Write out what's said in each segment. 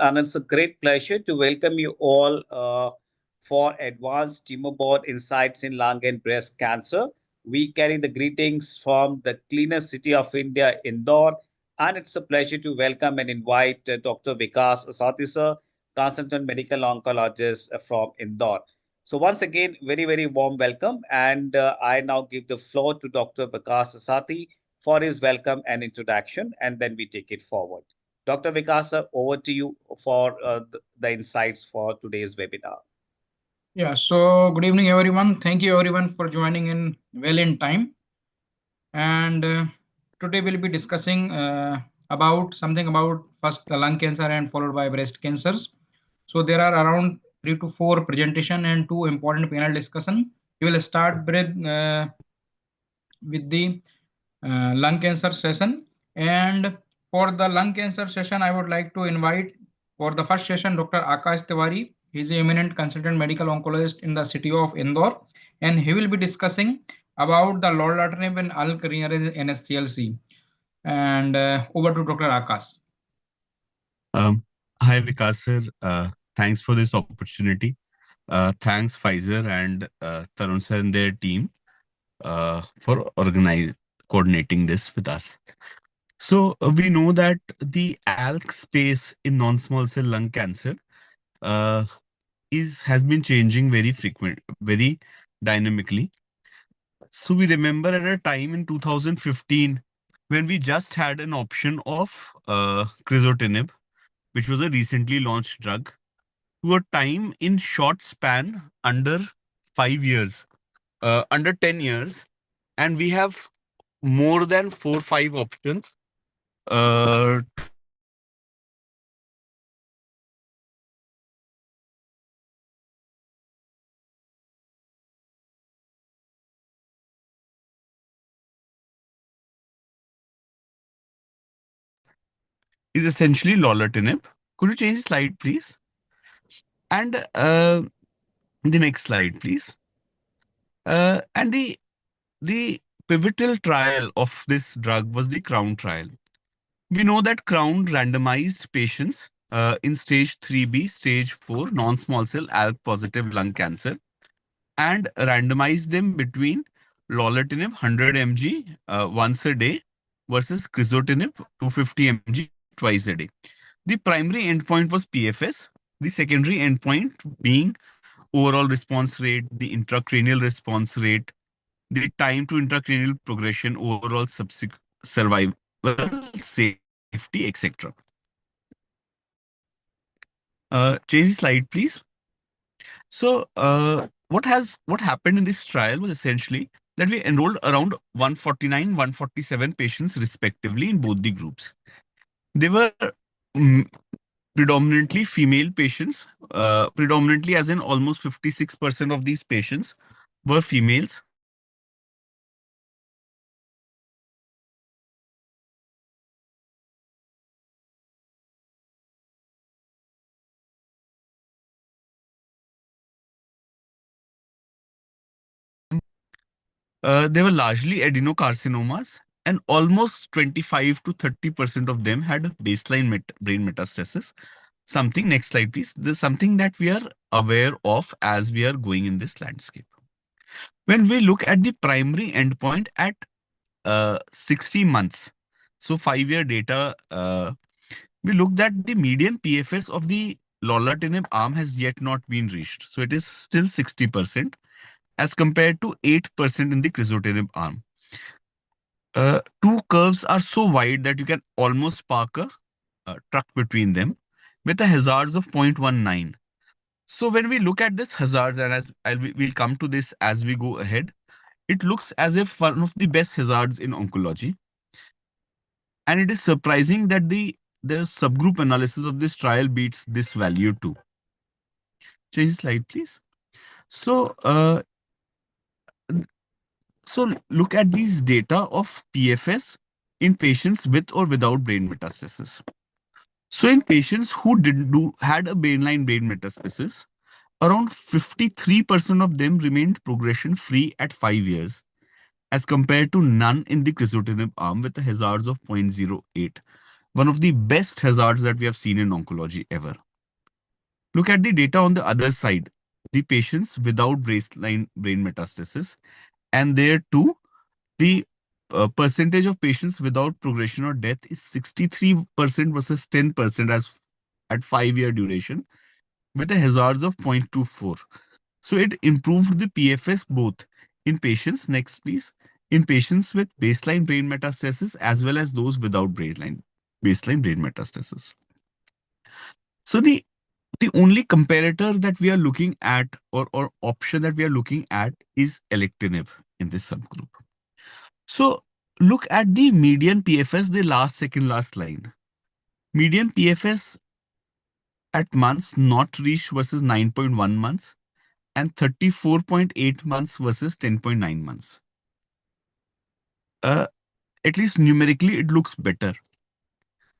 and it's a great pleasure to welcome you all for Advanced Tumor Board Insights in Lung and Breast Cancer. We carry the greetings from the cleanest city of India, Indore, and it's a pleasure to welcome and invite Dr. Vikas Asati, sir, consultant medical oncologist from Indore. So once again, very, very warm welcome. And I now give the floor to Dr. Vikas Asati for his welcome and introduction, and then we take it forward. Dr. Vikas, over to you for the insights for today's webinar. Yeah, so good evening, everyone. Thank you, everyone, for joining in well in time. And today we'll be discussing about something about first the lung cancer and followed by breast cancers. So there are around 3 to 4 presentation and 2 important panel discussion. We will start with the lung cancer session. And for the lung cancer session, I would like to invite for the first session Dr. Akash Tiwari. He is an eminent consultant medical oncologist in the city of Indore, and he will be discussing about the lorlatinib and alkyl NSCLC. And over to Dr. Akash. Um, Hi, Vikas sir. Thanks for this opportunity. Thanks Pfizer and Tarun sir and their team for coordinating this with us. So we know that the ALK space in non-small cell lung cancer uh, has been changing very dynamically. So we remember at a time in 2015 when we just had an option of crizotinib, which was a recently launched drug, to a time in short span under 5 years, under 10 years, and we have more than 4 5 options to treat is essentially lorlatinib. Could you change the slide, please? And the next slide, please. And the pivotal trial of this drug was the Crown trial. We know that Crown randomized patients in stage 3B, stage 4 non-small cell ALK positive lung cancer and randomized them between lorlatinib 100 mg once a day versus crizotinib 250 mg twice a day. The primary endpoint was PFS, the secondary endpoint being overall response rate, the intracranial response rate, the time to intracranial progression, overall survival, safety, etc. Change the slide, please. So, what happened in this trial was essentially that we enrolled around 149, 147 patients respectively in both the groups. They were mm, predominantly female patients, predominantly as in almost 56% of these patients were females. They were largely adenocarcinomas, and almost 25 to 30% of them had baseline brain metastasis. Something, next slide, please. This is something that we are aware of as we are going in this landscape. When we look at the primary endpoint at 60 months, so 5-year data, we looked at the median PFS of the lorlatinib arm has yet not been reached. So it is still 60% as compared to 8% in the crizotinib arm. Two curves are so wide that you can almost park a truck between them with a hazards of 0.19. So when we look at this hazard, and we'll come to this as we go ahead, it looks as if one of the best hazards in oncology. And it is surprising that the subgroup analysis of this trial beats this value too. Change slide, please. So, so look at these data of PFS in patients with or without brain metastasis. So in patients who had a brain metastasis, around 53% of them remained progression-free at 5 years, as compared to none in the crizotinib arm with a hazards of 0.08. one of the best hazards that we have seen in oncology ever. Look at the data on the other side, the patients without baseline brain metastasis, and there too, the percentage of patients without progression or death is 63% versus 10% as at 5-year duration, with a hazards of 0.24. So it improved the PFS both in patients, next please, in patients with baseline brain metastasis as well as those without baseline brain metastasis. So the only comparator that we are looking at, or option that we are looking at, is alectinib in this subgroup. So look at the median PFS, the second last line. Median PFS at months not reached versus 9.1 months and 34.8 months versus 10.9 months. At least numerically, it looks better.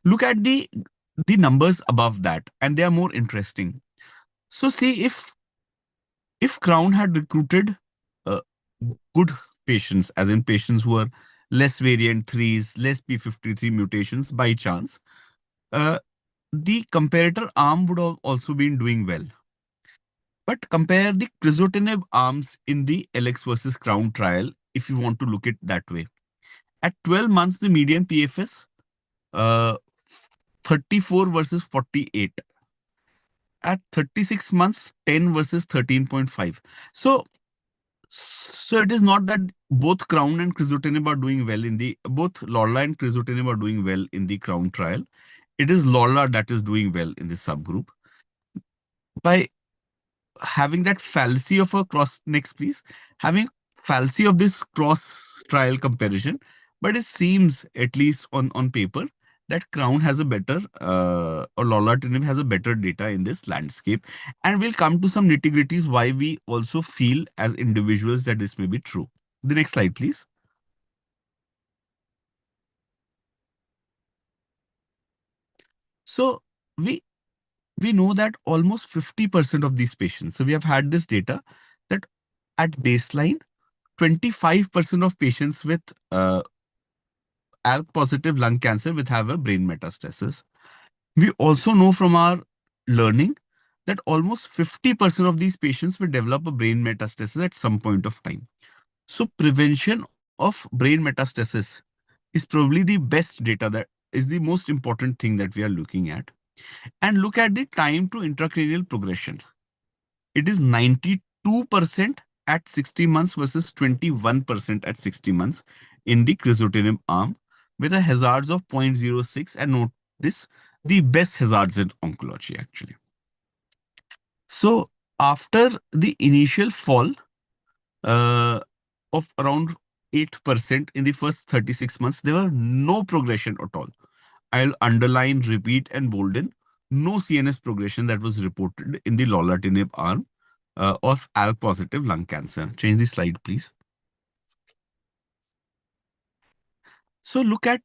Look at the numbers above that, and they are more interesting. So see, if Crown had recruited uh, good patients, as in patients who are less variant threes, less P53 mutations by chance, uh, the comparator arm would have also been doing well. But compare the crizotinib arms in the LX versus Crown trial, if you want to look at that way. At 12 months, the median PFS, uh, 34 versus 48. At 36 months, 10 versus 13.5. So it is not that both Crown and crizotinib are doing well in the, both Lorla and crizotinib are doing well in the Crown trial. It is Lorla that is doing well in this subgroup. By having that fallacy of a cross, next please, having fallacy of this cross trial comparison, but it seems, at least on paper, that Crown has a better, or lorlatinib has a better data in this landscape. And we'll come to some nitty gritties why we also feel as individuals that this may be true. The next slide, please. So we we know that almost 50% of these patients, so we have had this data that at baseline, 25% of patients with ALK positive lung cancer will have a brain metastasis. We also know from our learning that almost 50% of these patients will develop a brain metastasis at some point of time. So prevention of brain metastasis is probably the best data, that is the most important thing that we are looking at. And look at the time to intracranial progression. It is 92% at 60 months versus 21% at 60 months in the crizotinib arm, with a hazards of 0.06, and note this, the best hazards in oncology actually. So after the initial fall uh, of around 8% in the first 36 months, there were no progression at all. I'll underline, repeat, and bolden. No CNS progression that was reported in the lorlatinib arm of ALK positive lung cancer. Change the slide, please. So look at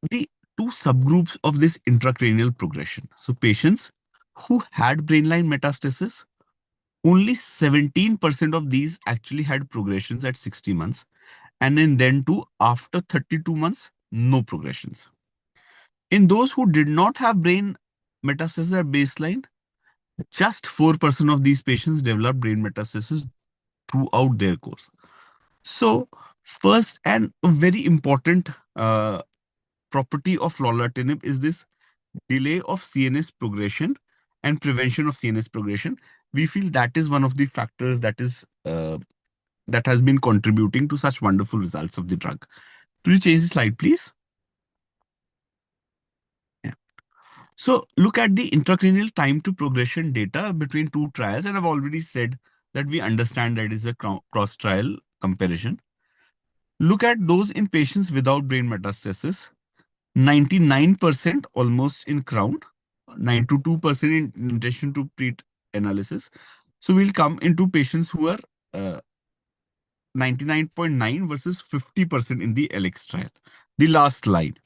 the two subgroups of this intracranial progression. So patients who had brainline metastasis, only 17% of these actually had progressions at 60 months. And then too, after 32 months, no progressions. In those who did not have brain metastasis at baseline, just 4% of these patients developed brain metastasis throughout their course. So, first and a very important property of lorlatinib is this delay of CNS progression and prevention of CNS progression. We feel that is one of the factors that has been contributing to such wonderful results of the drug. Could you change the slide, please? Yeah. So look at the intracranial time to progression data between two trials, and I've already said that we understand that is a cross trial comparison. Look at those in patients without brain metastasis. 99% almost in Crown, 92% in addition to pre-analysis. So we'll come into patients who are 99.9 versus 50% in the LX trial, the last line.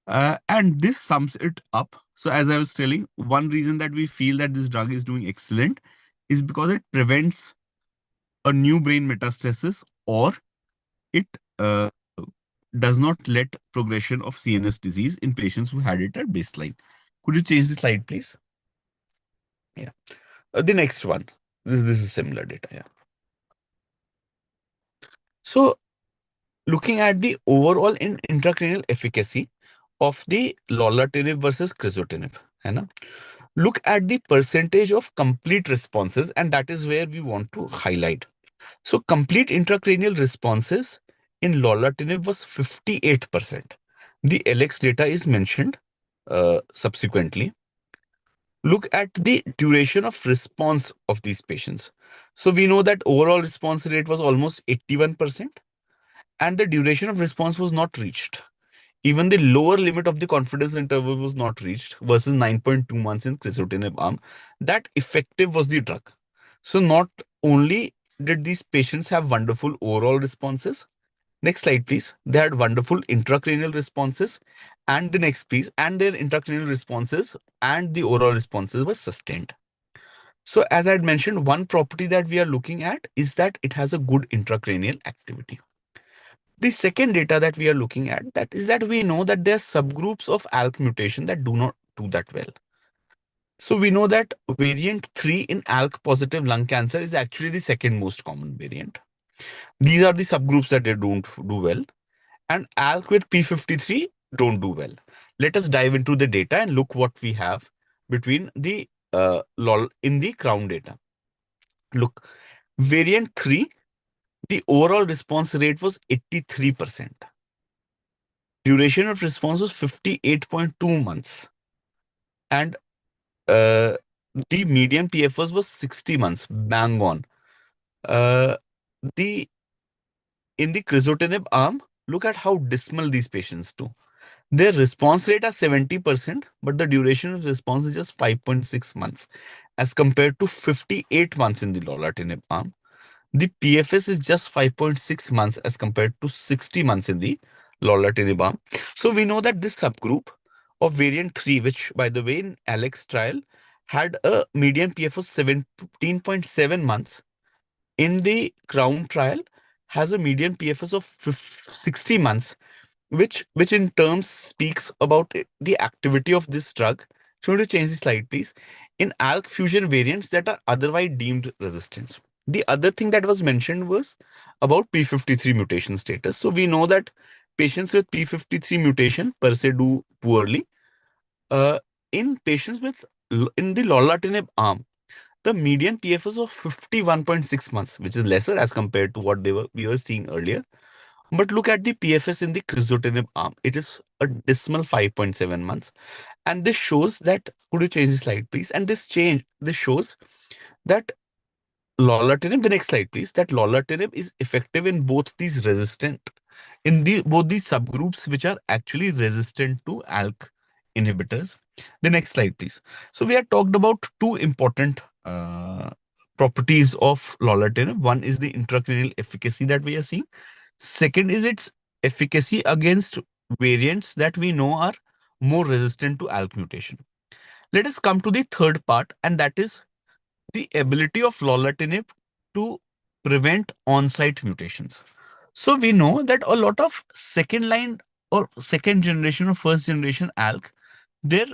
And this sums it up. So as I was telling, one reason that we feel that this drug is doing excellent is because it prevents a new brain metastasis, or it does not let progression of CNS disease in patients who had it at baseline. Could you change the slide, please? Yeah. The next one. This is similar data. Yeah. So looking at the overall in intracranial efficacy of the lorlatinib versus crizotinib, है ना? Look at the percentage of complete responses, and that is where we want to highlight. So complete intracranial responses in lorlatinib was 58%. The LX data is mentioned subsequently. Look at the duration of response of these patients. So we know that overall response rate was almost 81%, and the duration of response was not reached. Even the lower limit of the confidence interval was not reached versus 9.2 months in crizotinib arm. That effective was the drug. So not only did these patients have wonderful overall responses, next slide please, they had wonderful intracranial responses, and the next please, and their intracranial responses and the overall responses were sustained. So as I had mentioned, one property that we are looking at is that it has a good intracranial activity. The second data that we are looking at, that is that we know that there are subgroups of ALK mutation that do not do that well. So we know that variant 3 in ALK positive lung cancer is actually the second most common variant. These are the subgroups that they don't do well, and ALK with P53 don't do well. Let us dive into the data and look what we have between the LOL in the crown data. Look, variant 3, the overall response rate was 83%. Duration of response was 58.2 months. And uh, the median PFS was 60 months, bang on. Uh, the In the crizotinib arm, look at how dismal these patients do. Their response rate are 70%, but the duration of response is just 5.6 months, as compared to 58 months in the lorlatinib arm. The PFS is just 5.6 months as compared to 60 months in the lorlatinib arm. So we know that this subgroup of variant 3, which by the way in Alex trial had a median PFS 17.7 months, in the Crown trial has a median PFS of 60 months, which in terms speaks about the activity of this drug. So, to change the slide, please. In ALK fusion variants that are otherwise deemed resistance. The other thing that was mentioned was about P53 mutation status. So we know that patients with P53 mutation per se do poorly. Uh, in patients with in the lorlatinib arm, the median PFS of 51.6 months, which is lesser as compared to what we were seeing earlier. But look at the PFS in the crizotinib arm. It is a dismal 5.7 months. And this shows that, could you change the slide, please? And this shows that lorlatinib, the next slide, please, that lorlatinib is effective in both these resistant, in the both these subgroups which are actually resistant to ALK inhibitors. The next slide, please. So we have talked about two important properties of lorlatinib. One is the intracranial efficacy that we are seeing. Second is its efficacy against variants that we know are more resistant to ALK mutation. Let us come to the third part, and that is the ability of lorlatinib to prevent on-site mutations. So we know that a lot of second line or second generation or first generation ALK, their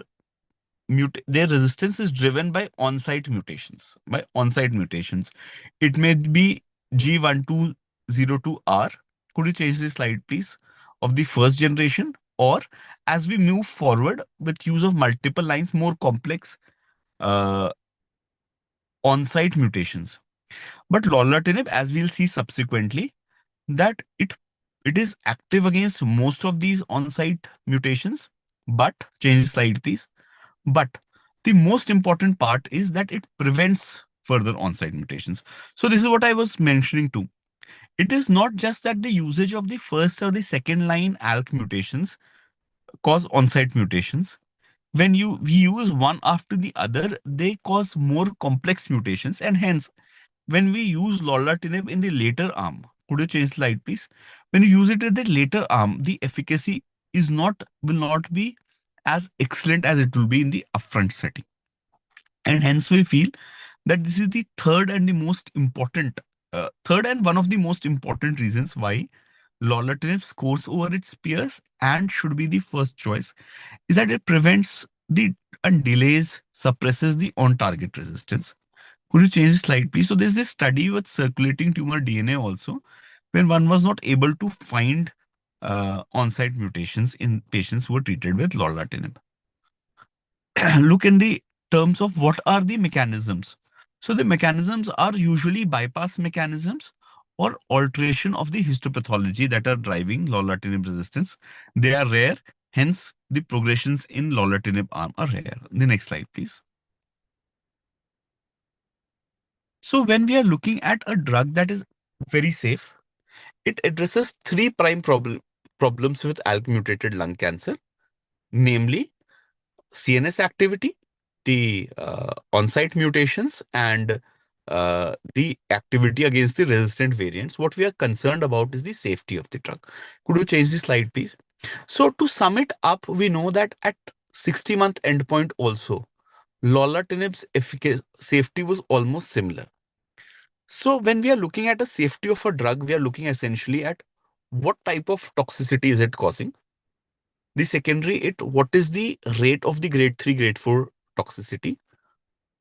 their resistance is driven by on-site mutations. By on-site mutations, it may be G1202R. Could you change the slide, please, of the first generation? Or as we move forward with use of multiple lines, more complex uh, on-site mutations. But lorlatinib, as we'll see subsequently, that it is active against most of these on-site mutations. But change the slide, please. But the most important part is that it prevents further on-site mutations. So this is what I was mentioning too. It is not just that the usage of the first or the second line ALK mutations cause on-site mutations. When we use one after the other, they cause more complex mutations, and hence when we use lorlatinib in the later arm, could you change slide, please? When you use it in the later arm, the efficacy will not be as excellent as it will be in the upfront setting. And hence we feel that this is the third and one of the most important reasons why lorlatinib scores over its peers and should be the first choice is that it prevents the and delays, suppresses the on-target resistance. Could you change the slide, please? So there's this study with circulating tumor DNA also, when one was not able to find on-site mutations in patients who were treated with lorlatinib. Look in the terms of what are the mechanisms. So the mechanisms are usually bypass mechanisms or alteration of the histopathology that are driving lorlatinib resistance. They are rare, hence the progressions in lorlatinib arm are rare. The next slide, please. So when we are looking at a drug that is very safe, it addresses three prime problems with ALK mutated lung cancer, namely CNS activity, the on-site mutations, and the activity against the resistant variants. What we are concerned about is the safety of the drug. Could you change the slide, please? So to sum it up, we know that at 60-month endpoint also, lorlatinib's safety was almost similar. So when we are looking at the safety of a drug, we are looking essentially at what type of toxicity is it causing. The secondary, what is the rate of the grade 3, grade 4 toxicity?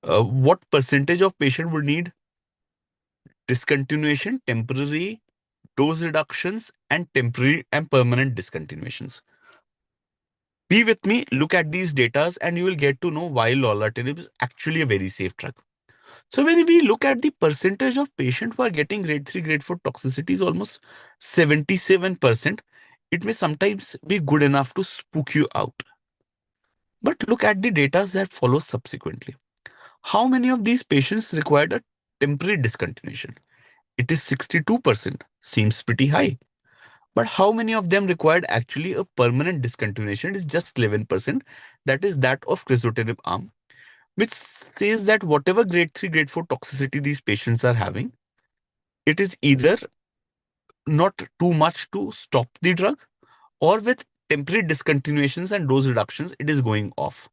What percentage of patient would need discontinuation, temporary dose reductions, and temporary and permanent discontinuations? Be with me, look at these data, and you will get to know why lorlatinib is actually a very safe drug. So when we look at the percentage of patients who are getting grade 3, grade 4 toxicity is almost 77%. It may sometimes be good enough to spook you out. But look at the data that follows subsequently. How many of these patients required a temporary discontinuation? It is 62%, seems pretty high. But how many of them required actually a permanent discontinuation? It is just 11%. That is that of crizotinib arm, which says that whatever grade 3, grade 4 toxicity these patients are having, it is either not too much to stop the drug, or with temporary discontinuations and dose reductions, it is going off.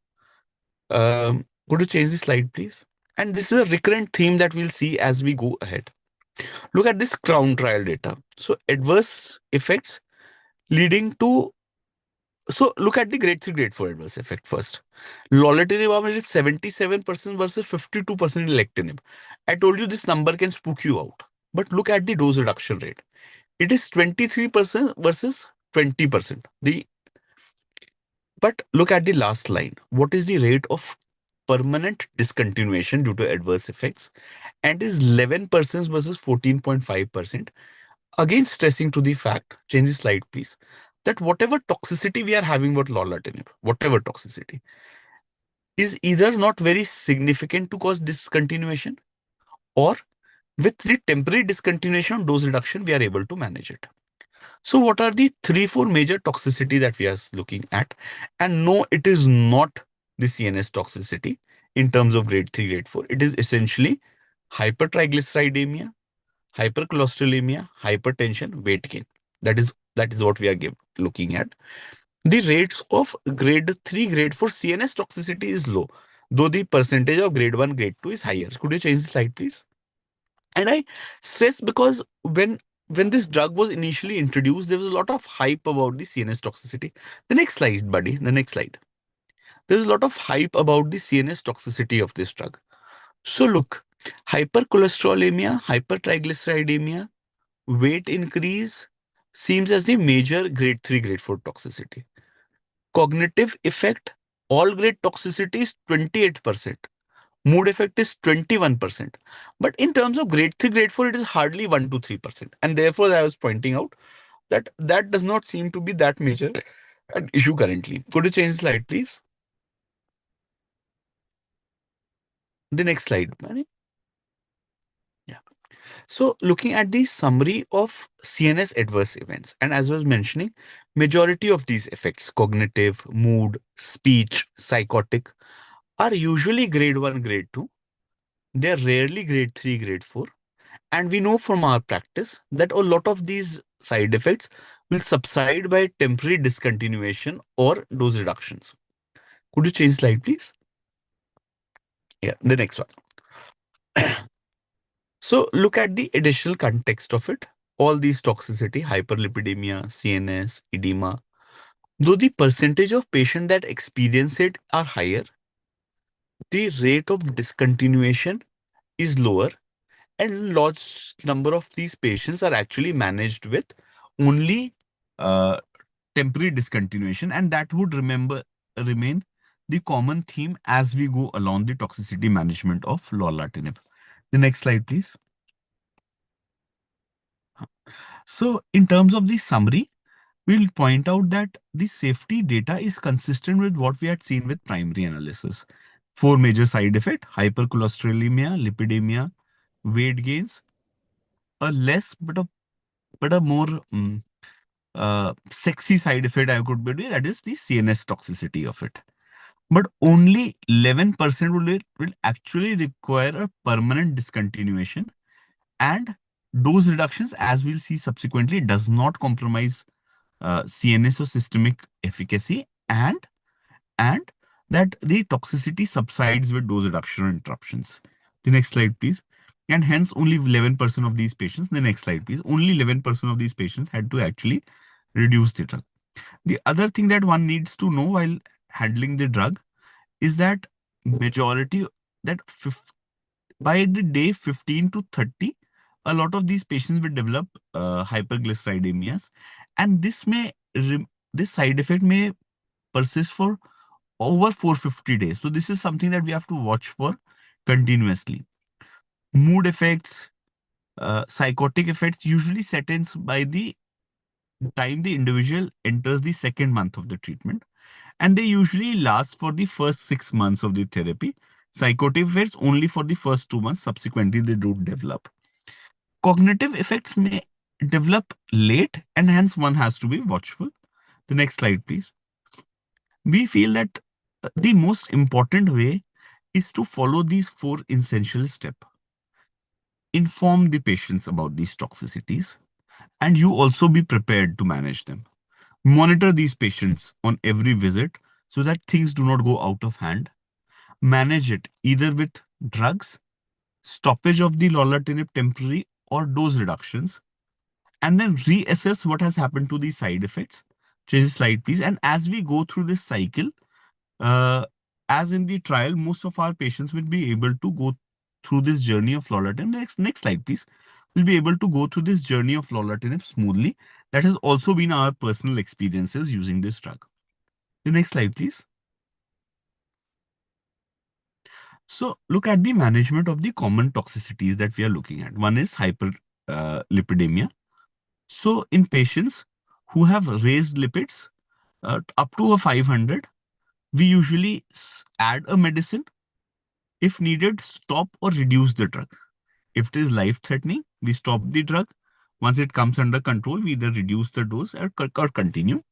Could you change the slide, please? And this is a recurrent theme that we'll see as we go ahead. Look at this crown trial data. So adverse effects leading to, so look at the grade 3, grade 4 adverse effect first. Lorlatinib is 77% versus 52% alectinib. I told you this number can spook you out. But look at the dose reduction rate. It is 23% versus 20%. But look at the last line. What is the rate of permanent discontinuation due to adverse effects? And is 11% versus 14.5%. Again, stressing to the fact, change the slide, please, that whatever toxicity we are having with lorlatinib, whatever toxicity, is either not very significant to cause discontinuation, or with the temporary discontinuation dose reduction, we are able to manage it. So what are the 3-4 major toxicity that we are looking at? And no, it is not the CNS toxicity in terms of grade 3, grade 4. It is essentially hypertriglyceridemia, hypercholesterolemia, hypertension, weight gain. That is what we are looking at. The rates of grade 3, grade 4 CNS toxicity is low, though the percentage of grade 1, grade 2 is higher. Could you change the slide, please? And I stress because when this drug was initially introduced, there was a lot of hype about the CNS toxicity. The next slide, buddy. The next slide. There's a lot of hype about the CNS toxicity of this drug. So look, hypercholesterolemia, hypertriglyceridemia, weight increase seems as the major grade 3, grade 4 toxicity. Cognitive effect, all grade toxicity is 28%. Mood effect is 21%. But in terms of grade 3, grade 4, it is hardly 1 to 3%. And therefore, I was pointing out that that does not seem to be that major an issue currently. Could you change the slide, please? The next slide, Manny. Yeah. So looking at the summary of CNS adverse events, and as I was mentioning, majority of these effects, cognitive, mood, speech, psychotic, are usually grade 1, grade 2. They're rarely grade 3, grade 4. And we know from our practice that a lot of these side effects will subside by temporary discontinuation or dose reductions. Could you change slide, please? Yeah, the next one. So look at the additional context of it. all these toxicity, hyperlipidemia, CNS, edema, though the percentage of patients that experience it are higher, the rate of discontinuation is lower, and large number of these patients are actually managed with only uh, temporary discontinuation, and that would remain the common theme as we go along the toxicity management of lorlatinib. The next slide, please. So, in terms of the summary, we'll point out that the safety data is consistent with what we had seen with primary analysis. Four major side effects: hypercholesterolemia, lipidemia, weight gains, a less but a more sexy side effect I could be, that is the CNS toxicity of it. But only 11% will actually require a permanent discontinuation, and dose reductions, as we'll see subsequently, does not compromise CNS or systemic efficacy, and that the toxicity subsides with dose reduction or interruptions. The next slide, please. And hence, only 11% of these patients, the next slide, please, only 11% of these patients had to actually reduce the drug. The other thing that one needs to know while handling the drug is that majority, that by the day 15 to 30, a lot of these patients will develop hyperglyceridemias, and this side effect may persist for over 450 days. So this is something that we have to watch for continuously. Mood effects, psychotic effects usually set in by the time the individual enters the second month of the treatment, and they usually last for the first 6 months of the therapy. Psychotic effects only for the first 2 months, subsequently they do develop. Cognitive effects may develop late, and hence one has to be watchful. The next slide, please. We feel that the most important way is to follow these four essential steps. Inform the patients about these toxicities, and you also be prepared to manage them. Monitor these patients on every visit so that things do not go out of hand. Manage it either with drugs, stoppage of the lorlatinib temporary, or dose reductions, and then reassess what has happened to the side effects. Change the slide, please. And as we go through this cycle, uh, as in the trial, most of our patients will be able to go through this journey of lorlatinib. Next slide, please. Will be able to go through this journey of lorlatinib smoothly. That has also been our personal experiences using this drug. The next slide, please. So look at the management of the common toxicities that we are looking at. One is hyperlipidemia. So in patients who have raised lipids up to a 500, we usually add a medicine. If needed, stop or reduce the drug. If it is life-threatening, we stop the drug. Once it comes under control, we either reduce the dose or continue,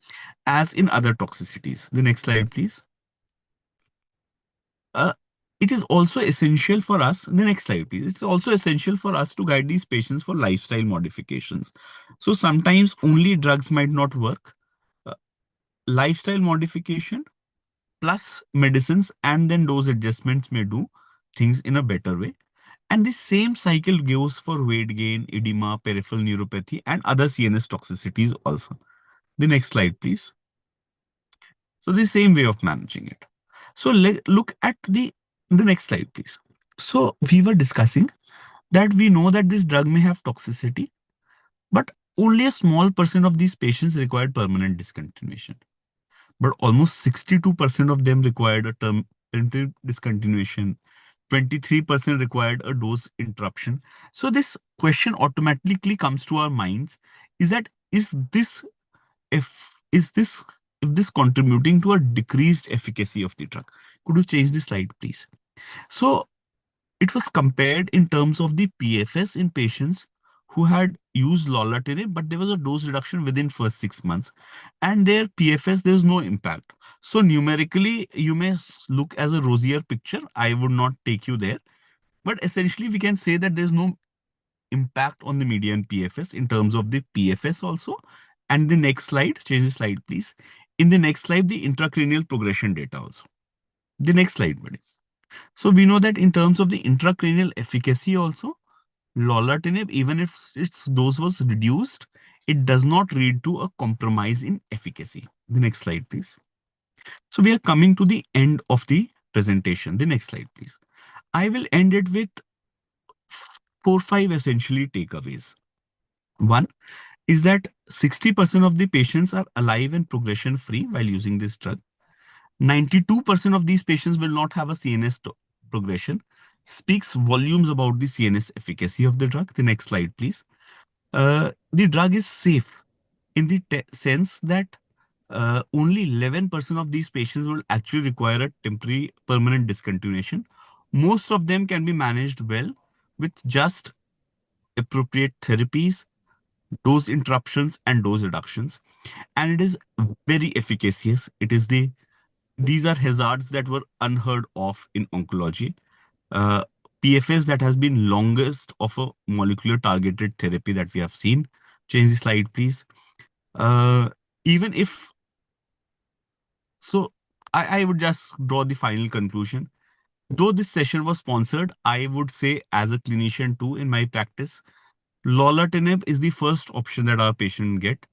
as in other toxicities. The next slide, please. Uh, it is also essential for us, the next slide, please. It's also essential for us to guide these patients for lifestyle modifications. So sometimes only drugs might not work. Uh, Lifestyle modification plus medicines and then dose adjustments may do things in a better way. And the same cycle goes for weight gain, edema, peripheral neuropathy, and other CNS toxicities also. The next slide, please. So the same way of managing it. So look at the next slide, please. So we were discussing that we know that this drug may have toxicity, but only a small percent of these patients required permanent discontinuation. But almost 62% of them required a temporary discontinuation. 23% required a dose interruption. So this question automatically comes to our minds: is that is this if this contributing to a decreased efficacy of the drug? Could you change the slide, please? So it was compared in terms of the PFS in patients who had used lorlatinib, but there was a dose reduction within first 6 months, and their PFS, there's no impact. So numerically, you may look as a rosier picture. I would not take you there, but essentially we can say that there's no impact on the median PFS in terms of the PFS also. And the next slide, change the slide, please. In the next slide, the intracranial progression data also. The next slide, buddy. So we know that in terms of the intracranial efficacy also, Lorlatinib, even if its dose was reduced, it does not lead to a compromise in efficacy. The next slide, please. So we are coming to the end of the presentation. The next slide, please. I will end it with four, five essentially takeaways. One is that 60% of the patients are alive and progression free while using this drug. 92% of these patients will not have a CNS progression. Speaks volumes about the CNS efficacy of the drug. The next slide, please. The drug is safe in the sense that only 11% of these patients will actually require a temporary permanent discontinuation. Most of them can be managed well with just appropriate therapies, dose interruptions, and dose reductions. And it is very efficacious. These are hazards that were unheard of in oncology. Uh, PFS that has been longest of a molecular targeted therapy that we have seen. Change the slide, please. Uh, even if so, I would just draw the final conclusion. Though this session was sponsored, I would say as a clinician too in my practice, lorlatinib is the first option that our patient get.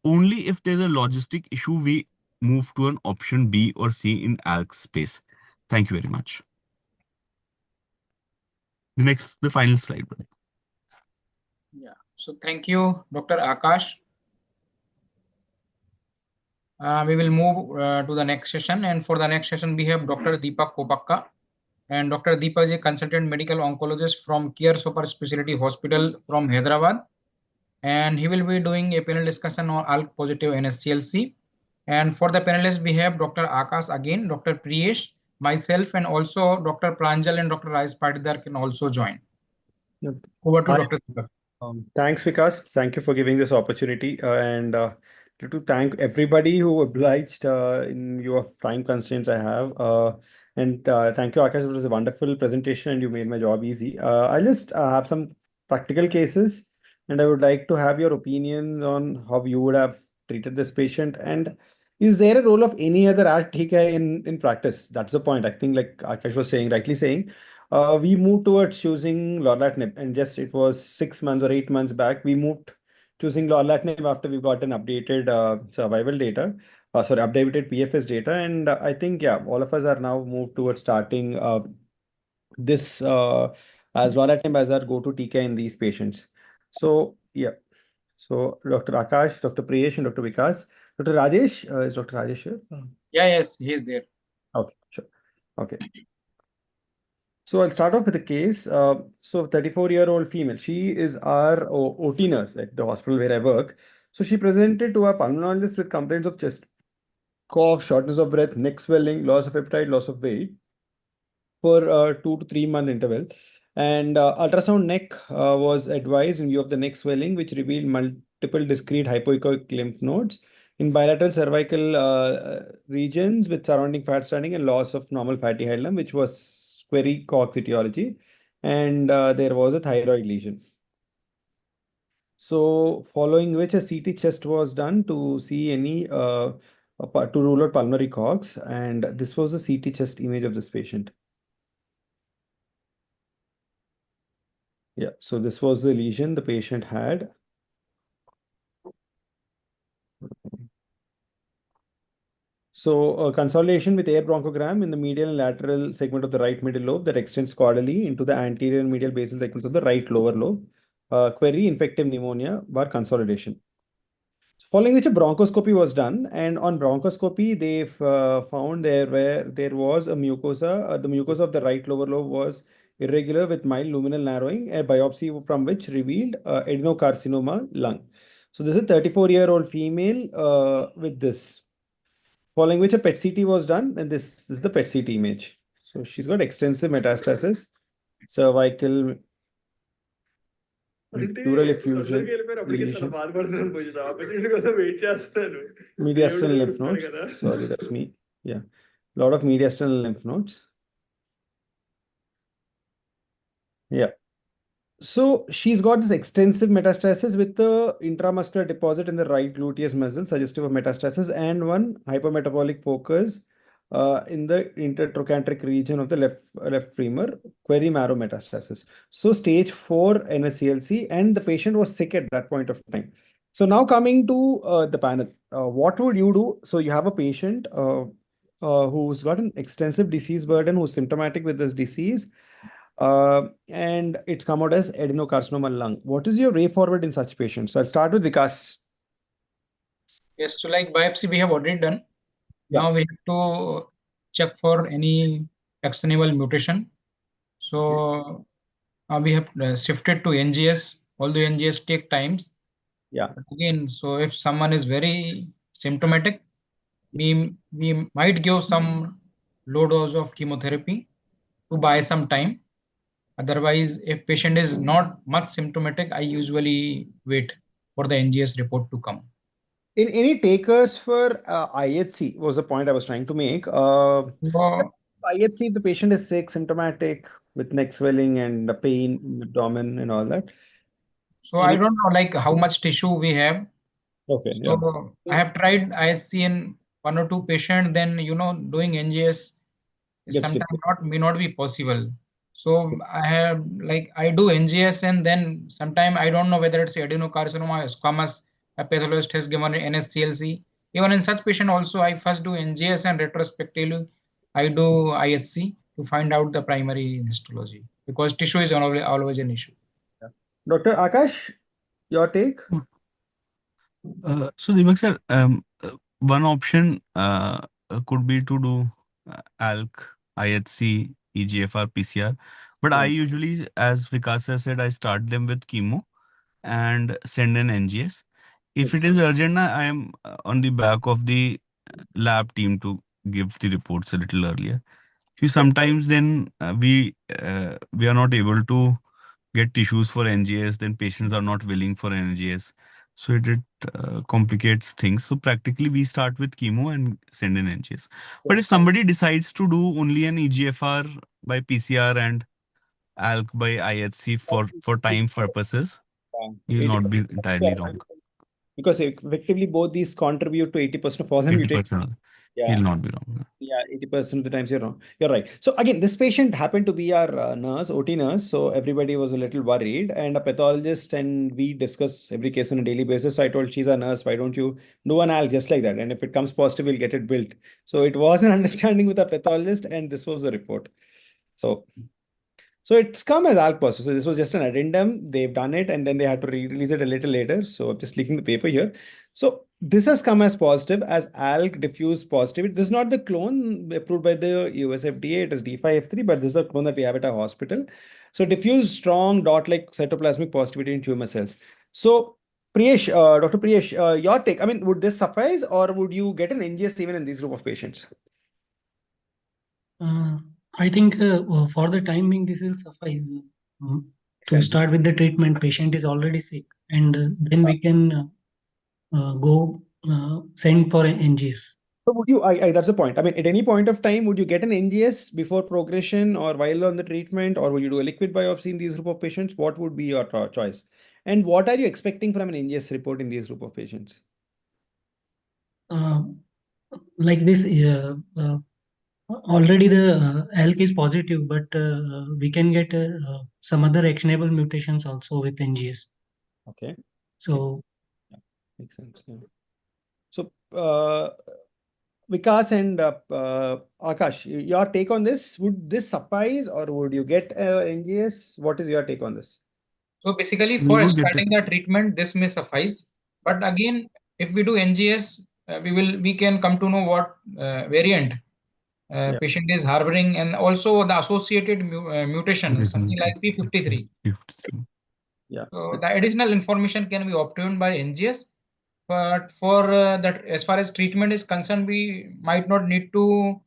Only if there's a logistic issue, we move to an option B or C in ALK space. Thank you very much. The final slide. Yeah. So thank you, Dr. Akash. We will move to the next session, and for the next session, we have Dr. Deepak Kopakka. And Dr. Deepak is a consultant medical oncologist from Care Super Specialty Hospital from Hyderabad. And he will be doing a panel discussion on ALK positive NSCLC. And for the panelists, we have Dr. Akash again, Dr. Priyesh, myself, and also Dr. Pranjal and Dr. Raj Patidar can also join. Yep. Over to Hi. Dr. Deepak. Thanks, Vikas. Thank you for giving this opportunity. And to thank everybody who obliged in your time constraints I have. And thank you, Akash. It was a wonderful presentation and you made my job easy. I just have some practical cases and I would like to have your opinion on how you would have treated this patient. And is there a role of any other TKI in practice? That's the point. I think like Akash was saying, rightly saying, we moved towards choosing lorlatinib, and just it was 6 months or 8 months back, we moved choosing lorlatinib after we got an updated survival data, sorry, updated PFS data, and I think yeah, all of us are now moved towards starting this as lorlatinib as our go-to TK in these patients. So yeah, so Dr. Akash, Dr. Priyesh, and Dr. Vikas, Dr. Rajesh, is Dr. Rajesh here? Yeah, yes, he is there. Okay, sure. Okay. So I'll start off with a case. So 34-year-old female, she is our OT nurse at the hospital where I work. So she presented to our pulmonologist with complaints of chest, cough, shortness of breath, neck swelling, loss of appetite, loss of weight for a 2 to 3 month interval. And ultrasound neck was advised in view of the neck swelling, which revealed multiple discrete hypoechoic lymph nodes in bilateral cervical regions with surrounding fat standing and loss of normal fatty hilum, which was query Cox etiology. And there was a thyroid lesion. So following which a CT chest was done to see any to rule out pulmonary Cox. And this was a CT chest image of this patient. Yeah, so this was the lesion the patient had. So consolidation with air bronchogram in the medial and lateral segment of the right middle lobe that extends caudally into the anterior and medial basal segments of the right lower lobe. Query infective pneumonia bar consolidation. Following which a bronchoscopy was done, and on bronchoscopy they found there was a mucosa. The mucosa of the right lower lobe was irregular with mild luminal narrowing, a biopsy from which revealed adenocarcinoma lung. So this is a 34-year-old female with this. Following which a PET CT was done, and this is the PET CT image. So she's got extensive metastasis, cervical, pleural effusion, lesion, mediastinal lymph nodes. Sorry, that's me. Yeah, a lot of mediastinal lymph nodes. Yeah. So she's got this extensive metastasis with the intramuscular deposit in the right gluteus muscle, suggestive of metastasis, and one hypermetabolic focus in the intertrochanteric region of the left femur, query marrow metastasis. So stage 4 NSCLC, and the patient was sick at that point of time. So now coming to the panel, what would you do? So you have a patient who's got an extensive disease burden, who's symptomatic with this disease, and it's come out as adenocarcinoma lung. What is your way forward in such patients? So I'll start with Vikas. Yes, so like biopsy we have already done. Yeah. Now we have to check for any actionable mutation. So we have shifted to NGS, although NGS take times. Yeah. But again, so if someone is very symptomatic, we might give some low dose of chemotherapy to buy some time. Otherwise, if patient is not much symptomatic, I usually wait for the NGS report to come. In any takers for IHC was the point I was trying to make. So, IHC, if the patient is sick, symptomatic with neck swelling and the pain in the abdomen and all that. so I Any don't know like how much tissue we have. okay, yeah. So I have tried IHC in one or two patient, then doing NGS is Gets sometimes difficult. not may not be possible. So I do NGS and then sometime I don't know whether it's adenocarcinoma, squamous, a pathologist has given NSCLC. Even in such patient also I first do NGS and retrospectively I do IHC to find out the primary histology because tissue is always an issue. Yeah. Dr. Akash, your take? So Deepak sir, one option could be to do ALK, IHC, EGFR, PCR. But I Yeah. usually, as Vikas has said, I start them with chemo and send an NGS. If it Makes is sense. urgent, I am on the back of the lab team to give the reports a little earlier. Sometimes then we are not able to get tissues for NGS, then patients are not willing for NGS. So it complicates things. So practically we start with chemo and send in NGS. Yeah. But if somebody decides to do only an EGFR by PCR and ALK by IHC for time purposes, he will not be 80%. entirely wrong. Because effectively both these contribute to 80% of all the mutations. 80%. Yeah. He'll not be wrong. Yeah, 80% of the times you're wrong. You're right. So again, this patient happened to be our nurse, OT nurse. So everybody was a little worried, and a pathologist, and we discuss every case on a daily basis. So I told, she's a nurse. Why don't you do an AL just like that? And if it comes positive, we'll get it built. So it was an understanding with a pathologist, and this was the report. So it's come as ALK positive. So this was just an addendum. They've done it and then they had to release it a little later. So I'm just leaking the paper here. So this has come as positive as ALK diffuse positive. This is not the clone approved by the US FDA. It is D5F3, but this is a clone that we have at our hospital. So diffuse strong dot-like cytoplasmic positivity in tumor cells. So Priyesh, Dr. Priyesh, your take. I mean, would this suffice or would you get an NGS even in this group of patients? I think for the time being, this will suffice to Okay. start with the treatment. Patient is already sick, and then we can go send for an NGS. So would you, that's the point. I mean, at any point of time, would you get an NGS before progression or while on the treatment, or would you do a liquid biopsy in these group of patients? What would be your choice? And what are you expecting from an NGS report in these group of patients? Like this, already the ALK is positive, but we can get some other actionable mutations also with NGS. Okay. So Yeah, makes sense. Yeah. So, Vikas and Akash, your take on this, would this suffice or would you get NGS? What is your take on this? So basically, We for would get starting the treatment, this may suffice. But again, if we do NGS, we can come to know what variant Yeah. patient is harboring, and also the associated mutation, something like P53. Yeah. So the additional information can be obtained by NGS. But for that, as far as treatment is concerned, we might not need to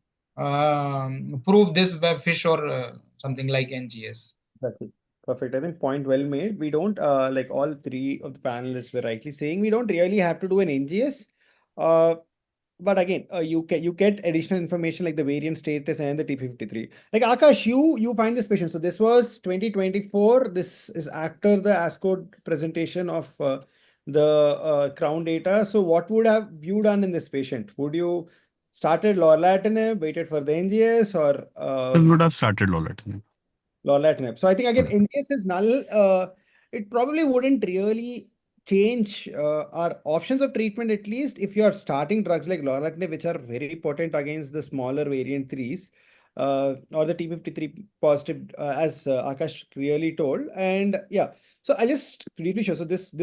prove this by fish or something like NGS. That's it. Perfect. I think point well made. We don't like all three of the panelists were rightly saying we don't really have to do an NGS. But again, you get additional information like the variant status and the TP53. Like Akash, you find this patient. So this was 2024. This is after the ASCO presentation of the crown data. So what would have you done in this patient? Would you started lorlatinib, waited for the NGS, or We would have started lorlatinib. lorlatinib. So I think again, Right. NGS is null. It probably wouldn't really change our options of treatment, at least if you are starting drugs like lorlatinib, which are very potent against the smaller variant threes, or the T53 positive, as Akash clearly told. And yeah, so I just briefly show. So this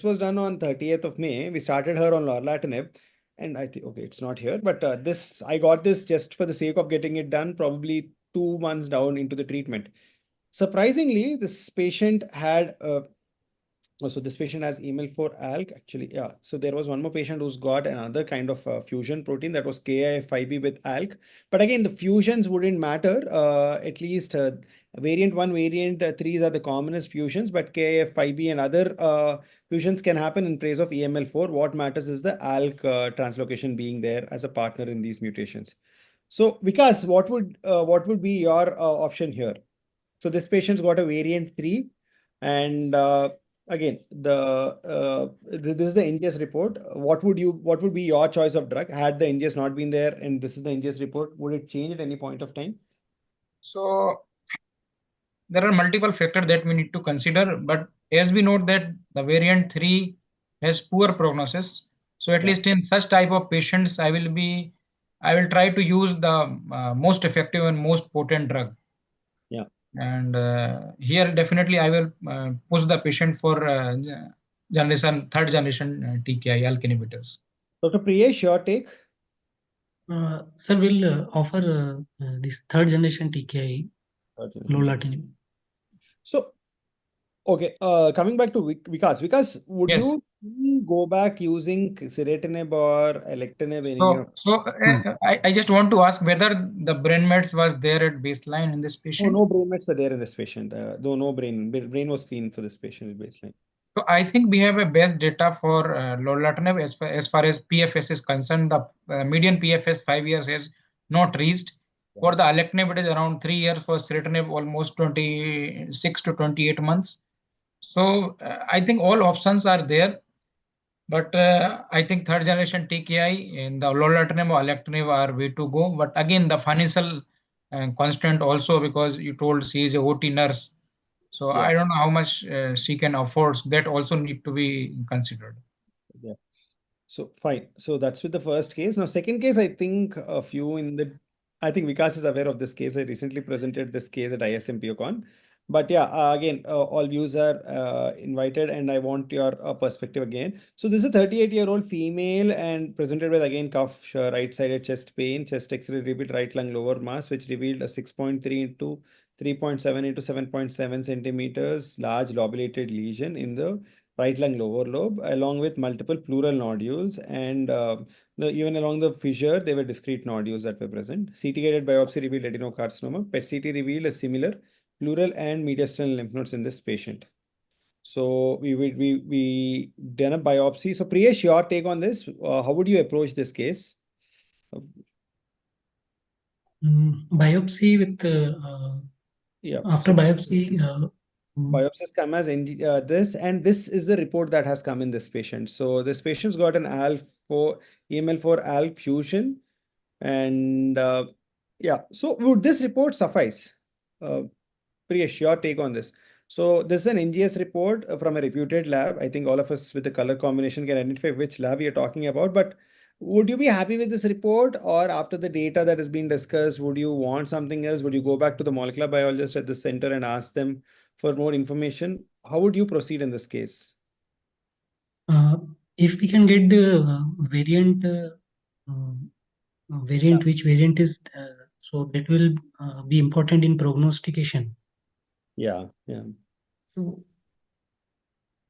was done on 30th of May. We started her on lorlatinib. And I think, okay, it's not here, but this, I got this just for the sake of getting it done, probably 2 months down into the treatment. Surprisingly, this patient had so this patient has email for ALK actually. Yeah. So there was one more patient who's got another kind of fusion protein that was KIF5B with ALK. But again, the fusions wouldn't matter. At least variant 1, variant 3s are the commonest fusions, but KIF5B and other fusions can happen in place of EML4. What matters is the ALK translocation being there as a partner in these mutations. So Vikas, what would be your option here? So this patient's got a variant 3, and again, this is the NGS report. What would be your choice of drug had the NGS not been there, and this is the NGS report? Would it change at any point of time? So there are multiple factors that we need to consider, but as we note that the variant 3 has poor prognosis, so at Yeah, least in such type of patients, I will try to use the most effective and most potent drug. yeah. And here definitely I will push the patient for third generation TKI ALK inhibitors. Dr. Priyesh, your take? Sir, will offer this third generation TKI lorlatinib. So, okay, coming back to Vikas, would Yes. you go back using seratinib or alectinib in your? I just want to ask whether the brain mets was there at baseline in this Oh, patient. no brain mets were there in this patient. Though no brain was clean for this patient at baseline. So I think we have a best data for lorlatinib as far as PFS is concerned. The median PFS 5 years has not reached. For the alectinib, it is around 3 years. For seratinib, almost 26 to 28 months. So I think all options are there. But I think third generation TKI and the lorlatinib or alectinib are way to go. But again, the financial constant also, because you told she is a OT nurse. So Yeah. I don't know how much she can afford. That also need to be considered. Yeah. So fine. So that's with the first case. Now, second case, I think Vikas is aware of this case. I recently presented this case at ISMPOCon. But yeah, again, all views are invited, and I want your perspective again. So this is a 38-year-old female and presented with again cough, right-sided chest pain, chest X-ray revealed right lung lower mass, which revealed a 6.3 into 3.7 into 7.7 centimeters large lobulated lesion in the right lung lower lobe, along with multiple pleural nodules, and even along the fissure, there were discrete nodules that were present. CT-guided biopsy revealed adenocarcinoma. PET-CT revealed a similar pleural and mediastinal lymph nodes in this patient. So we done a biopsy. So Priyesh, your take on this? How would you approach this case? Biopsy with Yeah. after So biopsy. biopsies come as this, and this is the report that has come in this patient. So this patient's got an ALK4 EML4 ALK fusion, and yeah. So would this report suffice? Uh, Priyesh, your take on this. So this is an NGS report from a reputed lab. I think all of us with the color combination can identify which lab we are talking about. But would you be happy with this report, or after the data that has been discussed, would you want something else? Would you go back to the molecular biologist at the center and ask them for more information? How would you proceed in this case? If we can get the variant, which variant is, so that will be important in prognostication. Yeah, yeah. So,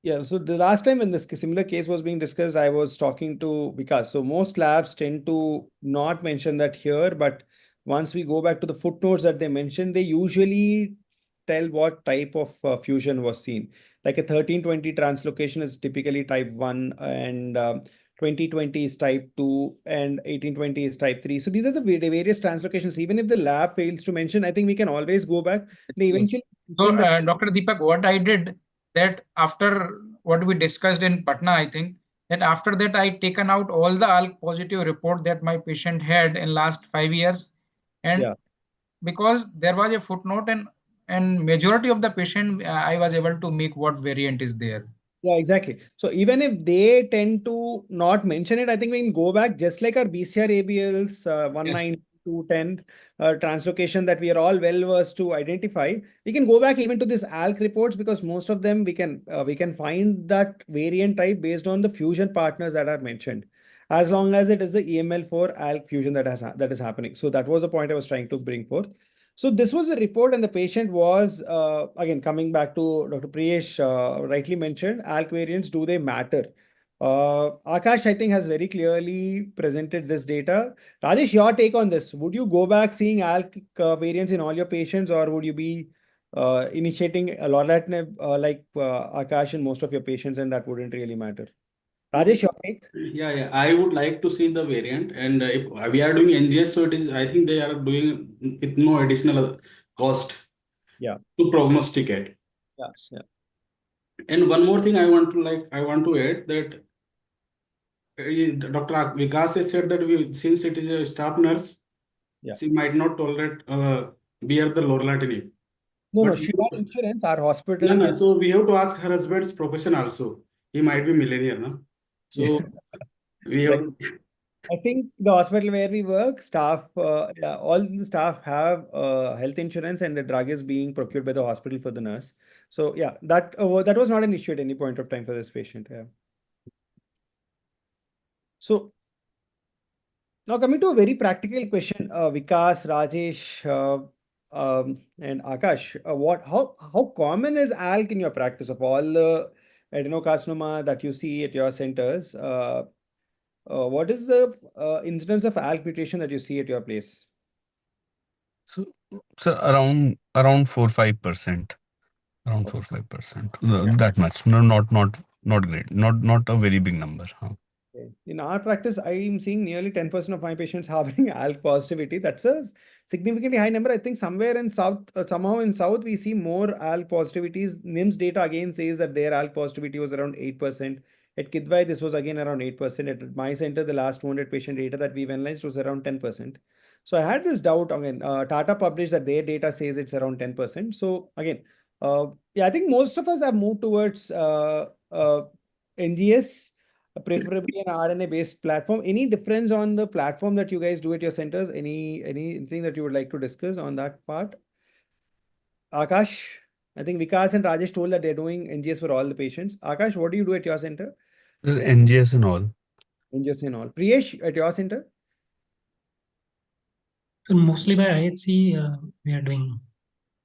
Yeah, so the last time when this similar case was being discussed, I was talking to Vikas. So most labs tend to not mention that here, but once we go back to the footnotes that they mentioned, they usually tell what type of fusion was seen. Like a 1320 translocation is typically type 1, and 2020 is type 2, and 1820 is type 3. So these are the various translocations. Even if the lab fails to mention, I think we can always go back. They Yes. eventually So, mention that. Dr. Deepak, what I did that after what we discussed in Patna, I think And after that, I taken out all the ALK positive report that my patient had in last 5 years. And Yeah. because there was a footnote and majority of the patient, I was able to make what variant is there. Yeah, exactly. So even if they tend to not mention it, I think we can go back just like our BCR ABLs, Yes. 19210 translocation that we are all well versed to identify. We can go back even to this ALK reports because most of them we can find that variant type based on the fusion partners that are mentioned, as long as it is the EML4 ALK fusion that is happening. So that was the point I was trying to bring forth. So this was a report, and the patient was again coming back to Dr. Priyesh rightly mentioned. ALK variants, do they matter? Akash, I think, has very clearly presented this data. Rajesh, your take on this? Would you go back seeing ALK variants in all your patients, or would you be initiating a lorlatinib Akash in most of your patients, and that wouldn't really matter? Rajesh, your take? Yeah. I would like to see the variant, and if we are doing NGS, so it is. I think they are doing with no additional cost Yeah, to prognosticate. yeah, yeah, And one more thing I want to add that Dr. Vikas has said that since it is a staff nurse, yeah. she might not tolerate bear the lorlatinib. No, no, But she had insurance. Our yeah, hospital no, can. so we have to ask her husband's profession also. He might be millionaire, no? Yeah. So we have Right. to. I think the hospital where we work, yeah, all the staff have health insurance, and the drug is being procured by the hospital for the nurse. So yeah, that was not an issue at any point of time for this patient. Yeah. So now coming to a very practical question, Vikas, Rajesh, and Akash, how common is ALK in your practice of all the adenocarcinoma that you see at your centers? What is the incidence of ALK mutation that you see at your place? So, so around 4-5%. Around Okay. 4-5%. That much. No, not great. Not a very big number. Huh? Okay. In our practice, I am seeing nearly 10% of my patients harboring ALK positivity. That's a significantly high number. I think somewhere in South, somehow in South, we see more ALK positivities. NIMS data again says that their ALK positivity was around 8%. At Kidwai, this was again around 8%. At my center, the last 200 patient data that we've analyzed was around 10%. So I had this doubt again. Tata published that their data says it's around 10%. So again, yeah, I think most of us have moved towards NGS, preferably an RNA-based platform. Any difference on the platform that you guys do at your centers? Anything that you would like to discuss on that part? Akash, I think Vikas and Rajesh told that they're doing NGS for all the patients. Akash, what do you do at your center? NGS and all. NGS and all. Priyesh, at your center? So mostly by IHC, we are doing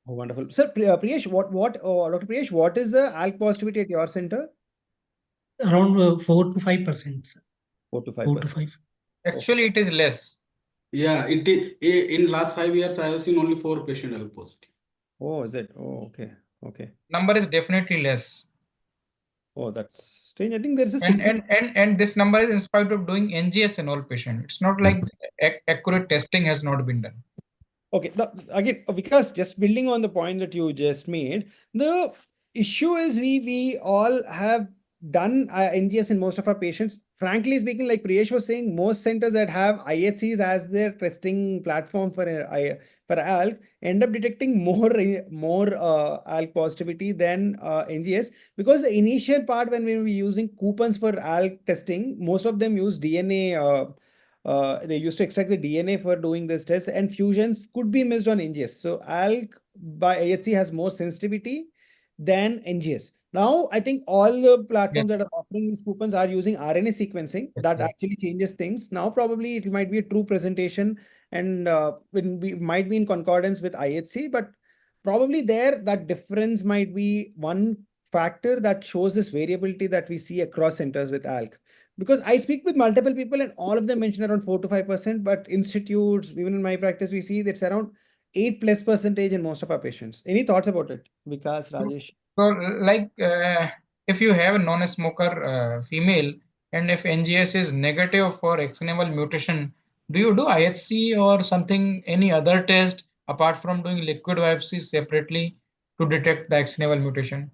Oh, wonderful. Sir, Priyesh, Dr. Priyesh, what is the ALK positivity at your center? around 4 to 5%. 4 to 4 to 5%. 5. Okay. Actually, it is less. Yeah, it is. In last 5 years, I have seen only 4 patients are positive. Oh, is it? Oh, okay. Okay. Number is definitely less. Oh, that's strange. I think there's a And significant. and this number is in spite of doing NGS in all patient. It's not like accurate testing has not been done. Okay, now, again, because just building on the point that you just made, the issue is we all have done NGS in most of our patients. Frankly speaking, like Priyesh was saying, most centers that have IHCs as their testing platform for ALK end up detecting more ALK positivity than NGS, because the initial part when we were using coupons for ALK testing, most of them use DNA. They used to extract the DNA for doing this test, and fusions could be missed on NGS. So ALK by AHC has more sensitivity than NGS. Now, I think all the Yes, platforms that are offering these coupons are using RNA sequencing. yes, That yes. actually changes things. Now, probably it might be a true presentation, and when we might be in concordance with IHC, but probably there that difference might be one factor that shows this variability that we see across centers with ALK, because I speak with multiple people and all of them mention around 4 to 5%, but institutes, even in my practice, we see that's around 8+% in most of our patients. Any thoughts about it, Vikas, So, Rajesh? so like if you have a non-smoker female and if NGS is negative for actionable mutation, do you do IHC or something, any other test apart from doing liquid biopsy separately to detect the actionable mutation?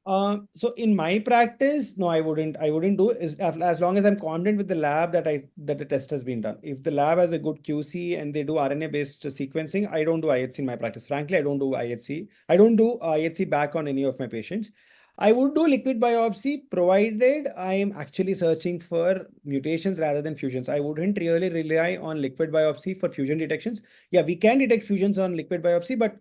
So in my practice, no, I wouldn't. I wouldn't do is as long as I'm confident with the lab that the test has been done. If the lab has a good QC and they do RNA-based sequencing, I don't do IHC in my practice. Frankly, I don't do IHC. I don't do IHC back on any of my patients. I would do liquid biopsy provided I am actually searching for mutations rather than fusions. I wouldn't really rely on liquid biopsy for fusion detections. Yeah, we can detect fusions on liquid biopsy, but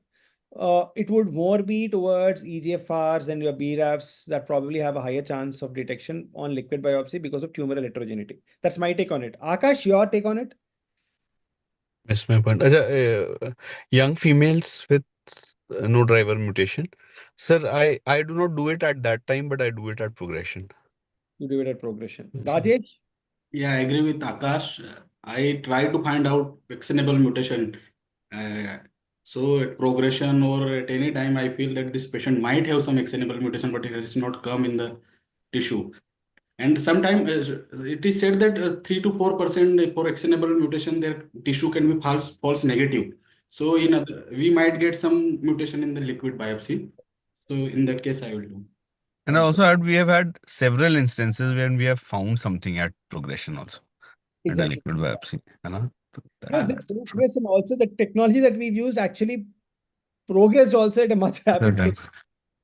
it would more be towards EGFRs and your BRAFs that probably have a higher chance of detection on liquid biopsy because of tumoral heterogeneity. That's my take on it. Akash, your take on it? That's my point. Young females with no driver mutation. Sir, I do not do it at that time, but I do it at progression. You do it at progression. Yes, sir. Rajesh? Yeah, I agree with Akash. I try to find out actionable mutation. Uh, so at progression or at any time, I feel that this patient might have some actionable mutation, but it has not come in the tissue. And sometimes it is said that 3 to 4% for actionable mutation, their tissue can be false negative. So we might get some mutation in the liquid biopsy. So in that case, I will do. And also we have had several instances when we have found something at progression also at a Exactly. liquid biopsy. है ना? तो Because that's the progress and also the technology that we've used actually progressed also at a much rapid certain. pace.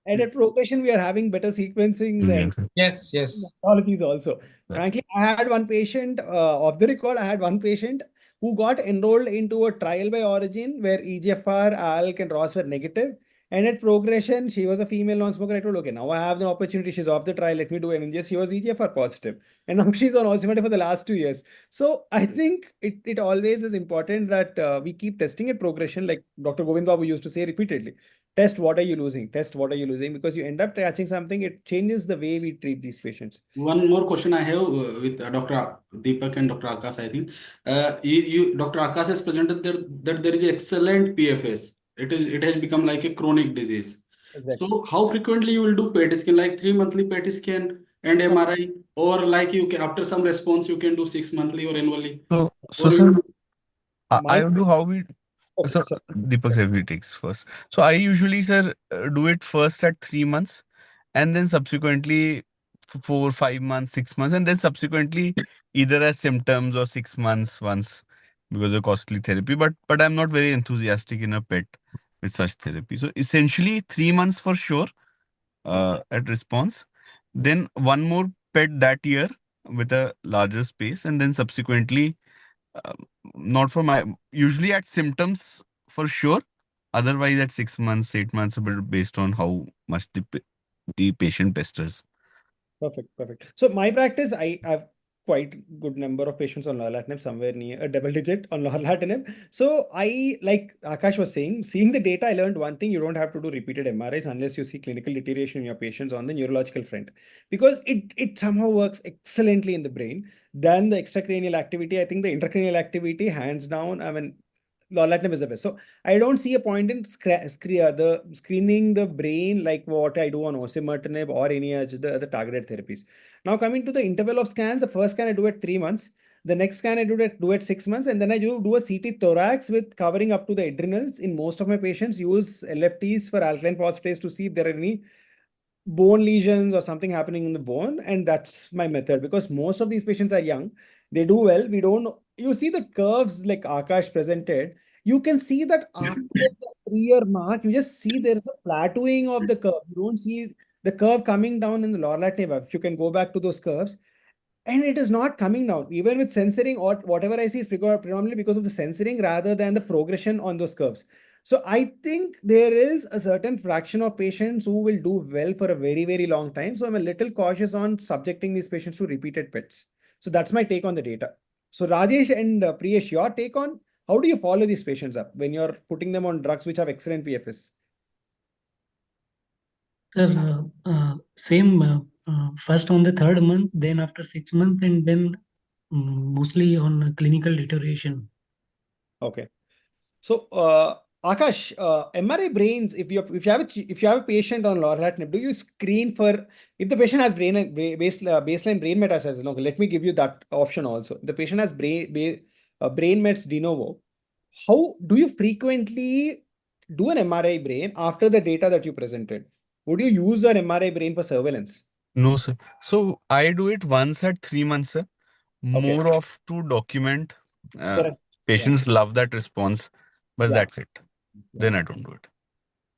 And at progression, we are having better sequencings and Yes, sir. Yes, yes. methodologies also. Yeah. Frankly, I had one patient, off the record, I had one patient who got enrolled into a trial by origin where EGFR, ALK, and ROS were negative. And at progression, she was a female non-smoker. I told, okay, now I have the opportunity. She's off the trial. Let me do NGS. She was EGFR positive. And now she's on osimertinib for the last 2 years. So I think it always is important that we keep testing at progression, like Dr. Govind Babu used to say repeatedly. Test what are you losing? Test what are you losing? Because you end up catching something, it changes the way we treat these patients. One more question I have with Dr. Deepak and Dr. Akash, I think. Dr. Akash has presented that there is excellent PFS. It has become like a chronic disease. Exactly. So how frequently you will do PET scan, like 3 monthly PET scan and MRI, or like you can, after some response you can do 6 monthly or annually, So or sir, you I My would do how we. okay, So so Deepak Sevi takes first. So I usually, sir, do it first at 3 months, and then subsequently 4, 5 months, 6 months, and then subsequently either as symptoms or 6 months once because of costly therapy. But I'm not very enthusiastic in a pet with such therapy. So essentially 3 months for sure at response. Then one more pet that year with a larger space, and then subsequently not for my usually at symptoms for sure. Otherwise, at 6 months, 8 months, but based on how much the patient pesters. perfect, perfect. So my practice, I have quite good number of patients on lorlatinib, somewhere near a double digit on lorlatinib. So I, like Akash was saying, seeing the data, I learned one thing: you don't have to do repeated MRIs unless you see clinical deterioration in your patients on the neurological front, because it somehow works excellently in the brain. Then the extracranial activity, I think the intracranial activity, hands down, I mean, lorlatinib is the best. So I don't see a point in the screening the brain like what I do on osimertinib or any other targeted therapies. Now coming to the interval of scans, the first scan I do at 3 months, the next scan I do at 6 months, and then I do a CT thorax with covering up to the adrenals. In most of my patients, use LFTs for alkaline phosphatase to see if there are any bone lesions or something happening in the bone, and that's my method because most of these patients are young. They do well. We don't You see the curves like Akash presented, you can see that Yeah. after the 3 year mark you just see there is a plateauing of the curve. You don't see the curve coming down in the lorlatinib. If you can go back to those curves, and it is not coming down even with censoring, or whatever I see is predominantly because of the censoring rather than the progression on those curves. So I think there is a certain fraction of patients who will do well for a very, very long time. So I'm a little cautious on subjecting these patients to repeated pets. So that's my take on the data. So Rajesh and Priyesh, your take on how do you follow these patients up when you're putting them on drugs which have excellent PFS? Sir, same first on the third month, then after 6 months, and then mostly on clinical deterioration. Okay. So, Akash, MRI brains. If you have a patient on lorlatinib, do you screen for if the patient has baseline brain metastasis? No, let me give you that option also. The patient has brain mets de novo. How do you frequently do an MRI brain after the data that you presented? would you use an MRI brain for surveillance? No, sir. So I do it once at 3 months, sir. Okay. More of to document. The rest, yeah. Patients love that response, but Yeah. that's it. Yeah. Then I don't do it.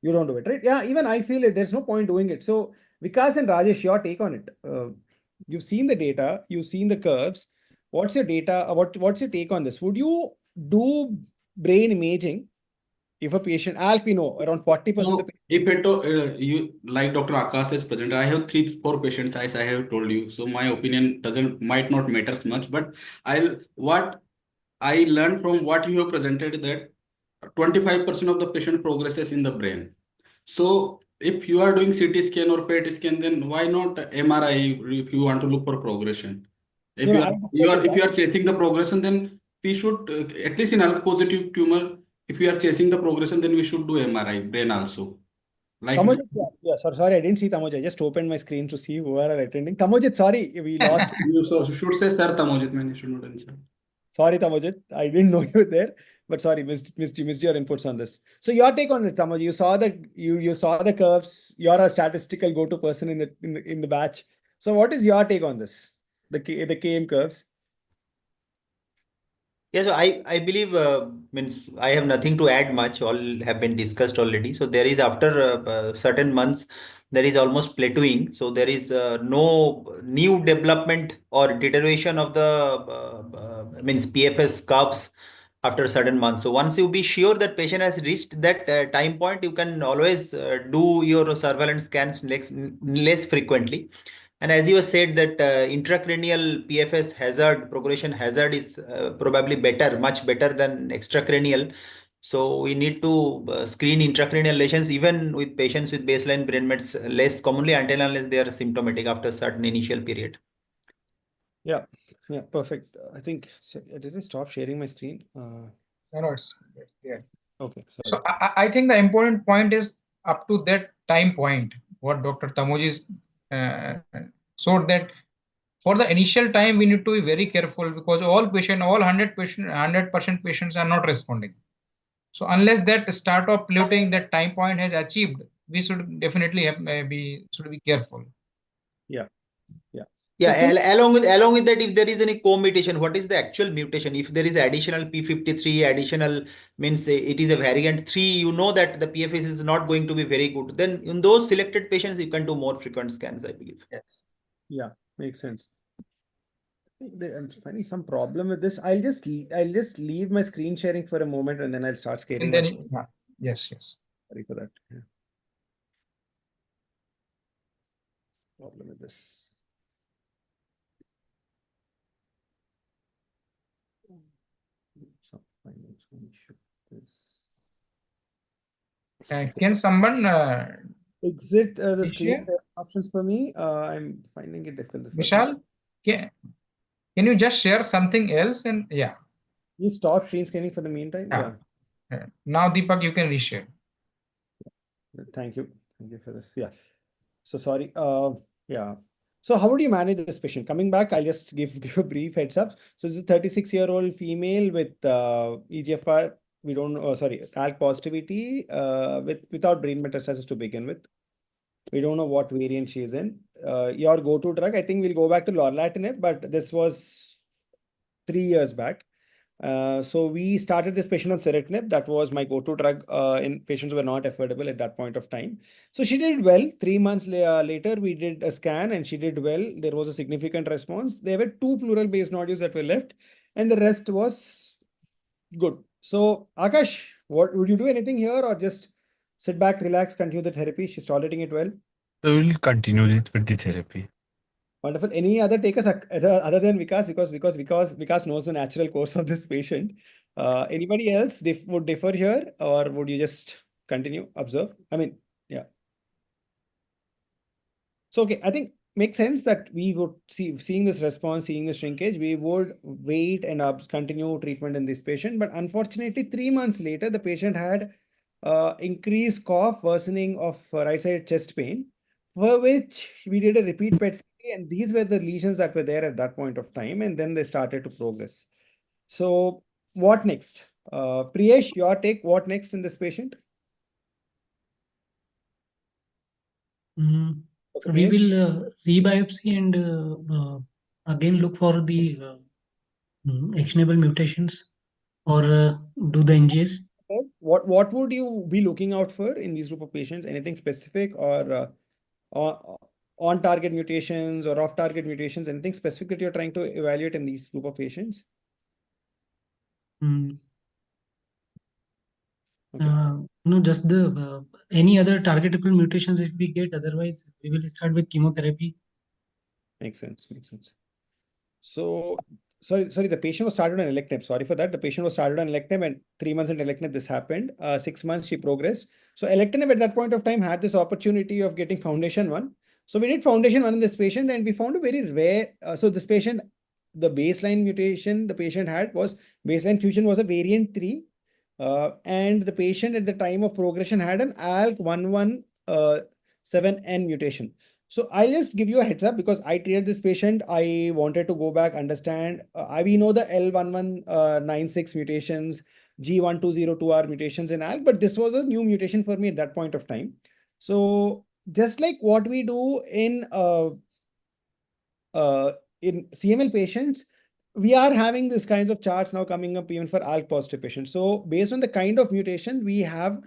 You don't do it, right? Yeah, even I feel it. There's no point doing it. So, Vikas and Rajesh, your take on it. You've seen the data, you've seen the curves. What's your data? What's your take on this? Would you do brain imaging if a patient, ALK, we know around 40% of the So if it you like Dr. Akash is present, I have 3 4 patients as I have told you. So my opinion might not matters much, but what I learned from what you have presented that 25% of the patient progresses in the brain. So if you are doing CT scan or PET scan, then why not MRI if you want to look for progression? If No, no, you I are agree with if that. you are chasing the progression, then we should at least in ALK positive tumor, if we are chasing the progression, then we should do MRI brain also. Like Tamojit, yeah, sorry, I didn't see Tamojit. I just opened my screen to see who are attending. Tamojit, sorry, we lost. you should say Sir Tamojit, man, you should not answer. Sorry, Tamojit, I didn't know you were there, but sorry, missed your inputs on this. So your take on it, Tamojit. You saw you saw the curves. You're a statistical go-to person in the batch. So what is your take on this? The KM curves. Yeah, so I believe means I have nothing to add much. All have been discussed already. So there is after certain months, there is almost plateauing. So there is no new development or deterioration of the means PFS curves after certain months. So once you be sure that patient has reached that time point, you can always do your surveillance scans less frequently. And as you have said that intracranial PFS hazard, progression hazard is probably better, much better than extracranial. So we need to screen intracranial lesions even with patients with baseline brain mets less commonly until unless they are symptomatic after certain initial period. Yeah, perfect. I think did I stop sharing my screen? No, it's there. Okay, So sorry. I think the important point is up to that time point, what Dr. Tamoji uh, showed that for the initial time, we need to be very careful because all 100% patients are not responding. So unless that start of polluting that time point has achieved, we should definitely should be careful. Yeah. Yeah, So along with that, if there is any co-mutation, what is the actual mutation? If there is additional P53, additional means it is a variant 3, you know that the PFS is not going to be very good. Then in those selected patients, you can do more frequent scans, I believe. Yes. yeah, makes sense. I'm finding some problem with this. I'll just leave my screen sharing for a moment and then I'll start And sharing my then, screen. yes. Sorry for that. Yeah. Problem with this. So finding some issue with this. Can someone Exit the screen share? share options for me? I'm finding it difficult for some. Vishal, can you just share something else? And yeah, You stop screen scanning for the meantime. yeah. Yeah. Now Deepak, you can reshare. Thank you. Thank you for this. Yeah. So sorry. Yeah. So how would you manage this patient? Coming back, I'll just give a brief heads up. So this is a 36-year-old female with EGFR. We don't know, sorry, ALK positivity without brain metastasis to begin with. We don't know what variant she is in. Your go-to drug, I think we'll go back to lorlatinib, but this was 3 years back. So we started this patient on seratinib. That was my go-to drug in patients who were not affordable at that point of time. So she did well. 3 months later, we did a scan and she did well. There was a significant response. There were 2 pleural base nodules that were left and the rest was good. So Akash, what would you do anything here or just sit back, relax, continue the therapy? She's tolerating it well. So we'll continue it with the therapy. Wonderful. Any other takers other than Vikas? Because Vikas knows the natural course of this patient. Anybody else would differ here, or would you just continue observe? I mean, yeah. So okay, I think makes sense that we would seeing this response, seeing the shrinkage, we would wait and continue treatment in this patient. But unfortunately, 3 months later, the patient had increased cough, worsening of right side chest pain, for which we did a repeat PET CT, and these were the lesions that were there at that point of time, and then they started to progress. So what next? Priyesh, your take, what next in this patient? So we will rebiopsy and again look for the actionable mutations or do the NGS. What would you be looking out for in these group of patients? Anything specific or on target mutations or off target mutations? Anything specific that you're trying to evaluate in these group of patients? Mm, Okay. no, just the any other targetable mutations if we get. Otherwise, we will start with chemotherapy. Makes sense. Makes sense. So, sorry, the patient was started on elective. Sorry for that. The patient was started on elective, and 3 months in elective, this happened. 6 months, she progressed. So, elective at that point of time had this opportunity of getting foundation one. So, we did foundation one in this patient, and we found a very rare. So, this patient, the baseline mutation the patient had was baseline fusion was a variant 3. And the patient at the time of progression had an ALK11 7N mutation. So I'll just give you a heads up because I treated this patient. I wanted to go back, understand. We know the L1196 mutations, G1202R mutations in ALK, but this was a new mutation for me at that point of time. So just like what we do in CML patients, we are having this kinds of charts now coming up even for ALK positive patients. So based on the kind of mutation, we have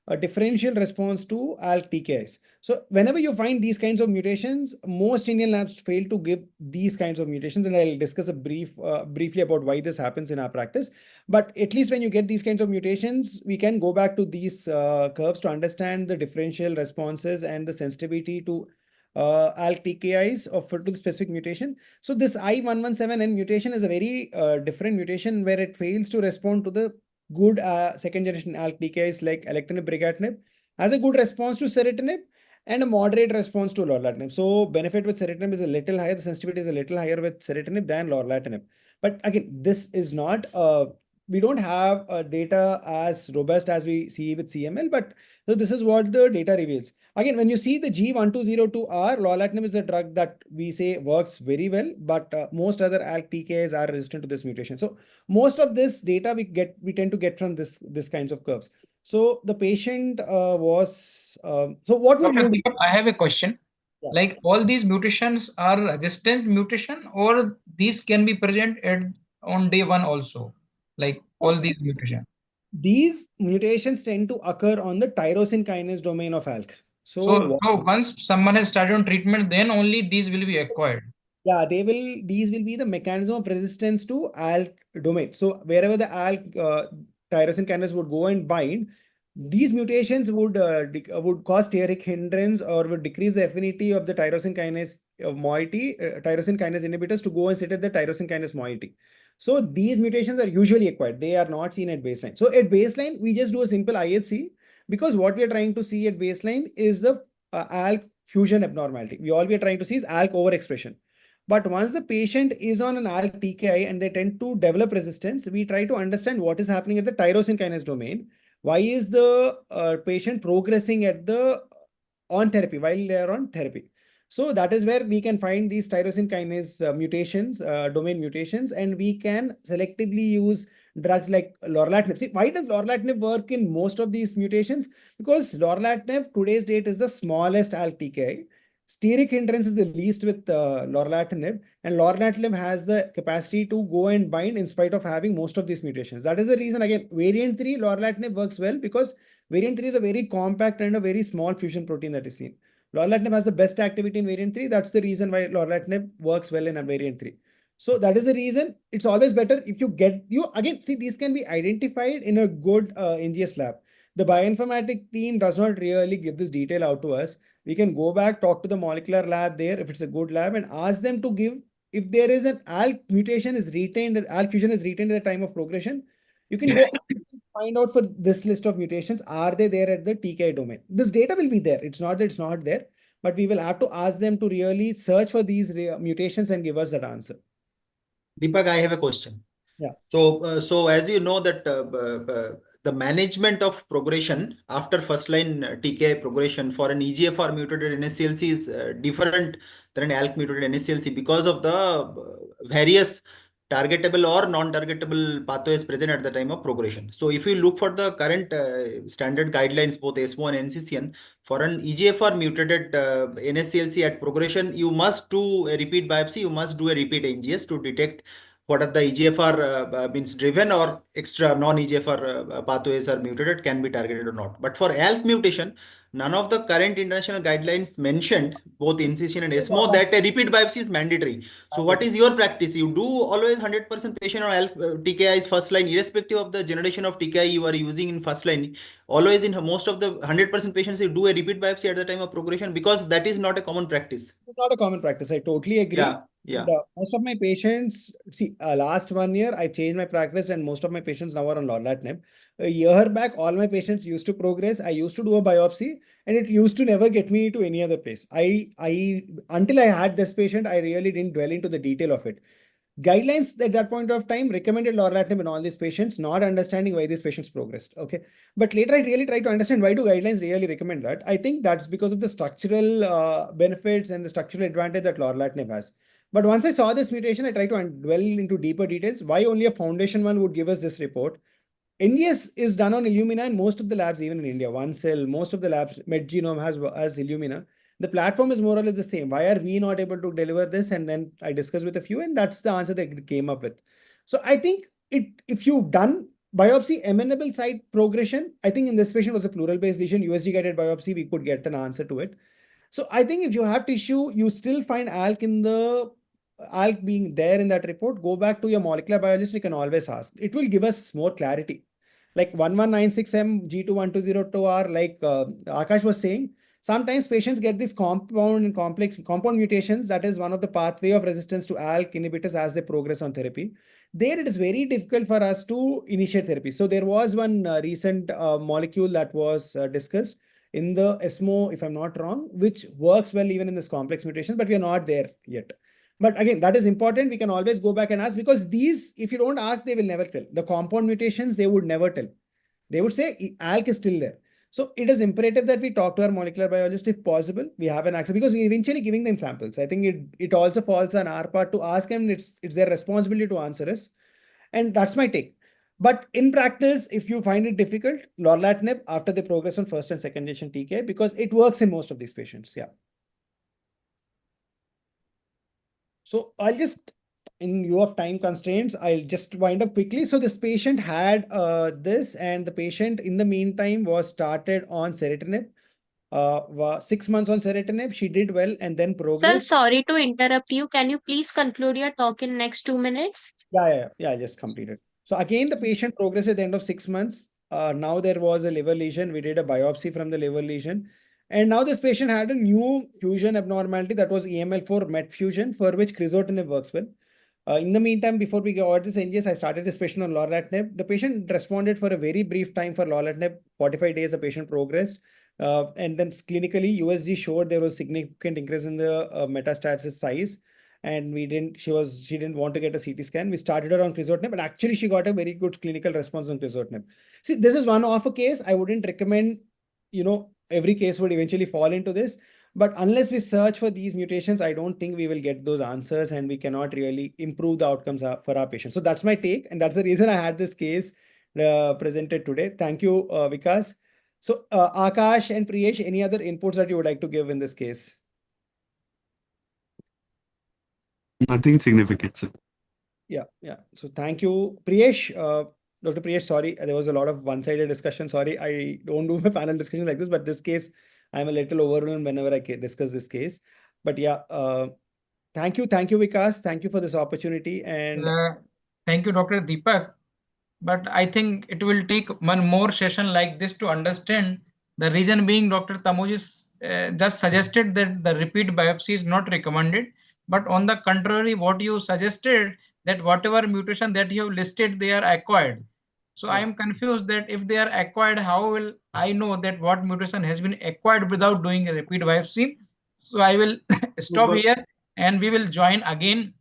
a differential response to ALK TKIs. So whenever you find these kinds of mutations, most Indian labs fail to give these kinds of mutations, and I'll discuss a briefly about why this happens in our practice. But at least when you get these kinds of mutations, we can go back to these curves to understand the differential responses and the sensitivity to ALK TKIs to the specific mutation. So this I117N mutation is a very different mutation where it fails to respond to the good second generation ALK TKIs like alectinib, brigatinib, has a good response to ceritinib and a moderate response to lorlatinib. So benefit with ceritinib is a little higher, the sensitivity is a little higher with ceritinib than lorlatinib. But again, this is not, we don't have data as robust as we see with CML, but so this is what the data reveals. Again, when you see the G1202R, lorlatinib is a drug that we say works very well, but most other ALK TKIs are resistant to this mutation. So most of this data we tend to get from this kinds of curves. So the patient was, so what would Dr. you do? Deepak, I have a question. Yeah. Like all these mutations are resistant mutation, or these can be present on day one also, like all these mutations. These mutations tend to occur on the tyrosine kinase domain of ALK. So once someone has started on treatment, then only these will be acquired. Yeah, these will be the mechanism of resistance to ALK domain. So wherever the ALK tyrosine kinase would go and bind, these mutations would cause steric hindrance or would decrease the affinity of the tyrosine kinase moiety, tyrosine kinase inhibitors to go and sit at the tyrosine kinase moiety. So these mutations are usually acquired. They are not seen at baseline. So at baseline, we just do a simple IHC because what we are trying to see at baseline is the ALK fusion abnormality. All we are trying to see is ALK overexpression. But once the patient is on an ALK TKI and they tend to develop resistance, we try to understand what is happening at the tyrosine kinase domain. Why is the patient progressing at the on therapy while they are on therapy? So that is where we can find these tyrosine kinase mutations, domain mutations, and we can selectively use drugs like lorlatinib. See, why does lorlatinib work in most of these mutations? Because lorlatinib today's date is the smallest ALK TKI. Steric hindrance is the least with lorlatinib, and lorlatinib has the capacity to go and bind in spite of having most of these mutations. That is the reason, again, variant 3 lorlatinib works well because variant 3 is a very compact and a very small fusion protein that is seen. Lorlatinib has the best activity in variant 3. That's the reason why lorlatinib works well in a variant 3. So that is the reason it's always better if you again see these can be identified in a good NGS lab. The bioinformatic team does not really give this detail out to us. We can go back, talk to the molecular lab there if it's a good lab and ask them to give, if there is an ALK mutation is retained, ALK fusion is retained at the time of progression, you can go find out for this list of mutations, are they there at the TKI domain? This data will be there. It's not that it's not there, but we will have to ask them to really search for these mutations and give us that answer. Deepak, I have a question. Yeah. So as you know that the management of progression after first line TKI progression for an EGFR mutated NSCLC is different than an ALK mutated NSCLC because of the various targetable or non-targetable pathways present at the time of progression. So if you look for the current standard guidelines, both ESMO and NCCN, For an EGFR mutated NSCLC at progression, you must do a repeat biopsy, you must do a repeat NGS to detect what are the EGFR means driven or extra non-EGFR pathways are mutated, can be targeted or not. But for ALK mutation, none of the current international guidelines mentioned, both NCCN and ESMO, that a repeat biopsy is mandatory. So what is your practice? You do always 100% patient on ALK TKI is first line, irrespective of the generation of TKI you are using in first line. Always in most of the 100% patients, you do a repeat biopsy at the time of progression, because that is not a common practice. It's not a common practice. I totally agree. Yeah. And, most of my patients, see, last 1 year, I changed my practice, and most of my patients now are on lorlatinib. A year back, all my patients used to progress. I used to do a biopsy, and it used to never get me to any other place. Until I had this patient, I really didn't dwell into the detail of it. Guidelines at that point of time recommended lorlatinib in all these patients, not understanding why these patients progressed. Okay, but later I really tried to understand why do guidelines really recommend that. I think that's because of the structural benefits and the structural advantage that lorlatinib has. But once I saw this mutation, I tried to dwell into deeper details. Why only a foundation one would give us this report? NGS is done on Illumina, and most of the labs, even in India, OneCell, most of the labs, MedGenome has Illumina. The platform is more or less the same. Why are we not able to deliver this? And then I discussed with a few, and that's the answer they came up with. So I think if you've done biopsy amenable site progression, I think in this patient was a pleural based lesion, USG guided biopsy, we could get an answer to it. So I think if you have tissue, you still find ALK in the ALK being there in that report, go back to your molecular biologist, you can always ask. It will give us more clarity. Like 1196M G21202R, like Akash was saying, sometimes patients get this compound and complex compound mutations. That is one of the pathway of resistance to ALK inhibitors as they progress on therapy. There it is very difficult for us to initiate therapy. So there was one recent molecule that was discussed in the ESMO, if I'm not wrong, which works well even in this complex mutation, but we are not there yet. But again, that is important. We can always go back and ask, because these, if you don't ask, they will never tell. The compound mutations, they would never tell. They would say ALK is still there. So it is imperative that we talk to our molecular biologist if possible. We have an access, because we're eventually giving them samples. I think it also falls on our part to ask them. It's their responsibility to answer us. And that's my take. But in practice, if you find it difficult, lorlatinib after they progress on first and second generation TK, because it works in most of these patients. Yeah. So I'll just, in view of time constraints, I'll just wind up quickly. So this patient had this, and the patient in the meantime was started on serotinib. 6 months on serotinib, she did well and then Sir, progressed. sorry to interrupt you. Can you please conclude your talk in next 2 minutes? Yeah, I just completed. So again, the patient progressed at the end of 6 months. Now there was a liver lesion. We did a biopsy from the liver lesion. And now this patient had a new fusion abnormality that was EML4 MET fusion, for which crizotinib works well. In the meantime, before we got this NGS, I started this patient on lorlatinib. The patient responded for a very brief time for lorlatinib. 45 days, the patient progressed. And then clinically, USG showed there was significant increase in the metastasis size. And she didn't want to get a CT scan. We started her on crizotinib, but actually she got a very good clinical response on crizotinib. See, this is one of a case. I wouldn't recommend, every case would eventually fall into this. But unless we search for these mutations, I don't think we will get those answers, and we cannot really improve the outcomes for our patients. So that's my take. And that's the reason I had this case presented today. Thank you, Vikas. So Akash and Priyesh, any other inputs that you would like to give in this case? Nothing significant, sir. Yeah. So thank you, Priyesh. Dr. Priyesh, sorry, there was a lot of one-sided discussion. Sorry, I don't do my panel discussion like this, but this case, I'm a little overwhelmed whenever I discuss this case. But yeah, thank you, Vikas. Thank you for this opportunity. And Thank you, Dr. Deepak. But I think it will take one more session like this to understand. The reason being, Dr. Tamuj just suggested that the repeat biopsy is not recommended. But on the contrary, what you suggested, that whatever mutation that you have listed, they are acquired. So I am confused that if they are acquired, how will I know that what mutation has been acquired without doing a repeat biopsy? So I will stop here, and we will join again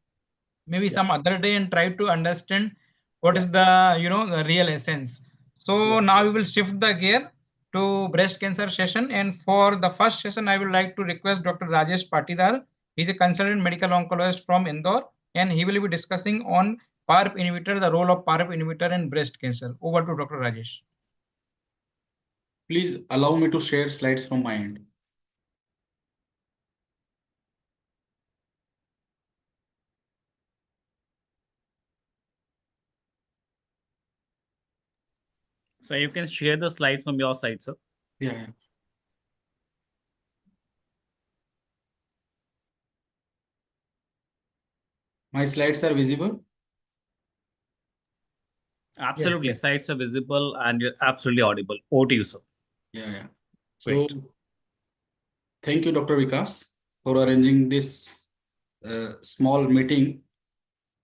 maybe some other day and try to understand what is the the real essence. So now we will shift the gear to breast cancer session, and for the first session I would like to request Dr. Rajesh Patidar. He's a consultant medical oncologist from Indore, and he will be discussing on PARP inhibitor, the role of PARP inhibitor in breast cancer. Over to Dr. Rajesh. Please allow me to share slides from my end. So you can share the slides from your side, sir. Yeah. My slides are visible? Absolutely. Slides are visible and you're absolutely audible. Over to you, sir. Yeah. Great. So thank you, Dr. Vikas, for arranging this small meeting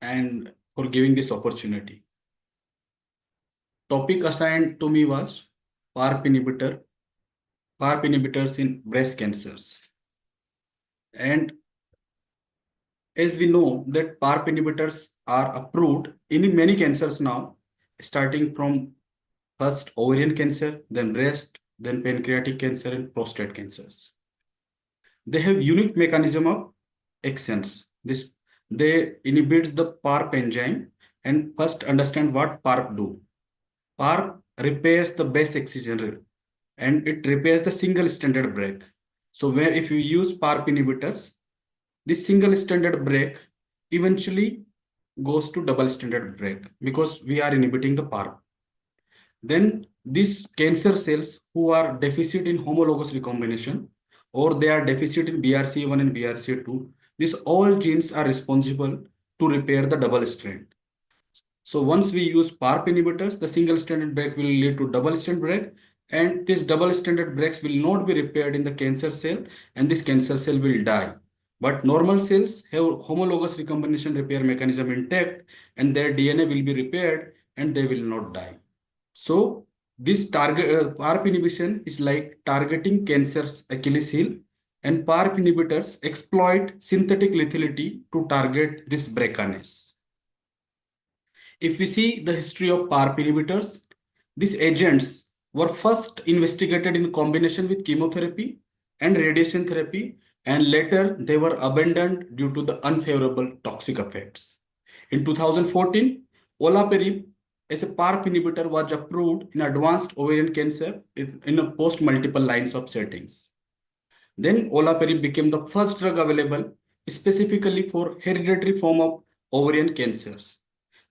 and for giving this opportunity. Topic assigned to me was PARP inhibitors in breast cancers. And as we know that PARP inhibitors are approved in many cancers now, starting from first ovarian cancer, then breast, then pancreatic cancer and prostate cancers. They have unique mechanism of actions. They inhibits the PARP enzyme, and first understand what PARP do. PARP repairs the base excision and it repairs the single stranded break. So where if you use PARP inhibitors, this single stranded break eventually goes to double stranded break because we are inhibiting the PARP. Then these cancer cells who are deficit in homologous recombination or they are deficit in BRCA1 and BRCA2, these all genes are responsible to repair the double strand. So once we use PARP inhibitors, the single stranded break will lead to double strand break, and this double stranded breaks will not be repaired in the cancer cell, and this cancer cell will die. But normal cells have homologous recombination repair mechanism intact, and their DNA will be repaired, and they will not die. So this PARP inhibition is like targeting cancer's Achilles heel, and PARP inhibitors exploit synthetic lethality to target this breakage. If we see the history of PARP inhibitors, these agents were first investigated in combination with chemotherapy and radiation therapy, and later they were abandoned due to the unfavorable toxic effects. In 2014, olaparib as a PARP inhibitor was approved in advanced ovarian cancer in a post multiple lines of settings. Then olaparib became the first drug available specifically for hereditary form of ovarian cancers.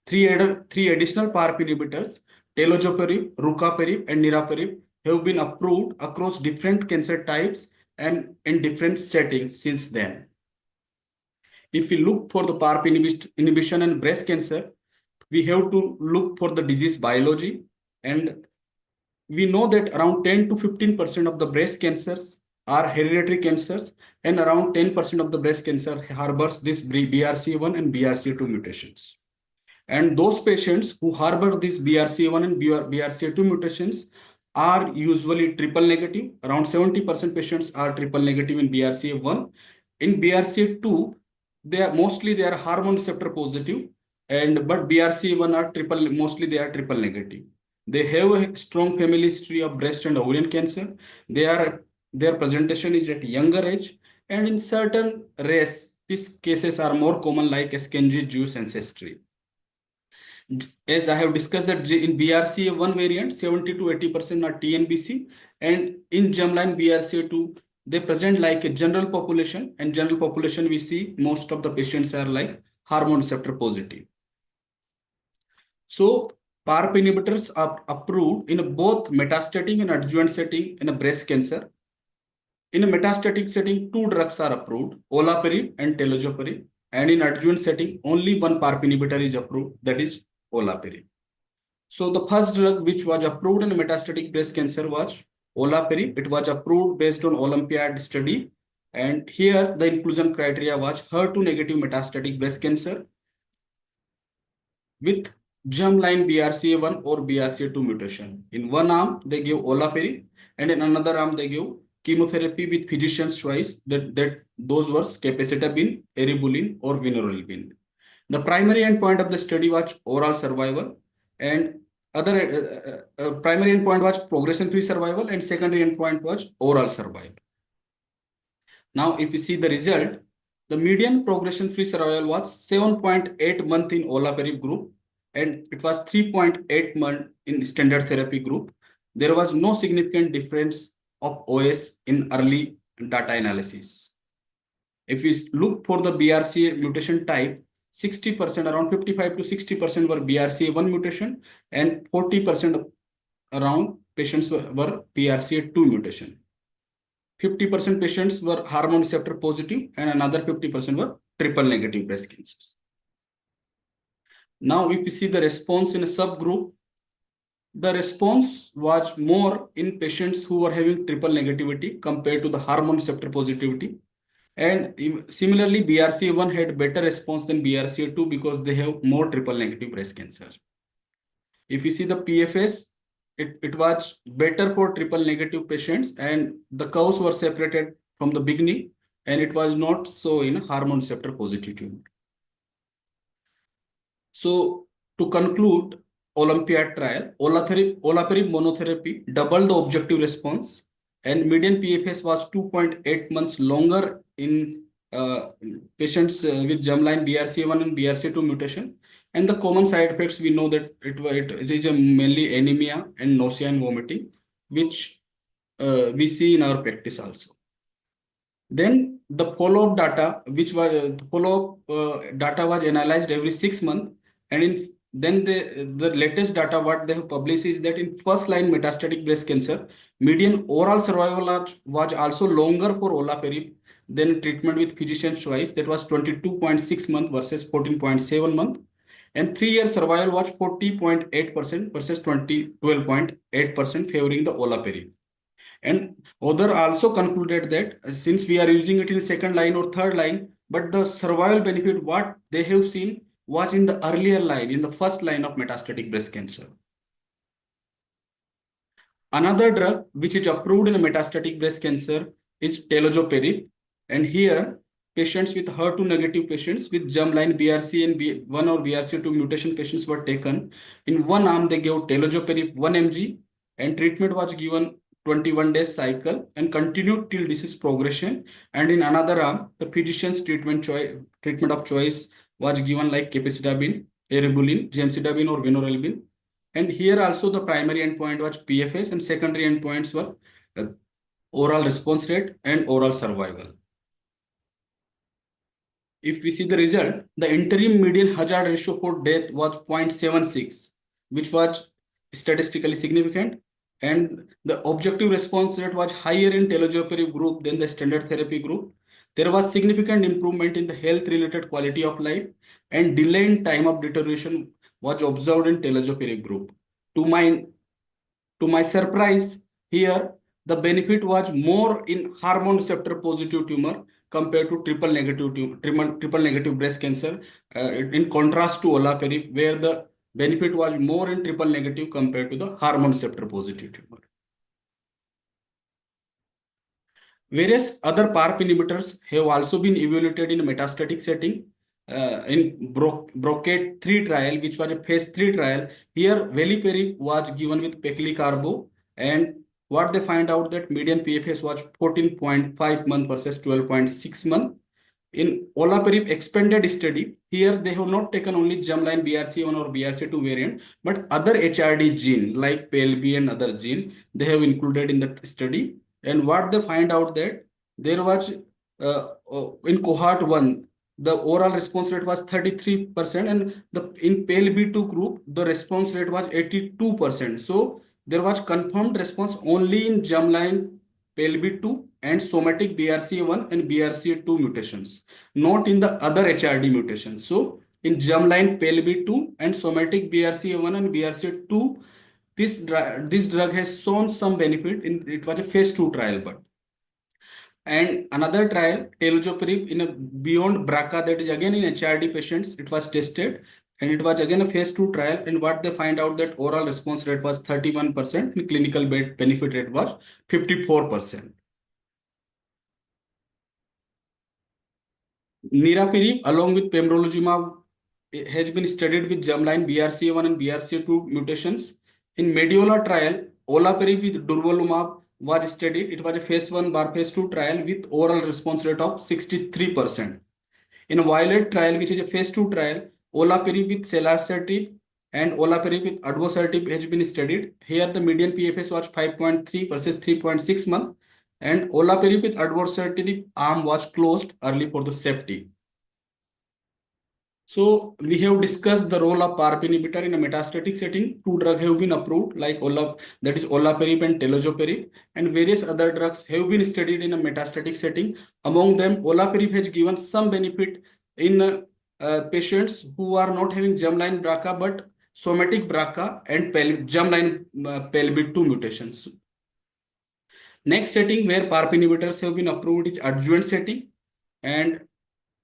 Three additional PARP inhibitors, talazoparib, rucaparib, and niraparib, have been approved across different cancer types and in different settings since then. If we look for the PARP inhibition in breast cancer, we have to look for the disease biology, and we know that around 10 to 15% of the breast cancers are hereditary cancers, and around 10% of the breast cancer harbors this BRCA1 and BRCA2 mutations. And those patients who harbor these BRCA1 and BRCA2 mutations are usually triple negative. Around 70% patients are triple negative in BRCA1. In BRCA2, they are hormone receptor positive, but BRCA1 are mostly they are triple negative. They have a strong family history of breast and ovarian cancer. Their presentation is at younger age, and in certain race, these cases are more common like SKNG Jewish ancestry. As I have discussed that in BRCA1 variant, 70 to 80% are TNBC, and in germline BRCA2, they present like a general population, and general population we see most of the patients are like hormone receptor positive. So PARP inhibitors are approved in both metastatic and adjuvant setting in a breast cancer. In a metastatic setting, two drugs are approved, olaparib and talazoparib, and in adjuvant setting, only one PARP inhibitor is approved, that is olaparib. So the first drug which was approved in metastatic breast cancer was olaparib. It was approved based on Olympiad study. And here the inclusion criteria was HER2 negative metastatic breast cancer with germline BRCA1 or BRCA2 mutation. In one arm, they give olaparib, and in another arm, they give chemotherapy with physician's choice that those were capecitabine, eribulin, or vinorelbine. The primary endpoint of the study was overall survival, and other primary endpoint was progression-free survival, and secondary endpoint was overall survival. Now, if you see the result, the median progression-free survival was 7.8 months in olaparib group, and it was 3.8 months in the standard therapy group. there was no significant difference of OS in early data analysis. If we look for the BRCA mutation type, 60%, around 55 to 60% were BRCA1 mutation, and 40% around patients were BRCA2 mutation. 50% patients were hormone receptor positive, and another 50% were triple negative breast cancers. Now, if we see the response in a subgroup, the response was more in patients who were having triple negativity compared to the hormone receptor positivity. And similarly, BRCA1 had better response than BRCA2 because they have more triple negative breast cancer. If you see the PFS, it was better for triple negative patients, and the curves were separated from the beginning, and it was not so in hormone receptor positive tumor. So to conclude, Olympiad trial, olaparib monotherapy doubled the objective response, and median PFS was 2.8 months longer in patients with germline BRCA1 and BRCA2 mutation. And the common side effects, we know that it is mainly anemia and nausea and vomiting, which we see in our practice also. Then the follow-up data, which was data was analyzed every 6 months, and then the latest data what they have published is that in first line metastatic breast cancer, median overall survival was also longer for olaparib than treatment with physician's choice. That was 22.6 months versus 14.7 months, and 3-year survival was 40.8% versus 12.8%, favoring the olaparib. And other also concluded that since we are using it in second line or third line, but the survival benefit what they have seen was in the earlier line, in the first line of metastatic breast cancer. Another drug which is approved in metastatic breast cancer is talazoparib, and here patients with HER2 negative patients with germline BRCA and B1 or BRCA2 mutation patients were taken. In one arm they gave talazoparib 1 mg, and treatment was given 21 days cycle and continued till disease progression. And in another arm, the physician's treatment of choice was given like capecitabine, eribulin, gemcitabine, or vinorelbine. And here also the primary endpoint was PFS, and secondary endpoints were oral response rate and oral survival. If we see the result, the interim median hazard ratio for death was 0.76, which was statistically significant. And the objective response rate was higher in talazoparib group than the standard therapy group. There was significant improvement in the health-related quality of life, and delay in time of deterioration was observed in talazoparib group. To my surprise, here the benefit was more in hormone receptor positive tumor compared to triple negative breast cancer, in contrast to olaparib, where the benefit was more in triple negative compared to the hormone receptor positive tumor. Various other PARP inhibitors have also been evaluated in a metastatic setting. In Brocade 3 trial, which was a phase 3 trial, here veliparib was given with pegcilcarbo, and what they find out that median PFS was 14.5 months versus 12.6 months. In olaparib expanded study, here they have not taken only germline BRCA1 or BRCA2 variant, but other HRD gene like PLB and other gene they have included in the study. And what they find out that there was in cohort 1, the overall response rate was 33%, and in PLB2 group, the response rate was 82%. So there was confirmed response only in germline PLB2 and somatic BRCA1 and BRCA2 mutations, not in the other HRD mutations. So in germline PLB2 and somatic BRCA1 and BRCA2, this drug has shown some benefit. It was a phase 2 trial, but. And another trial, talazoparib in a beyond BRCA, that is again in HRD patients, it was tested, and it was again a phase 2 trial. And what they find out that oral response rate was 31% and clinical benefit rate was 54%. Niraparib along with pembrolizumab has been studied with germline BRCA1 and BRCA2 mutations. In Mediola trial, olaparib with durvalumab was studied. It was a phase 1 phase 2 trial with oral response rate of 63%. In Violet trial, which is a phase 2 trial, olaparib with selarsetic and olaparib with advosertib has been studied. Here the median PFS was 5.3 versus 3.6 month, and olaparib with advosertib arm was closed early for the safety. So we have discussed the role of PARP inhibitor in a metastatic setting. Two drugs have been approved, like that is olaparib and talazoparib, and various other drugs have been studied in a metastatic setting. Among them, olaparib has given some benefit in patients who are not having germline BRCA but somatic BRCA and germline pelvic 2 mutations. Next setting where PARP inhibitors have been approved is adjuvant setting, and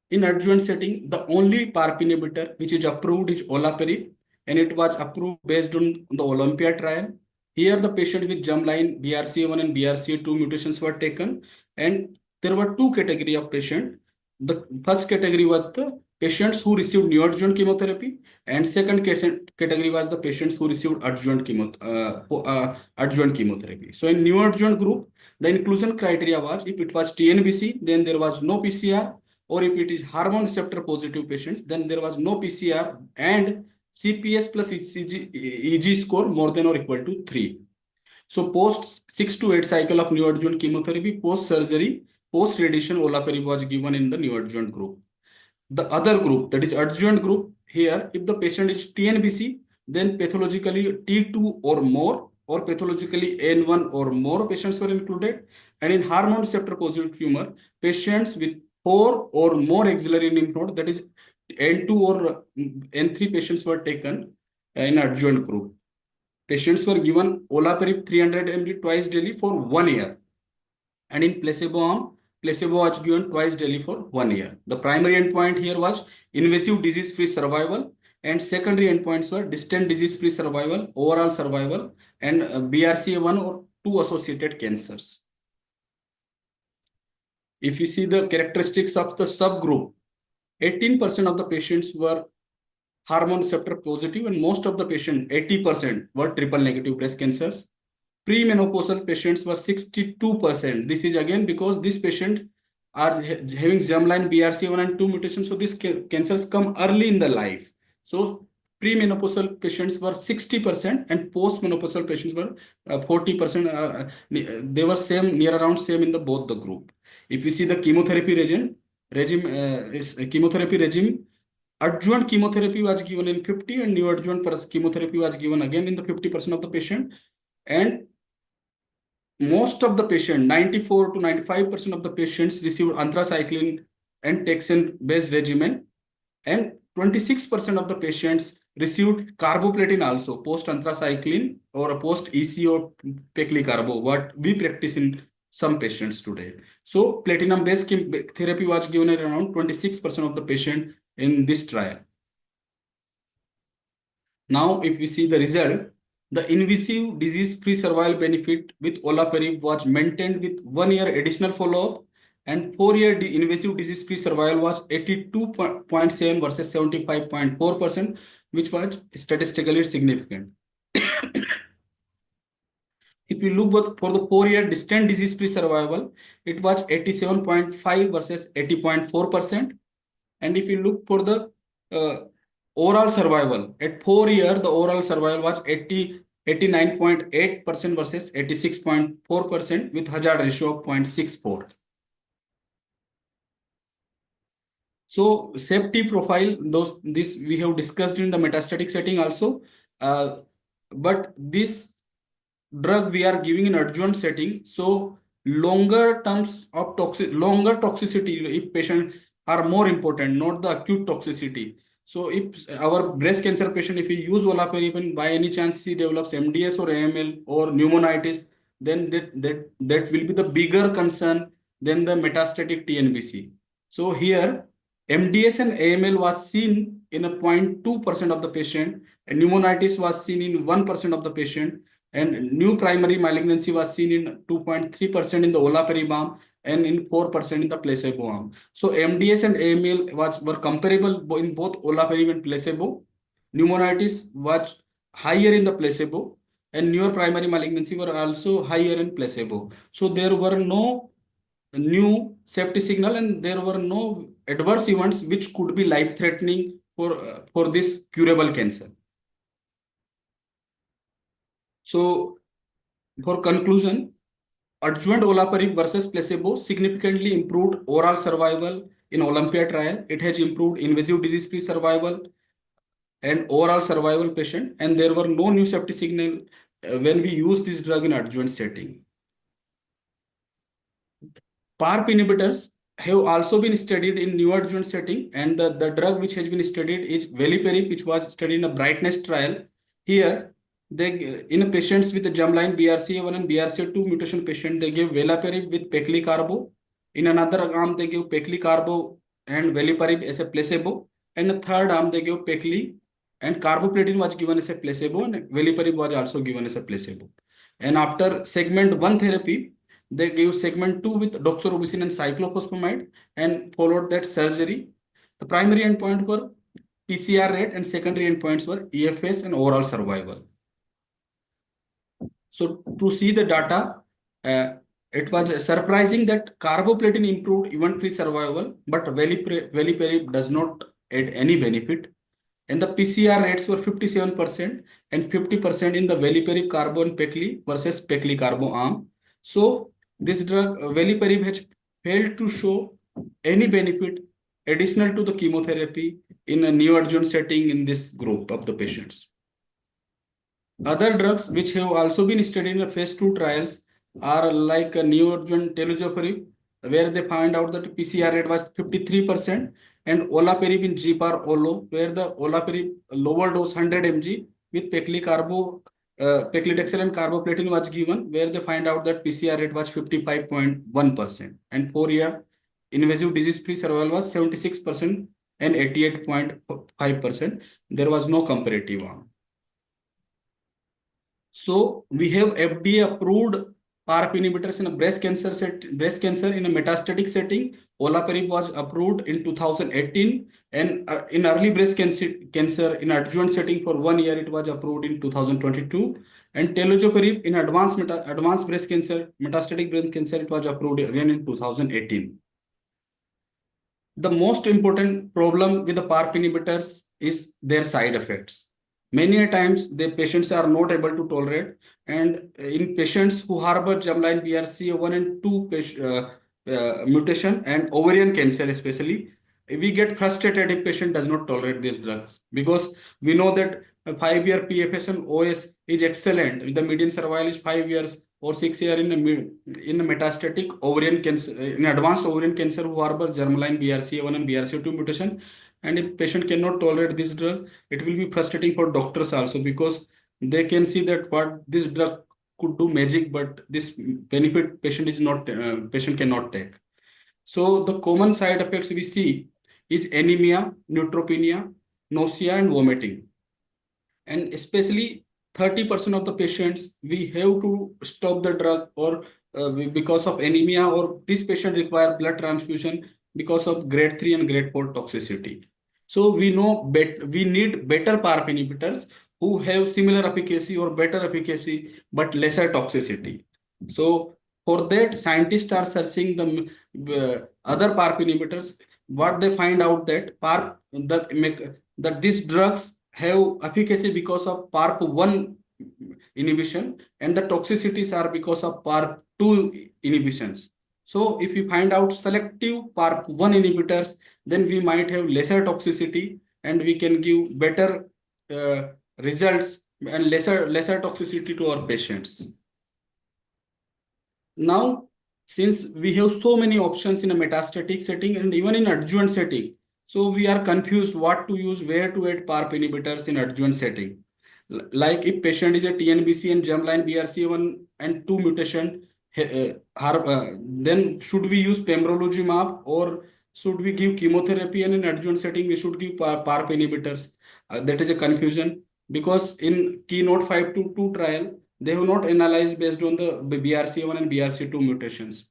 in adjuvant setting, the only PARP inhibitor which is approved is olaparib, and it was approved based on the Olympia trial. Here, the patient with germline BRCA1 and BRCA2 mutations were taken, and there were two categories of patients. The first category was the patients who received neoadjuvant chemotherapy, and second category was the patients who received adjuvant chemotherapy. So in neoadjuvant group, the inclusion criteria was if it was TNBC, then there was no PCR, or if it is hormone receptor positive patients, then there was no PCR and CPS plus EG score more than or equal to 3. So post 6 to 8 cycle of neoadjuvant chemotherapy, post surgery, post radiation, olaparib was given in the neoadjuvant group. The other group, that is adjuvant group, here if the patient is TNBC, then pathologically T2 or more, or pathologically N1 or more patients were included. And in hormone receptor positive tumor, patients with 4 or more axillary lymph node, that is N2 or N3 patients were taken in adjuvant group. Patients were given olaparib 300 mg twice daily for 1 year. And in placebo arm, placebo was given twice daily for 1 year. The primary endpoint here was invasive disease-free survival, and secondary endpoints were distant disease-free survival, overall survival, and BRCA1 or 2 associated cancers. If you see the characteristics of the subgroup, 18% of the patients were hormone receptor positive, and most of the patients, 80%, were triple negative breast cancers. Premenopausal patients were 62%. This is again because these patients are having germline BRCA1 and 2 mutations. So these cancers come early in the life. So premenopausal patients were 60% and postmenopausal patients were 40%. They were near around same in the both the group. If you see the chemotherapy chemotherapy regime, adjuvant chemotherapy was given in 50 and neoadjuvant chemotherapy was given again in the 50% of the patient. And most of the patient, 94 to 95% of the patients received anthracycline and taxane based regimen, and 26% of the patients received carboplatin also post anthracycline or post EC or peglycarbo, what we practice in some patients today. So platinum based therapy was given at around 26% of the patient in this trial. Now, if we see the result, the invasive disease-free survival benefit with olaparib was maintained with 1 year additional follow-up, and 4-year invasive disease-free survival was 82.7 versus 75.4%, which was statistically significant. If you look for the 4-year distant disease-free survival, it was 87.5 versus 80.4%. And if you look for the overall survival, at 4 years, the overall survival was 89.8% versus 86.4% with hazard ratio of 0.64. So safety profile, this we have discussed in the metastatic setting also, but this drug we are giving in adjuvant setting, so longer toxicity if patient are more important, not the acute toxicity. So if our breast cancer patient, if we use olaparib and by any chance he develops MDS or AML or pneumonitis, then that will be the bigger concern than the metastatic TNBC. So here MDS and AML was seen in a 0.2% of the patient, and pneumonitis was seen in 1% of the patient, and new primary malignancy was seen in 2.3% in the olaparib arm and in 4% in the placebo arm. So MDS and AML were comparable in both olaparib and placebo. Pneumonitis was higher in the placebo, and newer primary malignancy were also higher in placebo. So there were no new safety signal, and there were no adverse events which could be life-threatening for this curable cancer. So for conclusion, adjuvant olaparib versus placebo significantly improved overall survival in Olympia trial. It has improved invasive disease-free survival and overall survival patient, and there were no new safety signal when we use this drug in adjuvant setting. PARP inhibitors have also been studied in neoadjuvant setting, and the drug which has been studied is veliparib, which was studied in a brightness trial. Here, they in patients with the germline BRCA1 and BRCA2 mutation patient, they gave veliparib with peglicarbo. In another arm, they gave peglicarbo and veliparib as a placebo. And the third arm, they gave pegli and carboplatin was given as a placebo, and veliparib was also given as a placebo. And after segment 1 therapy, they gave segment 2 with doxorubicin and cyclophosphamide and followed that surgery. The primary endpoint were PCR rate and secondary endpoints were EFS and overall survival. So to see the data, it was surprising that carboplatin improved event-free survival, but veliparib does not add any benefit. And the PCR rates were 57% and 50% in the veliparib carbo and pegli versus pegli carbo arm. So this drug veliparib has failed to show any benefit additional to the chemotherapy in a neoadjuvant setting in this group of the patients. Other drugs which have also been studied in the phase 2 trials are like a neoadjuvant tenofovir, where they find out that PCR rate was 53%, and olaparib in GPAR-OLO, where the olaparib lower dose 100 mg with peglicarbo, pegloticase and carboplatin was given, where they find out that PCR rate was 55.1%, and 4-year invasive disease-free survival was 76% and 88.5%. There was no comparative arm. So we have FDA approved PARP inhibitors in a breast cancer in a metastatic setting. Olaparib was approved in 2018, and in early breast cancer in adjuvant setting for 1 year it was approved in 2022. And tenofovir in advanced breast cancer, metastatic breast cancer, it was approved again in 2018. The most important problem with the PARP inhibitors is their side effects. Many a times the patients are not able to tolerate, and in patients who harbor germline BRCA1 and 2 mutation and ovarian cancer especially, we get frustrated if patient does not tolerate these drugs, because we know that a 5-year PFS and OS is excellent. The median survival is 5 years or 6 years in the metastatic ovarian cancer, in advanced ovarian cancer who harbor germline BRCA1 and BRCA2 mutation. And if patient cannot tolerate this drug, it will be frustrating for doctors also, because they can see that what this drug could do magic, but this benefit patient cannot take. So the common side effects we see is anemia, neutropenia, nausea, and vomiting. And especially 30% of the patients, we have to stop the drug or because of anemia, or this patient require blood transfusion because of grade 3 and grade 4 toxicity. So we know we need better PARP inhibitors who have similar efficacy or better efficacy but lesser toxicity. So for that, scientists are searching the other PARP inhibitors. What they find out that that these drugs have efficacy because of PARP1 inhibition, and the toxicities are because of PARP2 inhibitions. So if we find out selective PARP1 inhibitors, then we might have lesser toxicity and we can give better results and lesser toxicity to our patients. Now, since we have so many options in a metastatic setting and even in adjuvant setting, so we are confused what to use, where to add PARP inhibitors in adjuvant setting. Like if patient is a TNBC and germline BRCA1 and 2 mutation, then should we use pembrolizumab or should we give chemotherapy, and in adjuvant setting we should give PARP inhibitors? That is a confusion, because in Keynote 522 trial, they have not analyzed based on the BRCA1 and BRCA2 mutations.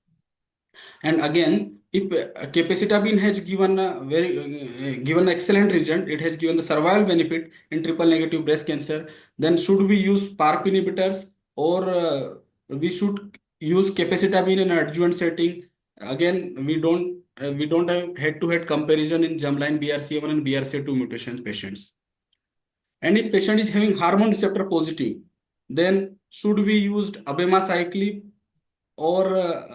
And again, if capecitabine has given a given excellent result, it has given the survival benefit in triple negative breast cancer, then should we use PARP inhibitors or we should use capecitabine in an adjuvant setting? Again, we don't have head-to-head comparison in germline BRCA1 and BRCA2 mutation patients. And if patient is having hormone receptor positive, then should we use abemaciclib or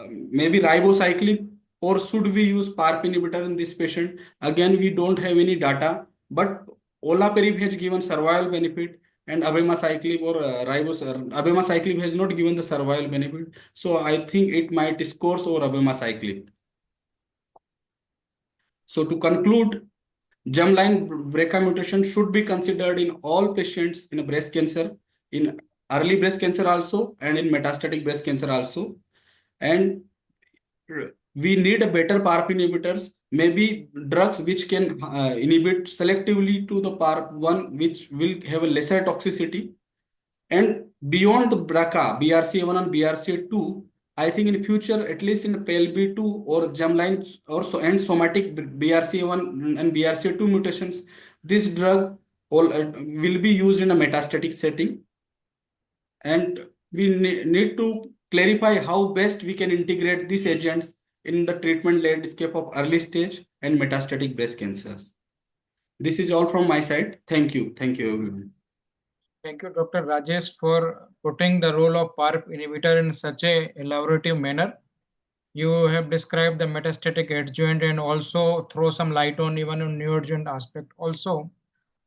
maybe ribociclib, or should we use PARP inhibitor in this patient? Again, we don't have any data, but olaparib has given survival benefit, and abemaciclib or abemaciclib has not given the survival benefit. So I think it might scores over abemaciclib. So to conclude, germline BRCA mutation should be considered in all patients in breast cancer, in early breast cancer also, and in metastatic breast cancer also. And we need a better PARP inhibitors, maybe drugs which can inhibit selectively to the PARP1, which will have a lesser toxicity. And beyond the BRCA, BRCA1 and BRCA2, I think in future, at least in PLB2 or germline or and somatic BRCA1 and BRCA2 mutations, this drug will be used in a metastatic setting. And we need to clarify how best we can integrate these agents in the treatment landscape of early stage and metastatic breast cancers. This is all from my side. Thank you. Thank you, everyone. Thank you, Dr. Rajesh, for putting the role of PARP inhibitor in such a elaborative manner. You have described the metastatic adjuvant and also throw some light on even a neoadjuvant aspect also.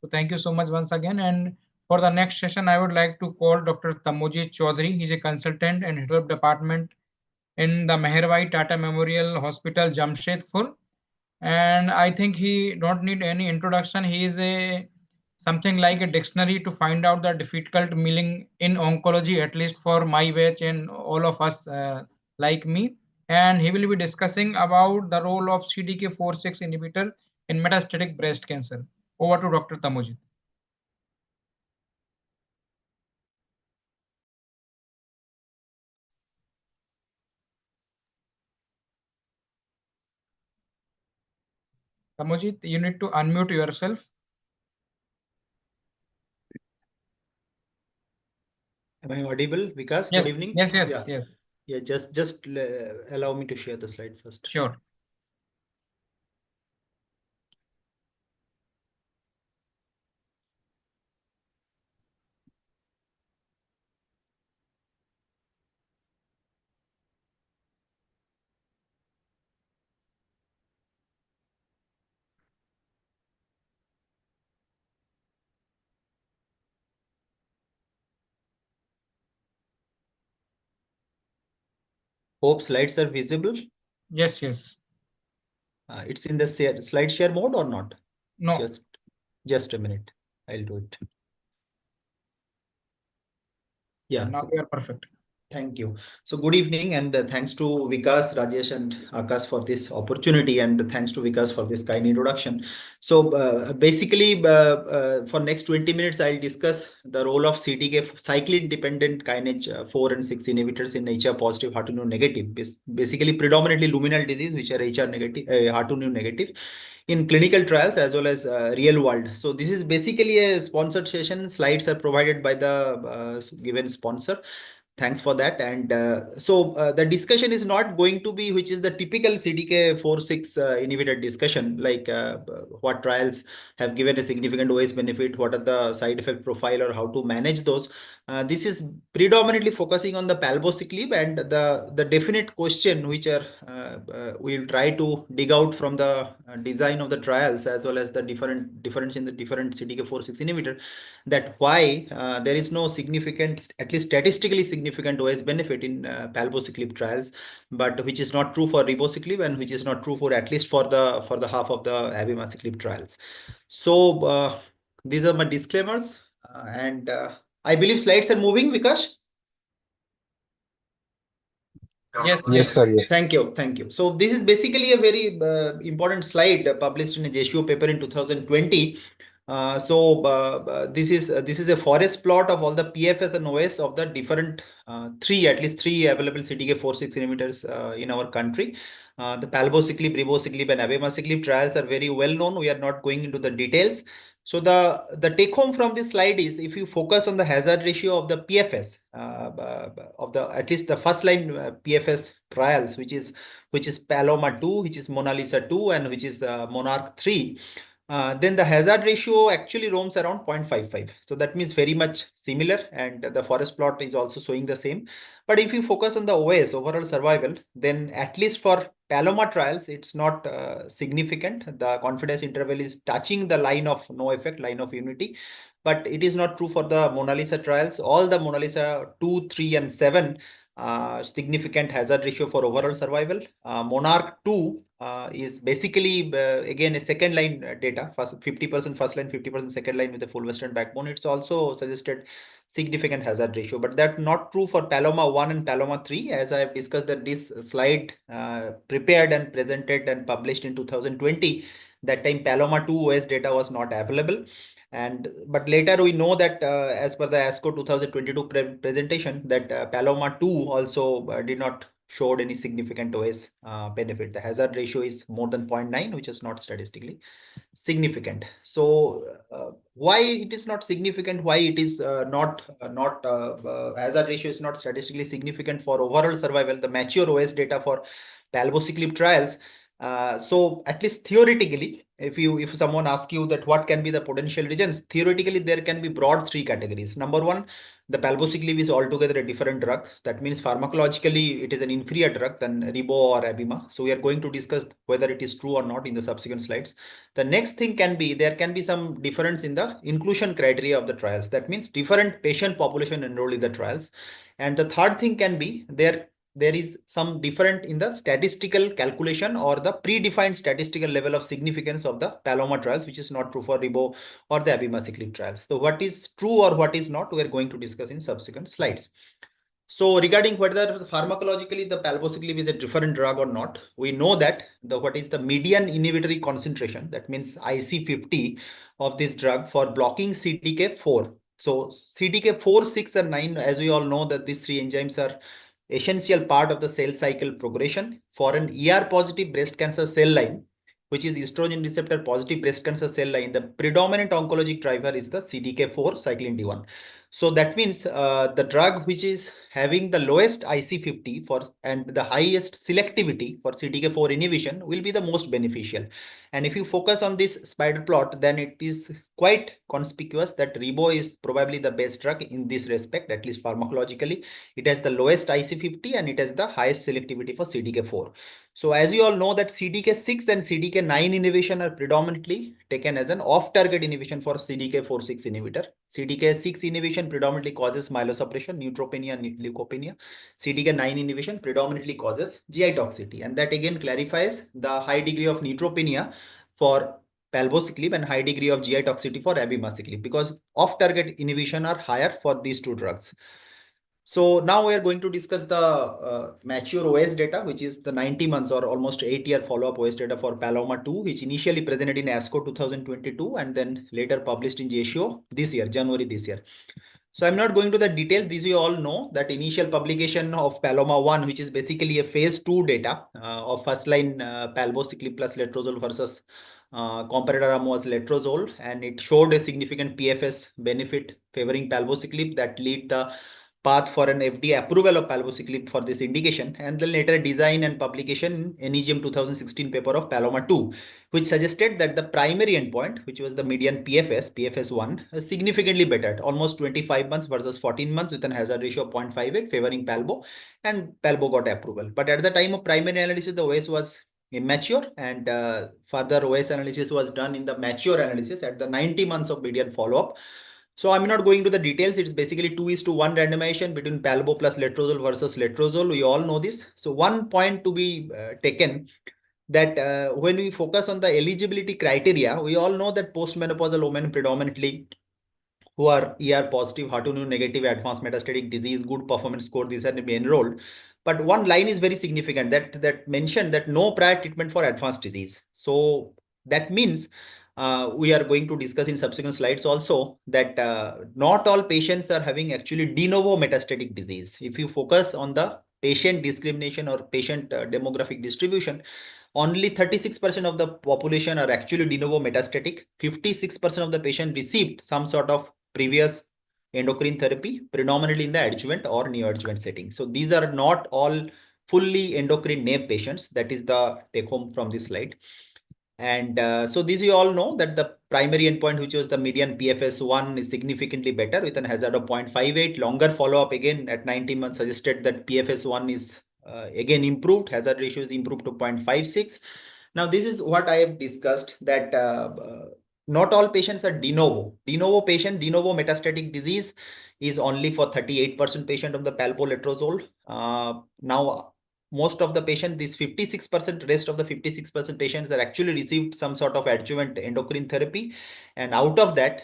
So thank you so much once again. And for the next session, I would like to call Dr. Tamojit Chaudhary. He's a consultant and head of department in the Meherbai Tata Memorial Hospital, Jamshedpur. And I think he don't need any introduction. He is a something like a dictionary to find out the difficult meaning in oncology, at least for my batch and all of us like me. And he will be discussing about the role of CDK4/6 inhibitor in metastatic breast cancer. Over to Dr. Tamojit. Tamojit, you need to unmute yourself. Am I audible, Vikas? Yes, Good evening. yes, yes, Yeah. yes. Yeah, just allow me to share the slide first. Sure. Hope slides are visible. Yes, yes. It's in the slide share mode or not? No. Just a minute. I'll do it. Yeah. Now we are perfect. Thank you. So good evening, and thanks to Vikas, Rajesh, and Akash for this opportunity, and thanks to Vikas for this kind introduction. So basically, for next 20 minutes, I'll discuss the role of CTK cyclin-dependent kinase 4 and 6 inhibitors in HR positive, HER2 negative, basically predominantly luminal disease, which are HR negative, HER2 negative, in clinical trials as well as real world. So this is basically a sponsored session. Slides are provided by the given sponsor. Thanks for that. And so the discussion is not going to be which is the typical CDK4/6 inhibitor discussion, like what trials have given a significant OS benefit, what are the side effect profile, or how to manage those. This is predominantly focusing on the palbociclib and the definite question which are we'll try to dig out from the design of the trials as well as the difference in the different CDK4/6 inhibitor, that why there is no significant, at least statistically significant OS benefit in palbociclib trials, but which is not true for ribociclib and which is not true for at least for the half of the abemaciclib trials. So these are my disclaimers, and I believe slides are moving, Vikash. Yes, Yes, sir. Yes. Thank you. Thank you. So this is basically a very important slide published in a JSU paper in 2020. This is a forest plot of all the PFS and OS of the different at least three available CDK4/6 inhibitors in our country. The palbociclib, ribociclib, and abemaciclib trials are very well known. We are not going into the details. So the take home from this slide is, if you focus on the hazard ratio of the PFS of the at least the first line PFS trials, which is Paloma 2, which is Mona Lisa 2, and which is Monarch 3. Then the hazard ratio actually roams around 0.55. So that means very much similar, and the forest plot is also showing the same. But if you focus on the OS, overall survival, then at least for Paloma trials, it's not significant. The confidence interval is touching the line of no effect, line of unity. But it is not true for the Mona Lisa trials. All the Mona Lisa 2, 3, and 7 significant hazard ratio for overall survival. Monarch 2 is basically again a second line data, 50% first line, 50% second line with a full western backbone. It's also suggested significant hazard ratio, but that's not true for Paloma 1 and Paloma 3. As I have discussed that this slide prepared and presented and published in 2020, that time Paloma 2 OS data was not available. But later we know that as per the ASCO 2022 presentation, that Paloma 2 also did not showed any significant OS benefit. The hazard ratio is more than 0.9, which is not statistically significant. So why it is not significant? Why it is not hazard ratio is not statistically significant for overall survival? The mature OS data for palbociclib trials. So at least theoretically, if someone asks you that what can be the potential regions, theoretically there can be broad three categories. Number one, the palbociclib is altogether a different drug. That means pharmacologically it is an inferior drug than Ribo or Abima. So we are going to discuss whether it is true or not in the subsequent slides. The next thing can be there can be some difference in the inclusion criteria of the trials. That means different patient population enrolled in the trials. And the third thing can be there is some different in the statistical calculation or the predefined statistical level of significance of the Paloma trials, which is not true for Ribo or the abemaciclib trials. So what is true or what is not, we are going to discuss in subsequent slides. So regarding whether pharmacologically the palbociclib is a different drug or not, we know that what is the median inhibitory concentration, that means IC50 of this drug for blocking CDK4. So CDK4, 6, and 9, as we all know that these three enzymes are essential part of the cell cycle progression for an ER positive breast cancer cell line, which is estrogen receptor positive breast cancer cell line. The predominant oncologic driver is the CDK4 cyclin D1. So that means the drug which is having the lowest IC50 and the highest selectivity for CDK4 inhibition will be the most beneficial. And if you focus on this spider plot, then it is quite conspicuous that Ribo is probably the best drug in this respect, at least pharmacologically. It has the lowest IC50 and it has the highest selectivity for CDK4. So as you all know that CDK6 and CDK9 inhibition are predominantly taken as an off-target inhibition for CDK4/6 inhibitor. CDK6 inhibition predominantly causes myelosuppression, neutropenia, and leukopenia. CDK9 inhibition predominantly causes GI toxicity, and that again clarifies the high degree of neutropenia for palbociclib and high degree of GI toxicity for abemaciclib, because off-target inhibition are higher for these two drugs. So now we are going to discuss the mature OS data, which is the 90 months or almost 8-year follow-up OS data for Paloma 2, which initially presented in ASCO 2022 and then later published in JSHO this year, January this year. So I'm not going to the details. These you all know that initial publication of Paloma 1, which is basically a phase 2 data of first line palbociclib plus letrozole versus comparator arm was letrozole, and it showed a significant PFS benefit favoring palbociclib that lead the path for an FDA approval of palbociclib for this indication, and then later design and publication in NEJM 2016 paper of Paloma 2, which suggested that the primary endpoint, which was the median PFS1, was significantly better at almost 25 months versus 14 months with an hazard ratio of 0.58 favoring Palbo, and Palbo got approval. But at the time of primary analysis, the OS was immature, and further OS analysis was done in the mature analysis at the 90 months of median follow-up. So I'm not going to the details. It's basically 2:1 randomization between Palbo plus letrozole versus letrozole. We all know this. So one point to be taken that when we focus on the eligibility criteria, we all know that postmenopausal women predominantly who are ER positive, HER2 negative, advanced metastatic disease, good performance score, these are to be enrolled. But one line is very significant that mentioned that no prior treatment for advanced disease. So that means we are going to discuss in subsequent slides also that not all patients are having actually de novo metastatic disease. If you focus on the patient discrimination or patient demographic distribution, only 36% of the population are actually de novo metastatic. 56% of the patient received some sort of previous endocrine therapy, predominantly in the adjuvant or neoadjuvant setting. So these are not all fully endocrine naive patients. That is the take home from this slide. And so this you all know that the primary endpoint, which was the median PFS1, is significantly better with an hazard of 0.58. Longer follow-up again at 90 months suggested that PFS1 is again improved. Hazard ratio is improved to 0.56. Now this is what I have discussed, that not all patients are de novo. De novo patient, de novo metastatic disease is only for 38% patient of the palbo-letrozole. Now most of the patient, this 56%, rest of the 56% patients are actually received some sort of adjuvant endocrine therapy. And out of that,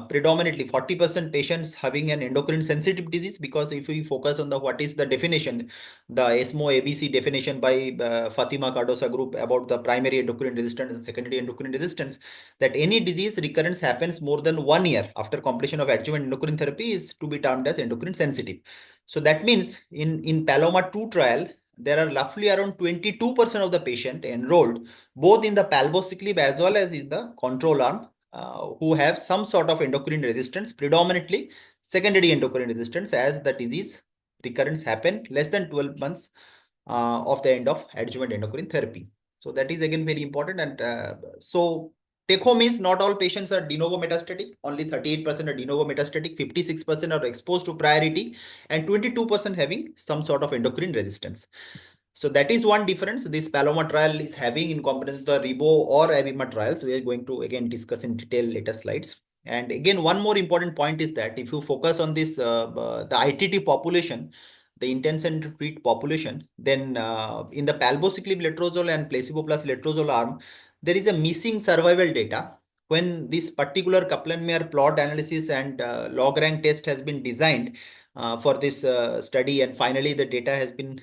predominantly 40% patients having an endocrine sensitive disease, because if we focus on the what is the definition, the ESMO ABC definition by Fatima Cardosa group about the primary endocrine resistance and secondary endocrine resistance, that any disease recurrence happens more than 1 year after completion of adjuvant endocrine therapy is to be termed as endocrine sensitive. So that means in Paloma 2 trial, there are roughly around 22% of the patient enrolled both in the palbociclib as well as in the control arm who have some sort of endocrine resistance, predominantly secondary endocrine resistance, as the disease recurrence happen less than 12 months of the end of adjuvant endocrine therapy. So that is again very important. And so take home is not all patients are de novo metastatic. Only 38% are de novo metastatic, 56% are exposed to priority, and 22% having some sort of endocrine resistance. So that is one difference this Paloma trial is having in comparison to the Rebo or Avima trials. We are going to again discuss in detail later slides. And again, one more important point is that if you focus on this, the ITT population, the intention to treat population, then in the palbociclib letrozole and placebo plus letrozole arm, there is a missing survival data. When this particular Kaplan-Meier plot analysis and log rank test has been designed for this study, and finally the data has been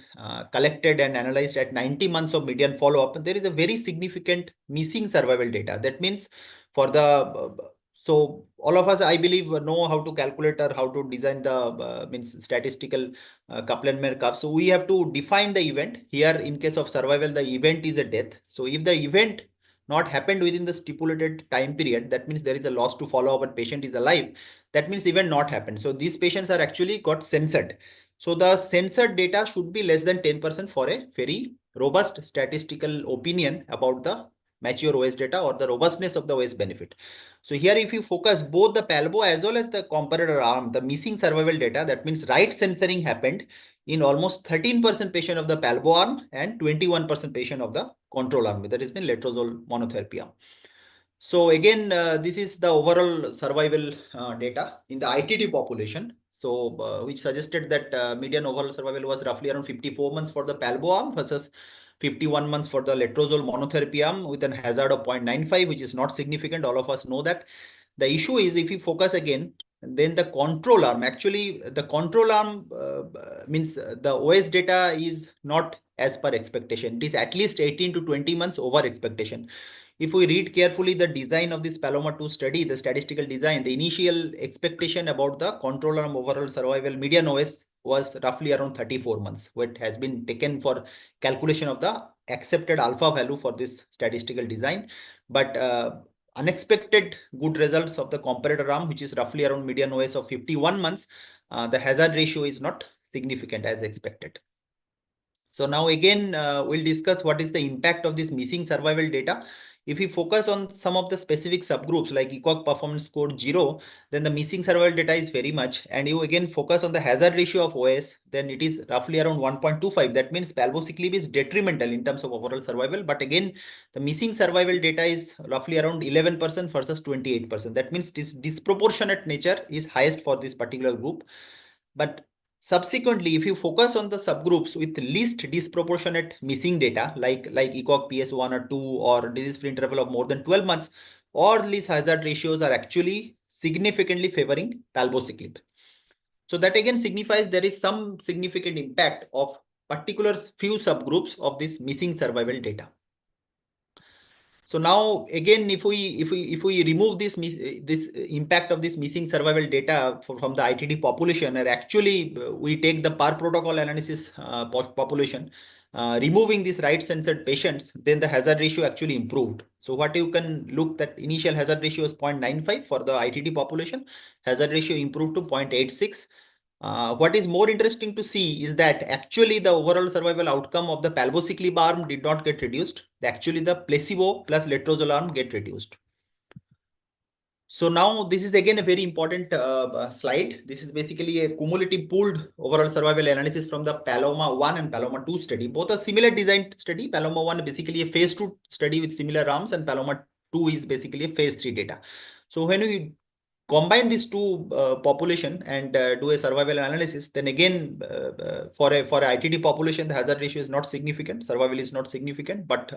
collected and analyzed at 90 months of median follow-up, there is a very significant missing survival data. That means for the so all of us, I believe, know how to calculate or how to design the means statistical Kaplan-Meier curve. So we have to define the event. Here, in case of survival, the event is a death. So if the event not happened within the stipulated time period, that means there is a loss to follow-up and patient is alive. That means event not happened. So these patients are actually got censored. So the censored data should be less than 10% for a very robust statistical opinion about the mature OS data or the robustness of the OS benefit. So here, if you focus both the palbo as well as the comparator arm, the missing survival data, that means right censoring happened in almost 13% patient of the palbo arm and 21% patient of the control arm, that has been letrozole monotherapy arm. So again, this is the overall survival data in the ITT population. So which suggested that median overall survival was roughly around 54 months for the palbo arm versus 51 months for the letrozole monotherapy arm with a hazard of 0.95, which is not significant. All of us know that. The issue is if you focus again, then the control arm, actually the control arm means the OS data is not as per expectation. It is at least 18 to 20 months over expectation. If we read carefully the design of this Paloma 2 study, the statistical design, the initial expectation about the control arm overall survival median OS was roughly around 34 months, what has been taken for calculation of the accepted alpha value for this statistical design. But unexpected good results of the comparator arm, which is roughly around median OS of 51 months, the hazard ratio is not significant as expected. So now again, we'll discuss what is the impact of this missing survival data. If we focus on some of the specific subgroups like ECOG performance score 0, then the missing survival data is very much. And you again focus on the hazard ratio of OS, then it is roughly around 1.25. That means palbociclib is detrimental in terms of overall survival. But again, the missing survival data is roughly around 11% versus 28%. That means this disproportionate nature is highest for this particular group. But subsequently, if you focus on the subgroups with least disproportionate missing data, like ECOG PS1 or 2 or disease-free interval of more than 12 months, all these hazard ratios are actually significantly favoring palbociclib. So that again signifies there is some significant impact of particular few subgroups of this missing survival data. So now again, if we remove this impact of this missing survival data from the ITT population, and actually we take the per protocol analysis population, removing these right censored patients, then the hazard ratio actually improved. So what you can look, that initial hazard ratio is 0.95 for the ITT population, hazard ratio improved to 0.86. What is more interesting to see is that actually the overall survival outcome of the palbociclib arm did not get reduced. Actually, the placebo plus letrozole arm get reduced. So now this is again a very important slide. This is basically a cumulative pooled overall survival analysis from the Paloma 1 and Paloma 2 study. Both are similar designed study. Paloma 1 basically a phase 2 study with similar arms, and Paloma 2 is basically a phase 3 data. So when we combine these two population and do a survival analysis, then again for a ITD population, the hazard ratio is not significant, survival is not significant. But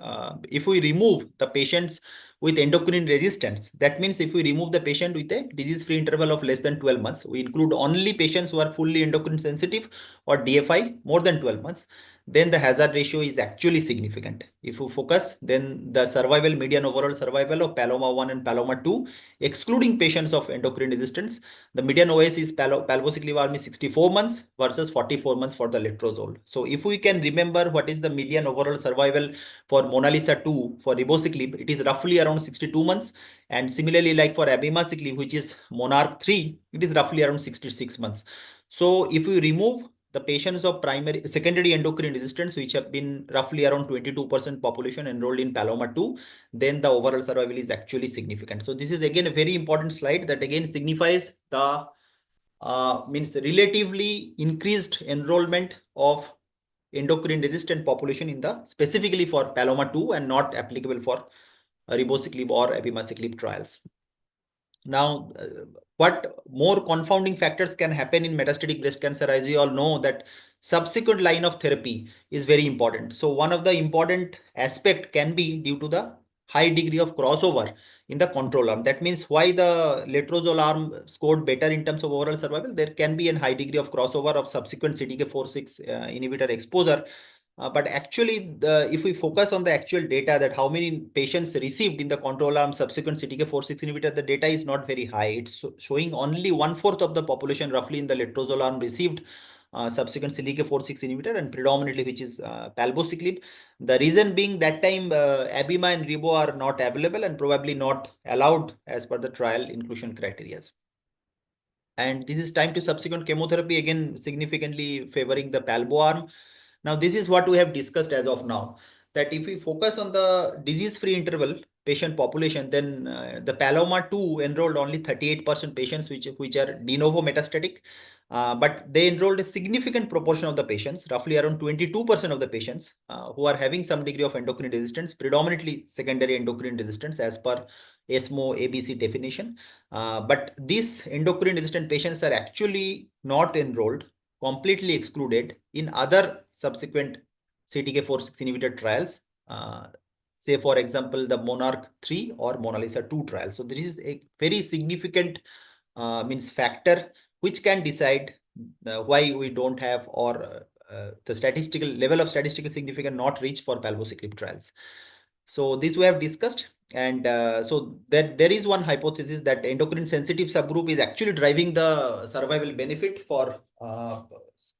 if we remove the patients with endocrine resistance, that means if we remove the patient with a disease-free interval of less than 12 months, we include only patients who are fully endocrine sensitive or DFI more than 12 months, then the hazard ratio is actually significant. If you focus, then the survival, median overall survival of Paloma 1 and Paloma 2, excluding patients of endocrine resistance, the median OS is palbociclib arm is 64 months versus 44 months for the letrozole. So if we can remember what is the median overall survival for Mona Lisa 2 for ribociclib, it is roughly around 62 months. And similarly, like for abemaciclib, which is Monarch 3, it is roughly around 66 months. So if we remove the patients of secondary endocrine resistance, which have been roughly around 22% population enrolled in Paloma 2, then the overall survival is actually significant. So this is again a very important slide that again signifies the means relatively increased enrollment of endocrine resistant population in the specifically for Paloma 2 and not applicable for ribociclib or abemaciclib trials. Now, what more confounding factors can happen in metastatic breast cancer? As you all know, that subsequent line of therapy is very important. So one of the important aspect can be due to the high degree of crossover in the control arm. That means why the letrozole arm scored better in terms of overall survival, there can be a high degree of crossover of subsequent CDK4/6 inhibitor exposure. But actually, if we focus on the actual data that how many patients received in the control arm subsequent CDK4/6 inhibitor, the data is not very high. It's showing only 1/4 of the population roughly in the letrozole arm received subsequent CDK4/6 inhibitor, and predominantly which is palbociclib. The reason being that time Abema and Ribo are not available and probably not allowed as per the trial inclusion criteria. And this is time to subsequent chemotherapy, again significantly favoring the palbo arm. Now, this is what we have discussed as of now, that if we focus on the disease-free interval patient population, then the Paloma 2 enrolled only 38% patients which are de novo metastatic, but they enrolled a significant proportion of the patients, roughly around 22% of the patients who are having some degree of endocrine resistance, predominantly secondary endocrine resistance as per ESMO ABC definition. But these endocrine resistant patients are actually not enrolled, completely excluded in other subsequent CDK4/6 inhibitor trials, say for example the Monarch 3 or Mona Lisa 2 trial. So this is a very significant means factor which can decide why we don't have or the statistical level of statistical significance not reached for palbociclib trials. So this we have discussed, and so that there is one hypothesis that endocrine sensitive subgroup is actually driving the survival benefit for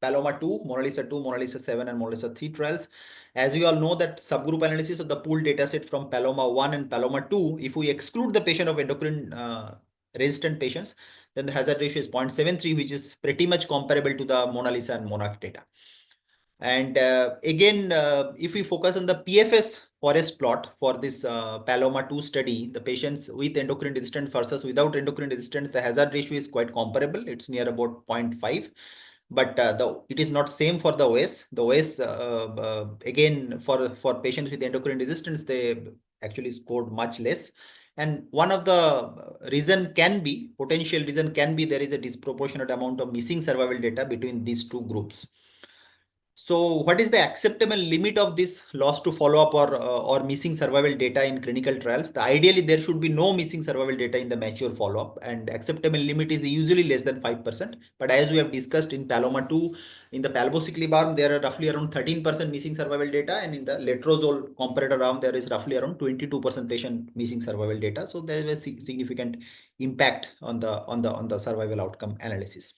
Paloma 2, Mona Lisa 2, Mona Lisa 7 and Mona Lisa 3 trials. As you all know that subgroup analysis of the pooled dataset from Paloma 1 and Paloma 2, if we exclude the patient of endocrine resistant patients, then the hazard ratio is 0.73, which is pretty much comparable to the Mona Lisa and Monarch data. And again, if we focus on the PFS forest plot for this Paloma 2 study, the patients with endocrine resistant versus without endocrine resistant, the hazard ratio is quite comparable. It's near about 0.5. But it is not same for the OS. The OS, again, for patients with endocrine resistance, they actually scored much less. And one of the potential reason can be there is a disproportionate amount of missing survival data between these two groups. So what is the acceptable limit of this loss to follow-up or missing survival data in clinical trials? Ideally, there should be no missing survival data in the mature follow-up, and acceptable limit is usually less than 5%. But as we have discussed in Paloma 2, in the palbociclib arm, there are roughly around 13% missing survival data, and in the letrozole comparator arm, there is roughly around 22% patient missing survival data. So there is a significant impact on the survival outcome analysis.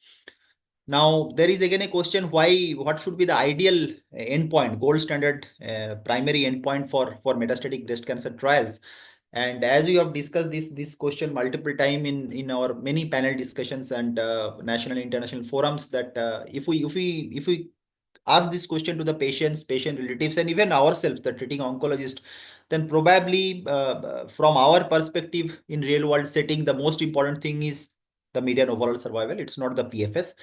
Now, there is again a question, what should be the ideal endpoint, gold standard primary endpoint for metastatic breast cancer trials? And as we have discussed this question multiple time in our many panel discussions and national and international forums, that if we ask this question to the patients, patient relatives, and even ourselves, the treating oncologist, then probably from our perspective in real world setting, the most important thing is the median overall survival. It's not the PFS.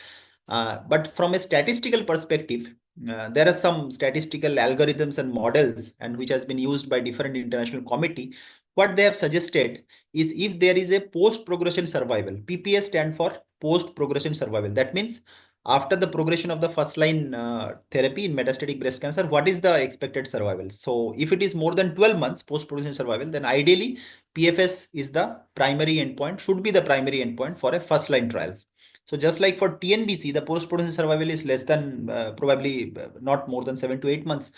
But from a statistical perspective, there are some statistical algorithms and models, and which has been used by different international committee. What they have suggested is, if there is a post-progression survival, PPS stand for post-progression survival. That means after the progression of the first line therapy in metastatic breast cancer, what is the expected survival? So if it is more than 12 months post-progression survival, then ideally PFS is the primary endpoint, should be the primary endpoint for a first line trials. So just like for TNBC, the post-progression survival is less than probably not more than 7 to 8 months.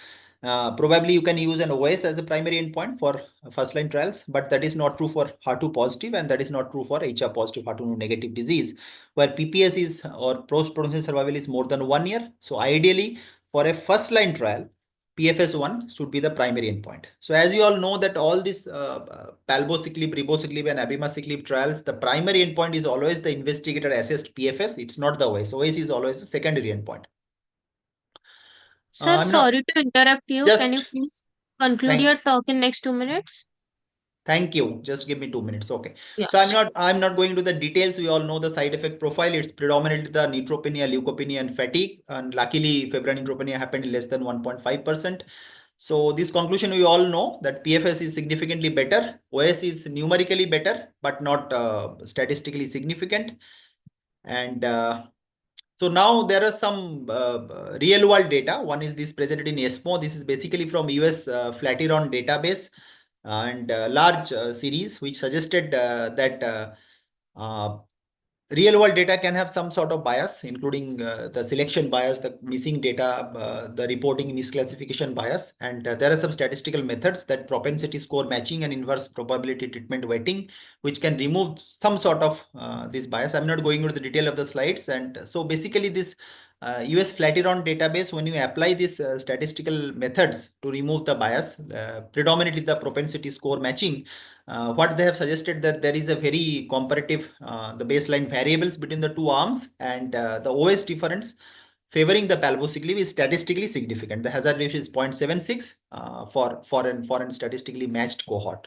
Probably you can use an OS as a primary endpoint for first line trials, but that is not true for HER2 positive, and that is not true for HR positive, HER2 negative disease, where PPS is, or post-progression survival, is more than 1 year. So ideally for a first line trial, PFS1 should be the primary endpoint. So as you all know that all these palbociclib, ribociclib and abemaciclib trials, the primary endpoint is always the investigator assessed PFS. It's not the OS. OS is always the secondary endpoint. Sir, I'm not sorry to interrupt you. Can you just please conclude thank your talk in next 2 minutes? Thank you. Just give me 2 minutes. Okay. Yeah. So I'm not going to the details. We all know the side effect profile. It's predominantly the neutropenia, leukopenia, and fatigue. And luckily, febrile neutropenia happened in less than 1.5%. So this conclusion, we all know that PFS is significantly better. OS is numerically better, but not statistically significant. And so now there are some real world data. One is this presented in ESMO. This is basically from US Flatiron database and large series, which suggested that real world data can have some sort of bias, including the selection bias, the missing data, the reporting misclassification bias. And there are some statistical methods, that propensity score matching and inverse probability treatment weighting, which can remove some sort of this bias. I'm not going into the detail of the slides. And so basically this US Flatiron database, when you apply these statistical methods to remove the bias, predominantly the propensity score matching, what they have suggested, that there is a very comparative, the baseline variables between the two arms, and the OS difference favoring the palbociclib is statistically significant. The hazard ratio is 0.76 for an statistically matched cohort.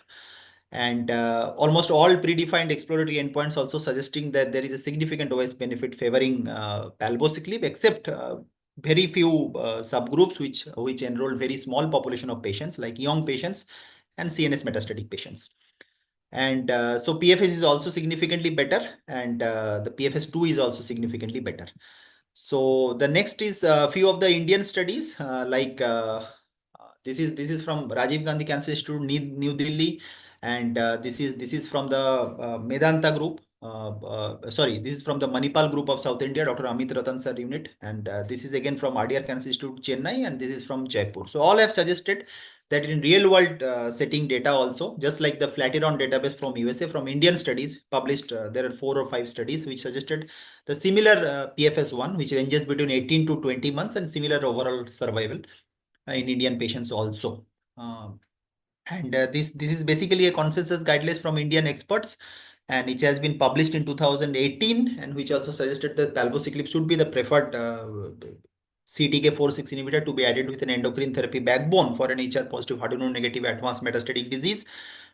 And almost all predefined exploratory endpoints also suggesting that there is a significant OS benefit favoring palbociclib, except very few subgroups which enroll very small population of patients, like young patients and CNS metastatic patients. And so PFS is also significantly better, and the PFS2 is also significantly better. So the next is a few of the Indian studies, this is from Rajiv Gandhi Cancer Institute, New Delhi, and this is from the Medanta group. Sorry, this is from the Manipal group of South India, Dr. Amit Ratan sir unit, and this is again from RDR Cancer Institute, Chennai, and this is from Jaipur. So all have suggested that in real world setting data also, just like the Flatiron database from USA, from Indian studies published, there are 4 or 5 studies which suggested the similar PFS1, which ranges between 18 to 20 months, and similar overall survival in Indian patients also. And this is basically a consensus guidelines from Indian experts, and it has been published in 2018, and which also suggested that palbociclib should be the preferred CDK4/6 inhibitor to be added with an endocrine therapy backbone for an HR positive, HER2 negative advanced metastatic disease.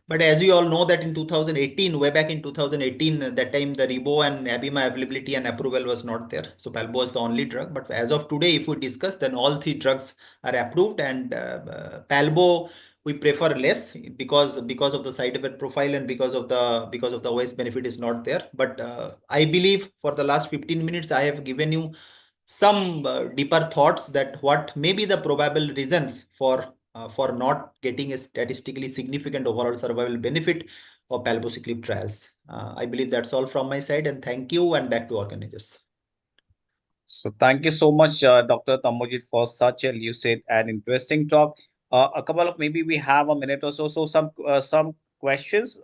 But as you all know that in 2018, way back in 2018, that time the Ribo and Abima availability and approval was not there. So Palbo was the only drug. But as of today, if we discuss, then all 3 drugs are approved, and Palbo we prefer less because of the side effect profile, and because of the OS benefit is not there. But I believe for the last 15 minutes, I have given you some deeper thoughts that what may be the probable reasons for not getting a statistically significant overall survival benefit of palbociclib trials. I believe that's all from my side, and thank you, and back to organizers. So thank you so much, Dr. Tamojit, for such a lucid and interesting talk. A couple of, maybe we have a minute or so. So some questions,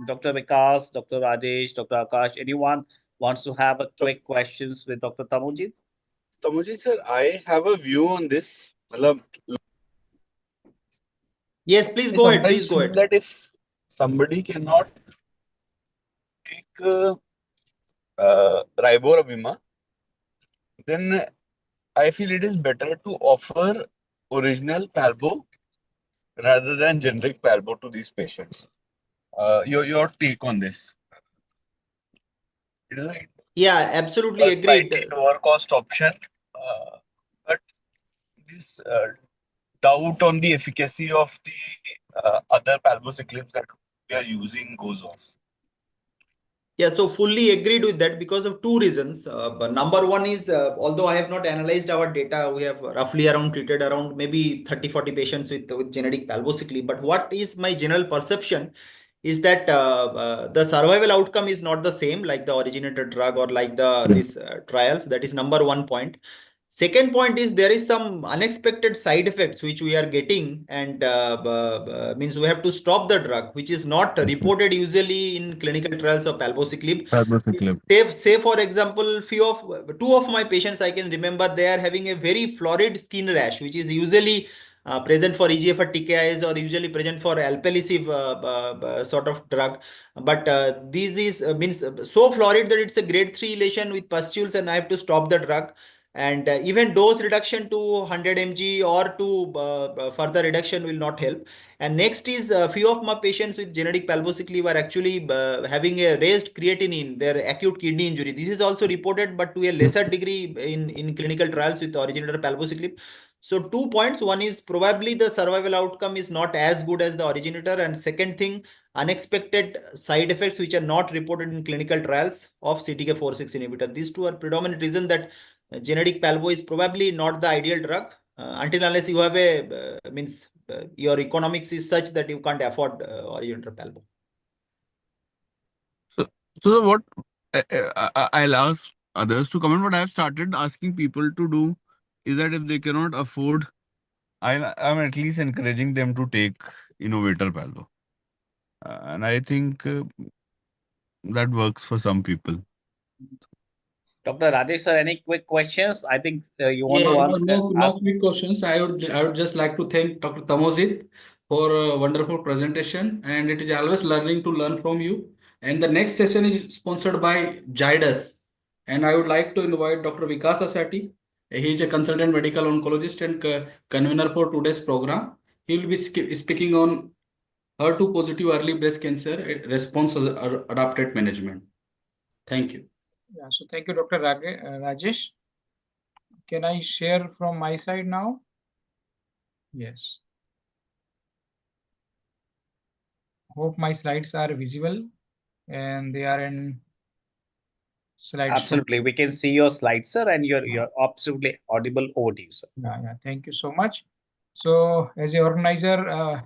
Dr. Vikas, Dr. Rajesh, Dr. Akash, anyone wants to have a quick questions with Dr. Tamojit? Tamojit sir, I have a view on this. Yes, please go ahead. Please go ahead. That if somebody cannot take riboramima, then I feel it is better to offer original palbo rather than generic palbo to these patients. Your take on this? It is Yeah, absolutely a agreed. slightly lower cost option, but this doubt on the efficacy of the other palbociclibs that we are using goes off. Yeah, so fully agreed with that because of two reasons. But number one is, although I have not analyzed our data, we have roughly around treated around maybe 30-40 patients with genetic palbociclib. But what is my general perception is that the survival outcome is not the same like the originator drug or like the these trials. That is number one point. Second point is there is some unexpected side effects which we are getting, and means we have to stop the drug, which is not reported usually in clinical trials of palbociclib. Palbociclib. Say for example, few of two of my patients I can remember, they are having a very florid skin rash, which is usually present for EGFR TKIs or usually present for alpelisib sort of drug. But this is means so florid that it's a grade 3 lesion with pustules, and I have to stop the drug. And even dose reduction to 100 mg or to further reduction will not help. And next is a few of my patients with genetic palbociclib are actually having a raised creatinine, their acute kidney injury. This is also reported, but to a lesser degree in clinical trials with originator palbociclib. So 2 points. One is probably the survival outcome is not as good as the originator. And second thing, unexpected side effects which are not reported in clinical trials of CTK4/6 inhibitor. These two are predominant reason that genetic palbo is probably not the ideal drug until unless you have a means your economics is such that you can't afford originator palbo. So, so what I'll ask others to comment. What I've started asking people to do is that if they cannot afford, I'm at least encouraging them to take innovator palbo, and I think that works for some people. Dr. Rajesh, sir, any quick questions? I think you want No, to Yeah. no, answer. no quick questions. I would just like to thank Dr. Tamozit for a wonderful presentation, and it is always learning to learn from you. And the next session is sponsored by Jidus, and I would like to invite Dr. Vikas Asati. He is a consultant medical oncologist and convener for today's program. He will be speaking on HER2 positive early breast cancer response adapted management. Thank you. Yeah, so thank you, Dr. Rajesh. Can I share from my side now? Yes. Hope my slides are visible and they are in slideshow. Absolutely. We can see your slides, sir, and you're absolutely audible. Over to you, sir. Yeah, thank you so much. So as a organizer,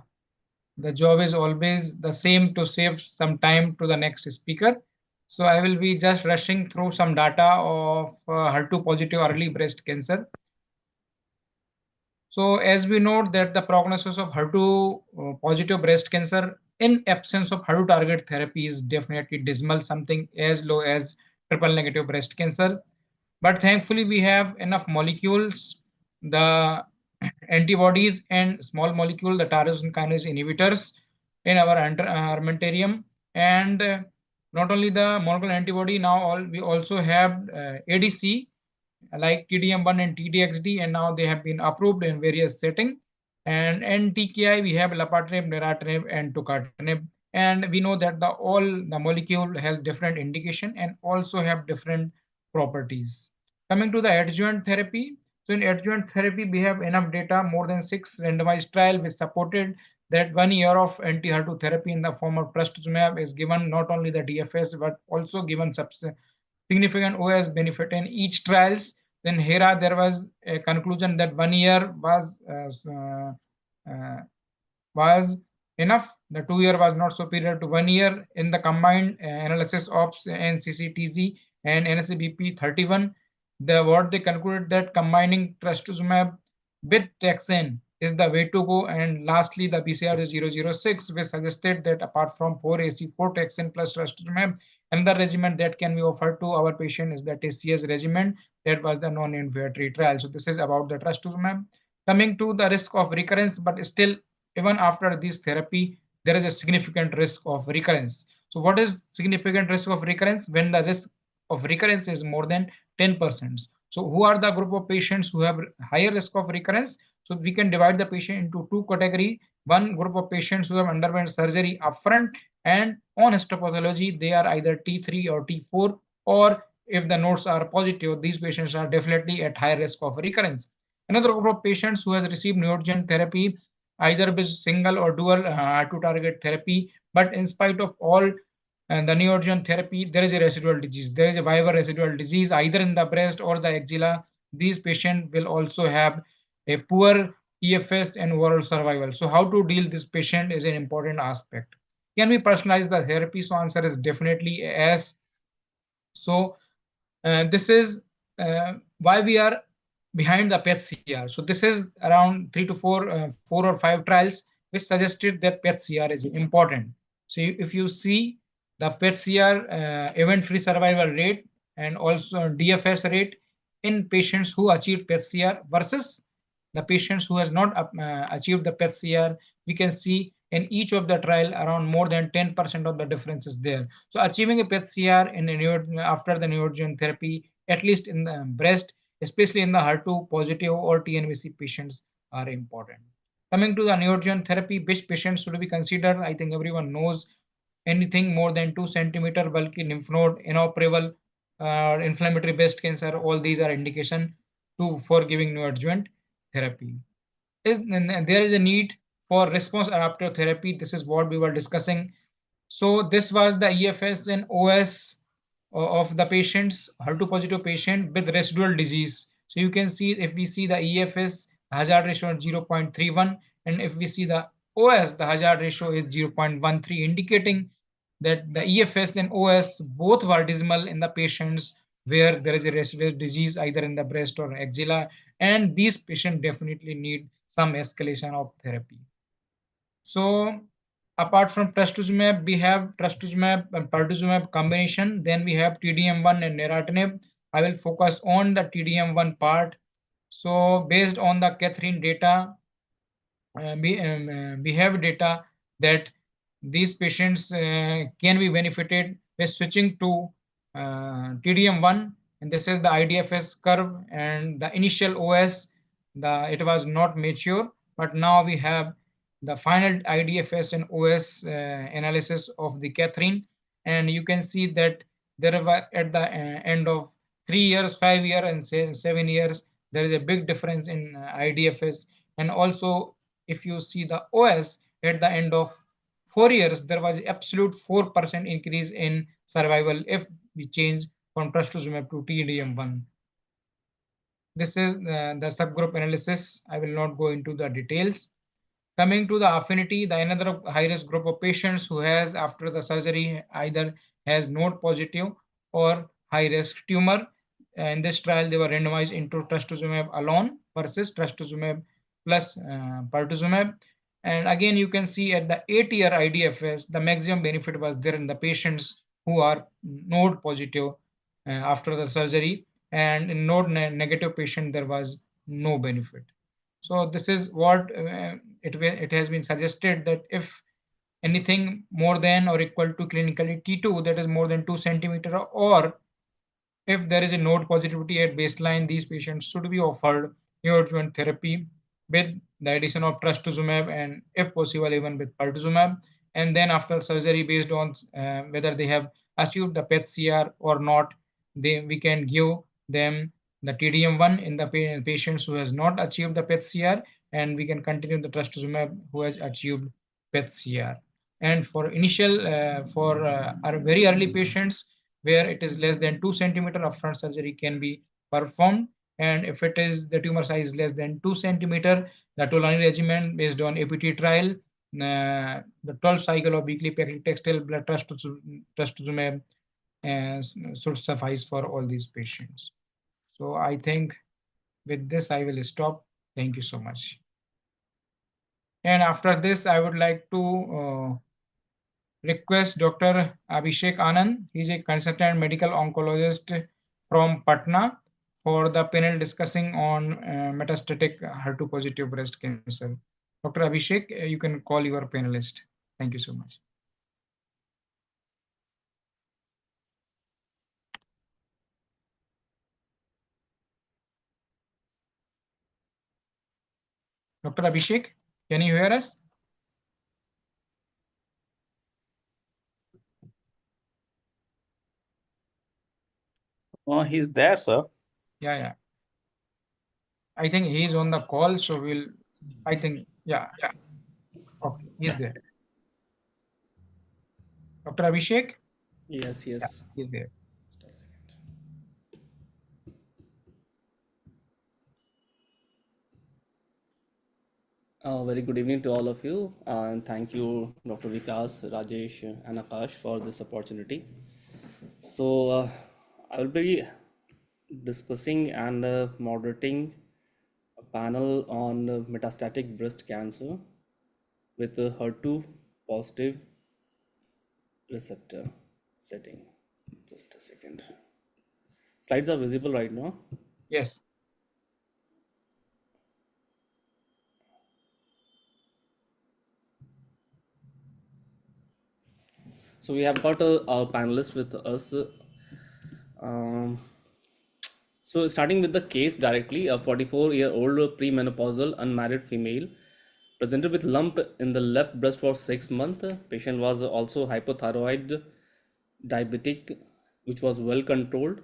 the job is always the same to save some time to the next speaker. So I will be just rushing through some data of HER2 positive early breast cancer. So as we know that the prognosis of HER2 positive breast cancer in absence of HER2 target therapy is definitely dismal, something as low as triple negative breast cancer. But thankfully, we have enough molecules, the antibodies and small molecule, the tyrosine kinase inhibitors in our armamentarium. And not only the monoclonal antibody, now we also have ADC like TDM1 and TDXD, and now they have been approved in various settings. And NTKI, we have lapatinib, neratinib, and tucatinib. And we know that all the molecule has different indication and also have different properties. Coming to the adjuvant therapy, so in adjuvant therapy, we have enough data, more than 6 randomized trial which supported that 1 year of anti-HER2 therapy in the form of trastuzumab is given not only the DFS but also given significant OS benefit in each trials. Then here there was a conclusion that 1 year was enough. The 2 year was not superior to 1 year in the combined analysis of NCCTZ and NSBP 31. What they concluded that combining trastuzumab with taxane is the way to go. And lastly, the BCR006, which suggested that apart from 4AC4 taxane plus trastuzumab, another regimen that can be offered to our patient is the TCS regimen. That was the non-inferiority trial. So this is about the trastuzumab. Coming to the risk of recurrence, but still, even after this therapy, there is a significant risk of recurrence. So what is significant risk of recurrence? When the risk of recurrence is more than 10%. So who are the group of patients who have higher risk of recurrence? So we can divide the patient into two categories. One group of patients who have underwent surgery upfront and on histopathology, they are either T3 or T4, or if the nodes are positive, these patients are definitely at high risk of recurrence. Another group of patients who has received neoadjuvant therapy, either with single or dual to target therapy, but in spite of all and the neoadjuvant therapy, there is a residual disease. There is a viable residual disease either in the breast or the axilla. These patients will also have a poor EFS and overall survival. So how to deal this patient is an important aspect. Can we personalize the therapy? So answer is definitely yes. So this is why we are behind the PET-CR. So this is around 4 or 5 trials which suggested that PET-CR is important. So if you see the PET-CR event-free survival rate and also DFS rate in patients who achieved PET-CR versus the patients who has not achieved the PET-CR, we can see in each of the trial around more than 10% of the difference is there. So achieving a PET-CR in after the neoadjuvant therapy, at least in the breast, especially in the HER2 positive or TNBC patients, are important. Coming to the neoadjuvant therapy, which patients should be considered? I think everyone knows anything more than 2 centimeter bulky lymph node, inoperable, inflammatory breast cancer, all these are indication to for giving neoadjuvant therapy. And there is a need for response adaptive therapy. This is what we were discussing. So this was the EFS and OS of the patients, HER2 positive patient with residual disease. So you can see if we see the EFS hazard ratio of 0.31, and if we see the OS, the hazard ratio is 0.13, indicating that the EFS and OS both were dismal in the patients where there is a residual disease either in the breast or axilla, and these patients definitely need some escalation of therapy. So apart from trastuzumab, we have trastuzumab and pertuzumab combination. Then we have TDM1 and neratinib. I will focus on the TDM1 part. So based on the Catherine data, we have data that these patients can be benefited by switching to TDM1, and this is the IDFS curve and the initial OS. It was not mature, but now we have the final IDFS and OS analysis of the Catherine, and you can see that there were at the end of 3 years, 5 years, and 7 years, there is a big difference in IDFS, and also if you see the OS at the end of 4 years, there was absolute 4% increase in survival if we change from trastuzumab to TDM1. This is the subgroup analysis. I will not go into the details. Coming to the affinity, the another high-risk group of patients who has after the surgery either has node positive or high-risk tumor. In this trial, they were randomized into trastuzumab alone versus trastuzumab plus pertuzumab. And again, you can see at the 8-year IDFS, the maximum benefit was there in the patients who are node positive after the surgery, and in node negative patient, there was no benefit. So this is what it has been suggested that if anything more than or equal to clinically T2, that is more than 2 centimeter, or if there is a node positivity at baseline, these patients should be offered neoadjuvant therapy with the addition of trastuzumab and, if possible, even with pertuzumab. And then after surgery, based on whether they have achieved the PET-CR or not, we can give them the TDM1 in the patients who has not achieved the PET-CR, and we can continue the trastuzumab who has achieved PET-CR. And for initial, for our very early patients, where it is less than 2 centimeter, upfront surgery can be performed. And if it is the tumor size less than 2 centimeter, the Tolani regimen based on APT trial, the 12 cycle of weekly paclitaxel blood trastuzumab should suffice for all these patients. So I think with this I will stop. Thank you so much. And after this, I would like to request Dr. Abhishek Anand. He's a consultant medical oncologist from Patna for the panel discussing on metastatic HER2 positive breast cancer. Dr. Abhishek, you can call your panelist. Thank you so much. Dr. Abhishek, can you hear us? He's there, sir. Yeah. I think he's on the call, so I think, yeah. Okay, he's there. Dr. Abhishek? Yes, Yeah, yes. he's there. Just a second. Very good evening to all of you, and thank you, Dr. Vikas, Rajesh, and Akash, for this opportunity. So, I will be discussing and moderating a panel on metastatic breast cancer with the HER2 positive receptor setting. Just a second. Slides are visible right now. Yes. So we have got our panelists with us. Um, so starting with the case directly, a 44-year-old premenopausal unmarried female presented with lump in the left breast for 6 months. Patient was also hypothyroid, diabetic, which was well controlled,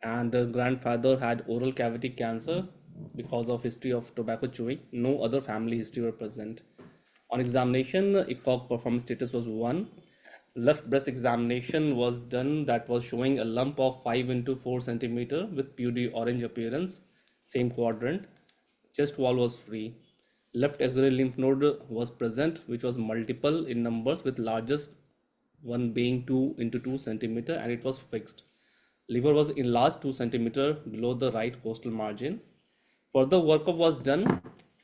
and the grandfather had oral cavity cancer because of history of tobacco chewing. No other family history were present. On examination, ECOG performance status was 1. Left breast examination was done, that was showing a lump of 5 into 4 centimeter with PUD orange appearance, same quadrant. Chest wall was free. Left axillary lymph node was present, which was multiple in numbers, with largest one being 2 into 2 centimeter, and it was fixed. Liver was enlarged 2 centimeter below the right costal margin. Further workup was done,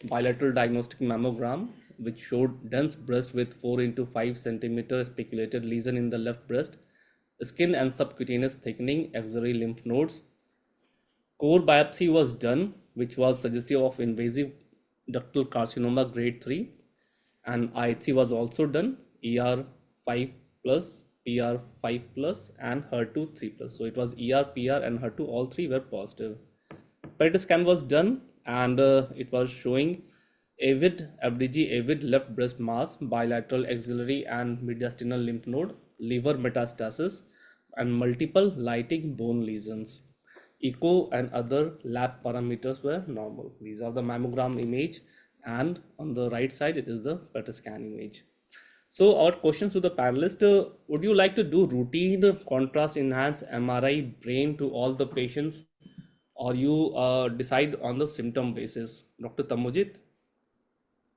bilateral diagnostic mammogram, which showed dense breast with 4 into 5 centimeter speculated lesion in the left breast, skin and subcutaneous thickening, axillary lymph nodes. Core biopsy was done, which was suggestive of invasive ductal carcinoma grade 3, and IHC was also done, ER5 plus, PR5 plus, and HER2 3 plus. So it was ER, PR, and HER2, all three were positive. PET scan was done, and it was showing avid, FDG avid left breast mass, bilateral axillary and mediastinal lymph node, liver metastasis, and multiple lighting bone lesions. Echo and other lab parameters were normal. These are the mammogram image, and on the right side it is the PET scan image. So our questions to the panelist, would you like to do routine contrast enhanced MRI brain to all the patients, or you decide on the symptom basis? Dr. Tamujit?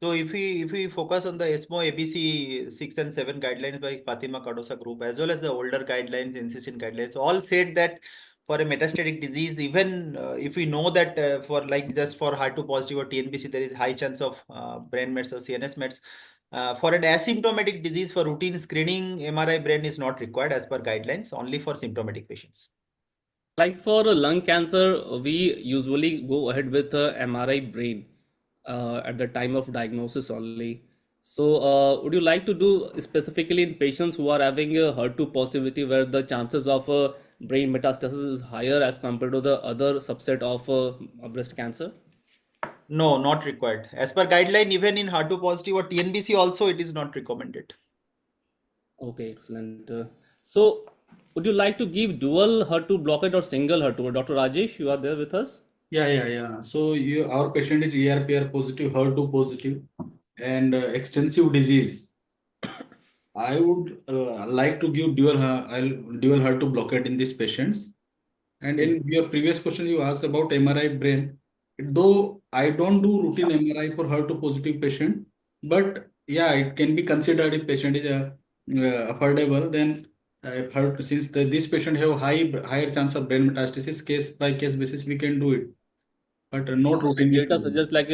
So if we focus on the ESMO ABC 6 and 7 guidelines by Fatima Cardosa group, as well as the older guidelines, NCCN guidelines, all said that for a metastatic disease, even if we know that for like just for HER2 positive or TNBC, there is high chance of brain mets or CNS mets. For an asymptomatic disease, for routine screening, MRI brain is not required as per guidelines, only for symptomatic patients. Like for lung cancer, we usually go ahead with MRI brain at the time of diagnosis only. So, would you like to do specifically in patients who are having a HER2 positivity, where the chances of brain metastasis is higher as compared to the other subset of breast cancer? No, not required. As per guideline, even in HER2 positive or TNBC also, it is not recommended. Okay, excellent. So, would you like to give dual HER2 blockade or single HER2? Dr. Rajesh, you are there with us? Yeah. So our patient is ERPR positive, HER2 positive, and extensive disease. I would like to give dual HER2 blockade in these patients. And Okay. in your previous question, you asked about MRI brain. Though I don't do routine MRI for HER2 positive patient, but yeah, it can be considered if patient is affordable. Then since this patient have higher chance of brain metastasis, case by case basis, we can do it, but not And routinely. data suggests like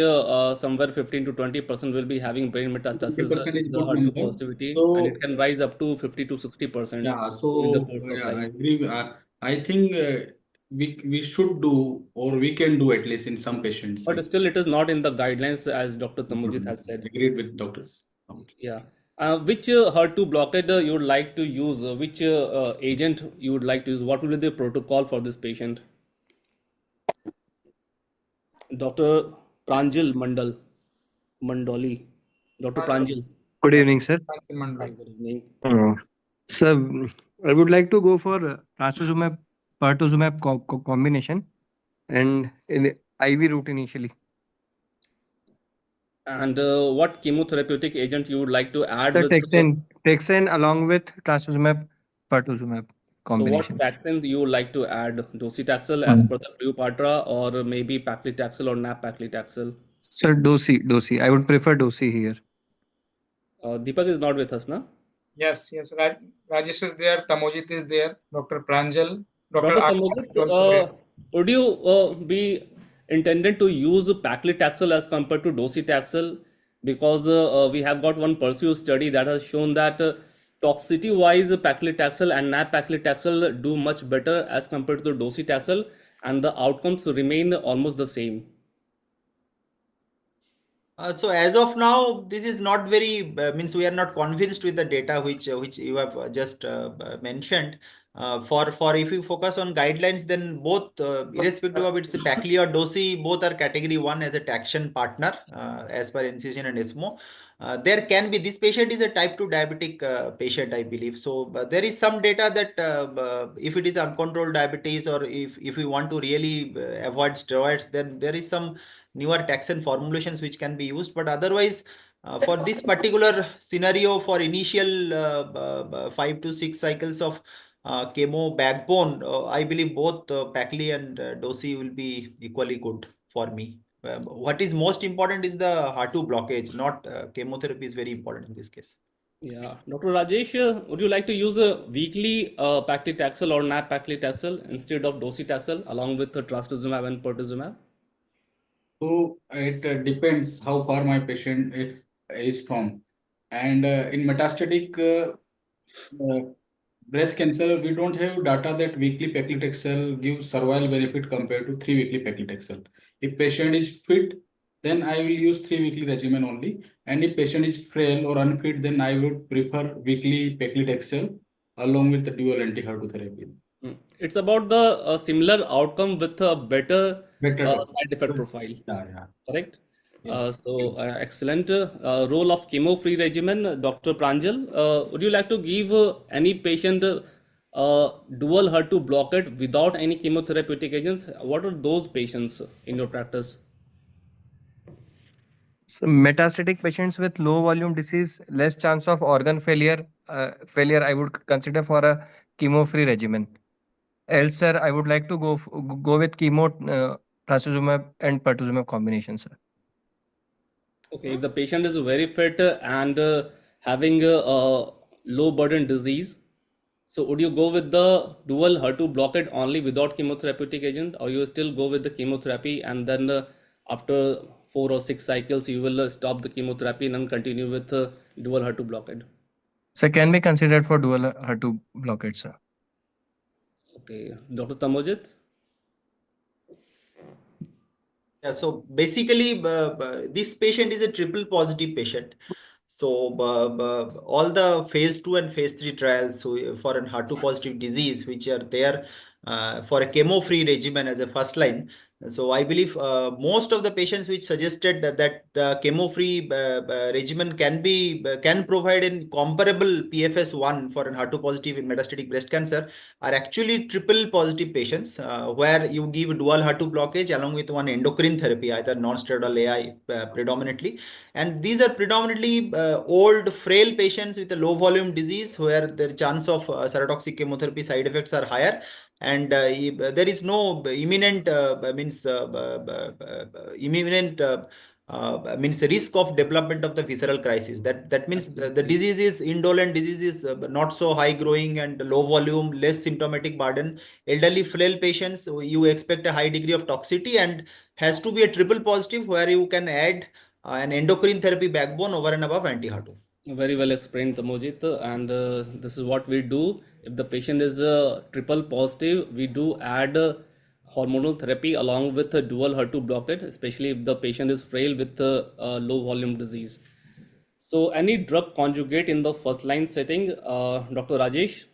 somewhere 15 to 20% will be having brain metastasis 50% in is the good HER2 number. positivity, and it So can rise up to 50 to 60% yeah, in the so course of yeah, I time. agree. I think we should do, or we can do at least in some patients. But still, it is not in the guidelines, as Dr. Tamujit has said. Agreed with doctors. Yeah. Which HER2 blockade you would like to use? Which agent you would like to use? What will be the protocol for this patient? Dr. Pranjal Mandoli. Dr. Pranjal. Good evening, sir. Mandal. Good evening. Sir, I would like to go for trastuzumab pertuzumab combination and in IV route initially. And what chemotherapeutic agent you would like to add Sir, with? Taxane along with trastuzumab pertuzumab So what combination. vaccine you would like to add? Docetaxel as per the Cleopatra, or maybe paclitaxel or nab-paclitaxel? Sir, dosi. I would prefer dosi here. Deepak is not with us, na? Yes. Rajesh is there, Tamojit is there, Dr. Pranjal, Dr. Dr. Akash Tamojit, is also there. would you be intended to use paclitaxel as compared to docetaxel? Because we have got one Pursue study that has shown that toxicity-wise, paclitaxel and nab-paclitaxel do much better as compared to the docetaxel, and the outcomes remain almost the same. So as of now, this is not very means we are not convinced with the data which you have just mentioned. For if you focus on guidelines, then both irrespective of it's Pacli or Dosi, both are category 1 as a taxane partner as per NCCN and ESMO. There can be, this patient is a type 2 diabetic patient, I believe. So there is some data that if it is uncontrolled diabetes, or if we want to really avoid steroids, then there is some newer taxane formulations which can be used. But otherwise, for this particular scenario, for initial 5 to 6 cycles of chemo backbone, I believe both Pacli and Dosi will be equally good for me. What is most important is the HER2 blockage, not chemotherapy is very important in this case. Yeah, Dr. Rajesh, would you like to use a weekly paclitaxel or nab-paclitaxel instead of docetaxel along with trastuzumab and pertuzumab? So it depends how far my patient is from. And in metastatic breast cancer, we don't have data that weekly paclitaxel gives survival benefit compared to 3 weekly paclitaxel. If patient is fit, then I will use 3 weekly regimen only. And if patient is frail or unfit, then I would prefer weekly paclitaxel along with the dual anti-HER2 therapy. It's about the similar outcome with a better Better. side effect profile. Yeah. Correct? Yes. Excellent role of chemo-free regimen. Dr. Pranjal, would you like to give any patient dual HER2 blockade without any chemotherapeutic agents? What are those patients in your practice? So metastatic patients with low volume disease, less chance of organ failure, I would consider for a chemo-free regimen. Else, sir, I would like to go with chemo, trastuzumab and pertuzumab combination, sir. Okay, if the patient is very fit and having a low burden disease, so would you go with the dual HER2 blockade only without chemotherapeutic agent, or you still go with the chemotherapy and then after 4 or 6 cycles you will stop the chemotherapy and then continue with dual HER2 blockade? So can be considered for dual HER2 blockade, sir. Okay, Dr. Tamojit? Yeah, so basically, this patient is a triple positive patient. So all the phase 2 and phase 3 trials, so for an HER2 positive disease, which are there for a chemo-free regimen as a first line. So I believe most of the patients which suggested that the chemo-free regimen can provide in comparable PFS1 for an HER2 positive in metastatic breast cancer are actually triple positive patients where you give dual HER2 blockage along with one endocrine therapy, either non-steroidal AI predominantly. And these are predominantly old, frail patients with a low volume disease where the chance of cytotoxic chemotherapy side effects are higher. And there is no imminent means risk of development of the visceral crisis. That means the disease is indolent, disease is not so high growing and low volume, less symptomatic burden. Elderly frail patients, you expect a high degree of toxicity, and has to be a triple positive where you can add an endocrine therapy backbone over and above anti-HER2. Very well explained, Tamojit. And this is what we do. If the patient is triple positive, we do add hormonal therapy along with a dual HER2 blockade, especially if the patient is frail with low volume disease. So, any drug conjugate in the first line setting, Dr. Rajesh,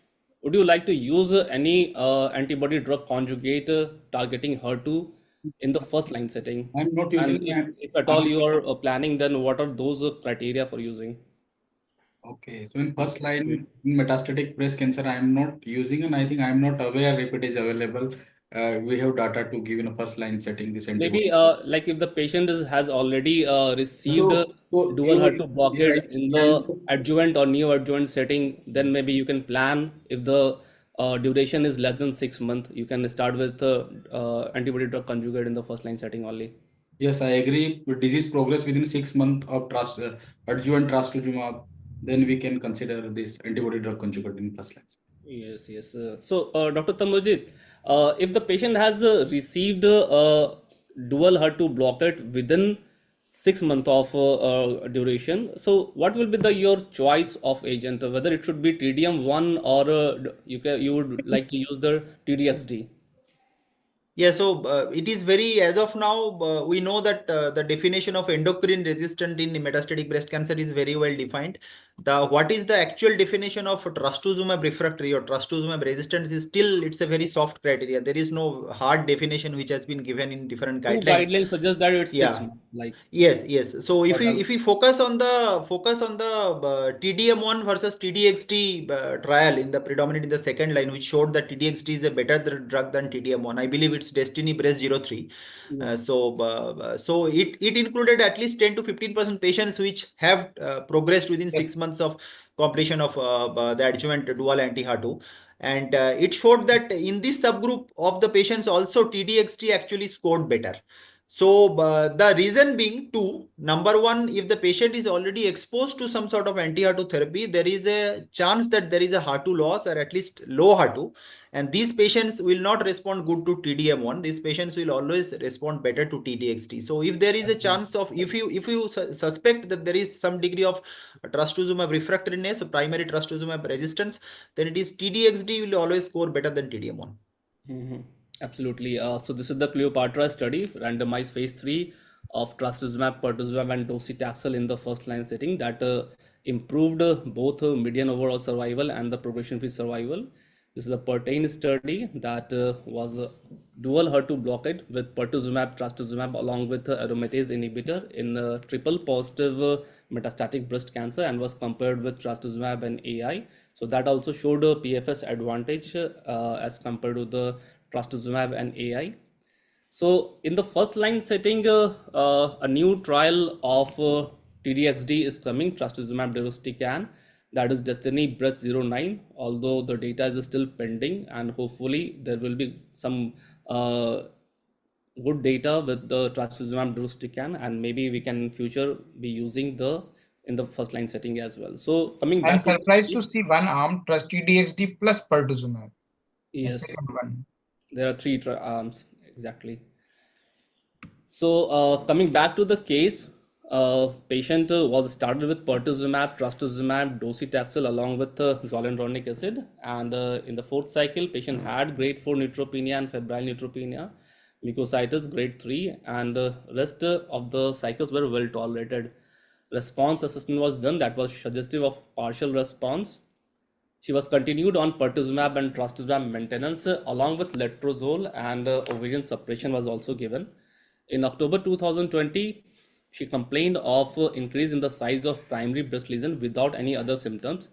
would you like to use any antibody drug conjugate targeting HER2 in the first line setting? I'm not And using. if at all I'm you are planning, then what are those criteria for using? Okay, so in first line in metastatic breast cancer, I am not using, and I think I am not aware if it is available. We have data to give in a first line setting this antibody. Maybe like if the patient has already received So dual you, HER2 yeah, blockade in yeah, the adjuvant or neoadjuvant setting, then maybe you can plan if the duration is less than 6 months, you can start with antibody drug conjugate in the first line setting only. yes, I agree. With disease progress within 6 months of adjuvant trastuzumab, then we can consider this antibody drug conjugate in first line. Yes, yes. Dr. Tamojit, if the patient has received dual HER2 blockade within 6 months of duration, so what will be the your choice of agent? Whether it should be TDM1 or you would like to use the TDXD? Yeah, so it is very, as of now, we know that the definition of endocrine resistant in metastatic breast cancer is very well defined. What is the actual definition of trastuzumab refractory or trastuzumab resistance is still, it's a very soft criteria. There is no hard definition which has been given in different Two guidelines. guidelines suggest that it's six Yeah. months. Like Yes. So if total. we focus on the TDM1 versus TDXT trial in the predominant in the second line, which showed that TDXT is a better drug than TDM1. I believe it's Destiny Breast 03. Yeah. So it included at least 10 to 15% patients which have progressed within Yes. 6 months of completion of the adjuvant dual anti-HER2. And it showed that in this subgroup of the patients also TDXT actually scored better. So the reason being two, number one, if the patient is already exposed to some sort of anti-HER2 therapy, there is a chance that there is a HER2 loss or at least low HER2. And these patients will not respond good to TDM1. These patients will always respond better to TDXT. So if there is a chance of, if you suspect that there is some degree of trastuzumab refractoriness, primary trastuzumab resistance, then it is TDXT will always score better than TDM1. Mhm. Absolutely. So this is the Cleopatra study, randomized phase 3 of trastuzumab, pertuzumab, and docetaxel in the first line setting that improved both median overall survival and the progression-free survival. This is a PERTAIN study that was dual HER2 blockade with pertuzumab, trastuzumab along with aromatase inhibitor in triple positive metastatic breast cancer and was compared with trastuzumab and AI. So that also showed a PFS advantage as compared to the trastuzumab and AI. So in the first line setting, a new trial of TDXD is coming, trastuzumab deruxtecan, that is Destiny Breast 09, although the data is still pending and hopefully there will be some good data with the trastuzumab deruxtecan and maybe we can in future be using the in the first line setting as well. So coming I'm back to the surprised to case, see one arm trust TDXD plus pertuzumab. The yes, second one. there are three arms exactly. So coming back to the case, patient was started with pertuzumab, trastuzumab, docetaxel along with zoledronic acid, and in the fourth cycle, patient had grade 4 neutropenia and febrile neutropenia, mucositis grade 3, and the rest of the cycles were well tolerated. Response assessment was done that was suggestive of partial response. She was continued on pertuzumab and trastuzumab maintenance along with letrozole and ovarian suppression was also given. In October 2020, she complained of increase in the size of primary breast lesion without any other symptoms.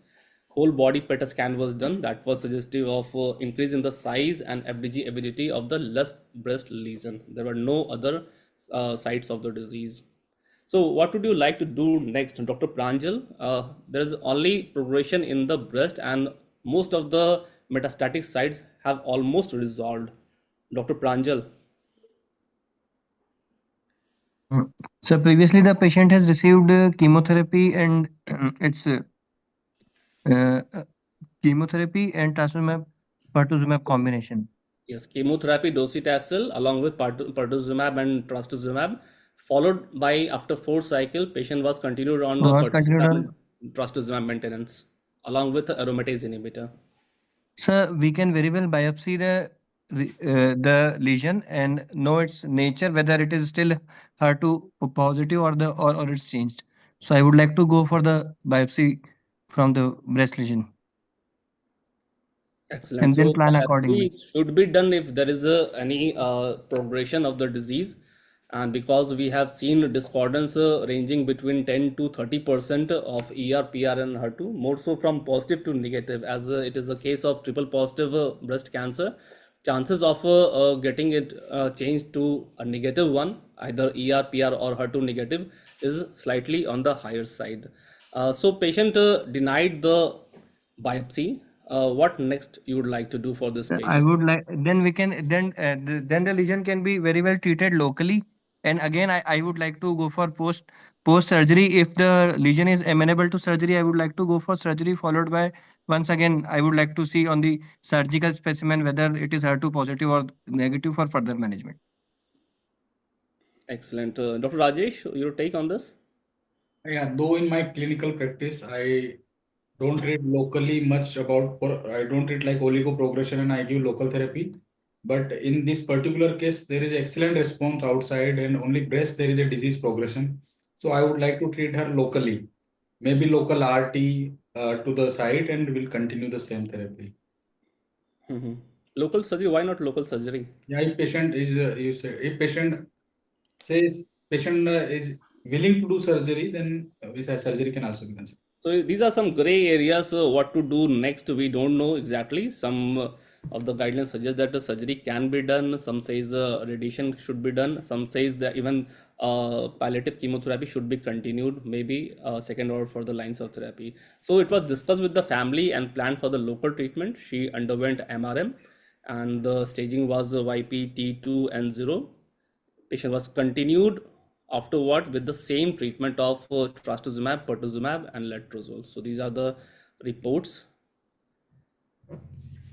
Whole body PET scan was done that was suggestive of increase in the size and FDG avidity of the left breast lesion. There were no other sites of the disease. So, what would you like to do next, Dr. Pranjal? There is only progression in the breast, and most of the metastatic sites have almost resolved. Dr. Pranjal. Mm. So previously the patient has received chemotherapy and it's uh, uh, chemotherapy and trastuzumab pertuzumab combination. Yes, chemotherapy, docetaxel, along with pertuzumab and trastuzumab, followed by after 4 cycle, patient was continued on the Was continued pertuzumab on. and trastuzumab maintenance, along with aromatase inhibitor. So we can very well biopsy the lesion and know its nature, whether it is still HER2 positive or or it's changed. So I would like to go for the biopsy from the breast lesion Excellent. and then So plan biopsy accordingly. should be done if there is any progression of the disease, and because we have seen discordance ranging between 10 to 30% of ER, PR, and HER2, more so from positive to negative, as it is a case of triple positive breast cancer. Chances of getting it changed to a negative one, either ER, PR, or HER2 negative, is slightly on the higher side. So patient denied the biopsy. What next you would like to do for this I patient? would like then we can then the lesion can be very well treated locally. And again, I would like to go for post surgery. If the lesion is amenable to surgery, I would like to go for surgery followed by once again I would like to see on the surgical specimen whether it is HER2 positive or negative for further management. Excellent. Dr. Rajesh, your take on this? Yeah, though in my clinical practice, I don't read locally much about, or I don't read like oligo progression and I give local therapy. But in this particular case, there is excellent response outside and only breast there is a disease progression. So I would like to treat her locally, maybe local RT to the site and will continue the same therapy. Mhm. Local surgery, why not local surgery? Yeah, if patient is, you say, if patient says patient is willing to do surgery, then surgery can also be considered. So these are some gray areas. What to do next, we don't know exactly. Some of the guidelines suggest that the surgery can be done. Some says radiation should be done. Some says that even palliative chemotherapy should be continued, maybe second or further lines of therapy. So it was discussed with the family and planned for the local treatment. She underwent MRM, and the staging was YP T2N0. Patient was continued afterward with the same treatment of trastuzumab, pertuzumab, and letrozole. So these are the reports.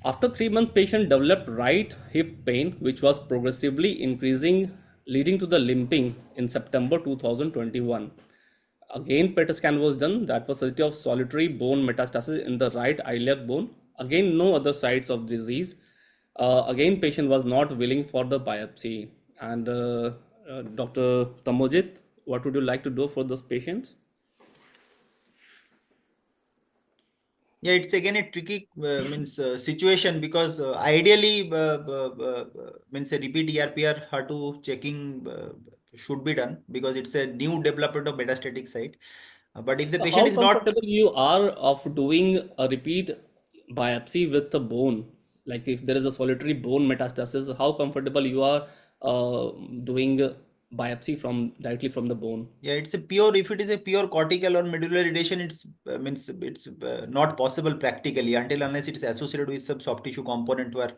After 3 months, patient developed right hip pain, which was progressively increasing, leading to the limping in September 2021. Again, PET scan was done. That was suggestive of solitary bone metastasis in the right iliac bone. Again, no other sites of disease. Again, patient was not willing for the biopsy. And Dr. Tamojit, what would you like to do for those patients? Yeah, it's again a tricky means situation because ideally means a repeat ERPR HER2 checking should be done because it's a new development of metastatic site. But if the So patient how is not, comfortable you are of doing a repeat biopsy with the bone? Like if there is a solitary bone metastasis, how comfortable you are doing biopsy from directly from the bone? yeah, it's a pure, if it is a pure cortical or medullary radiation, it's means it's not possible practically until unless it is associated with some soft tissue component where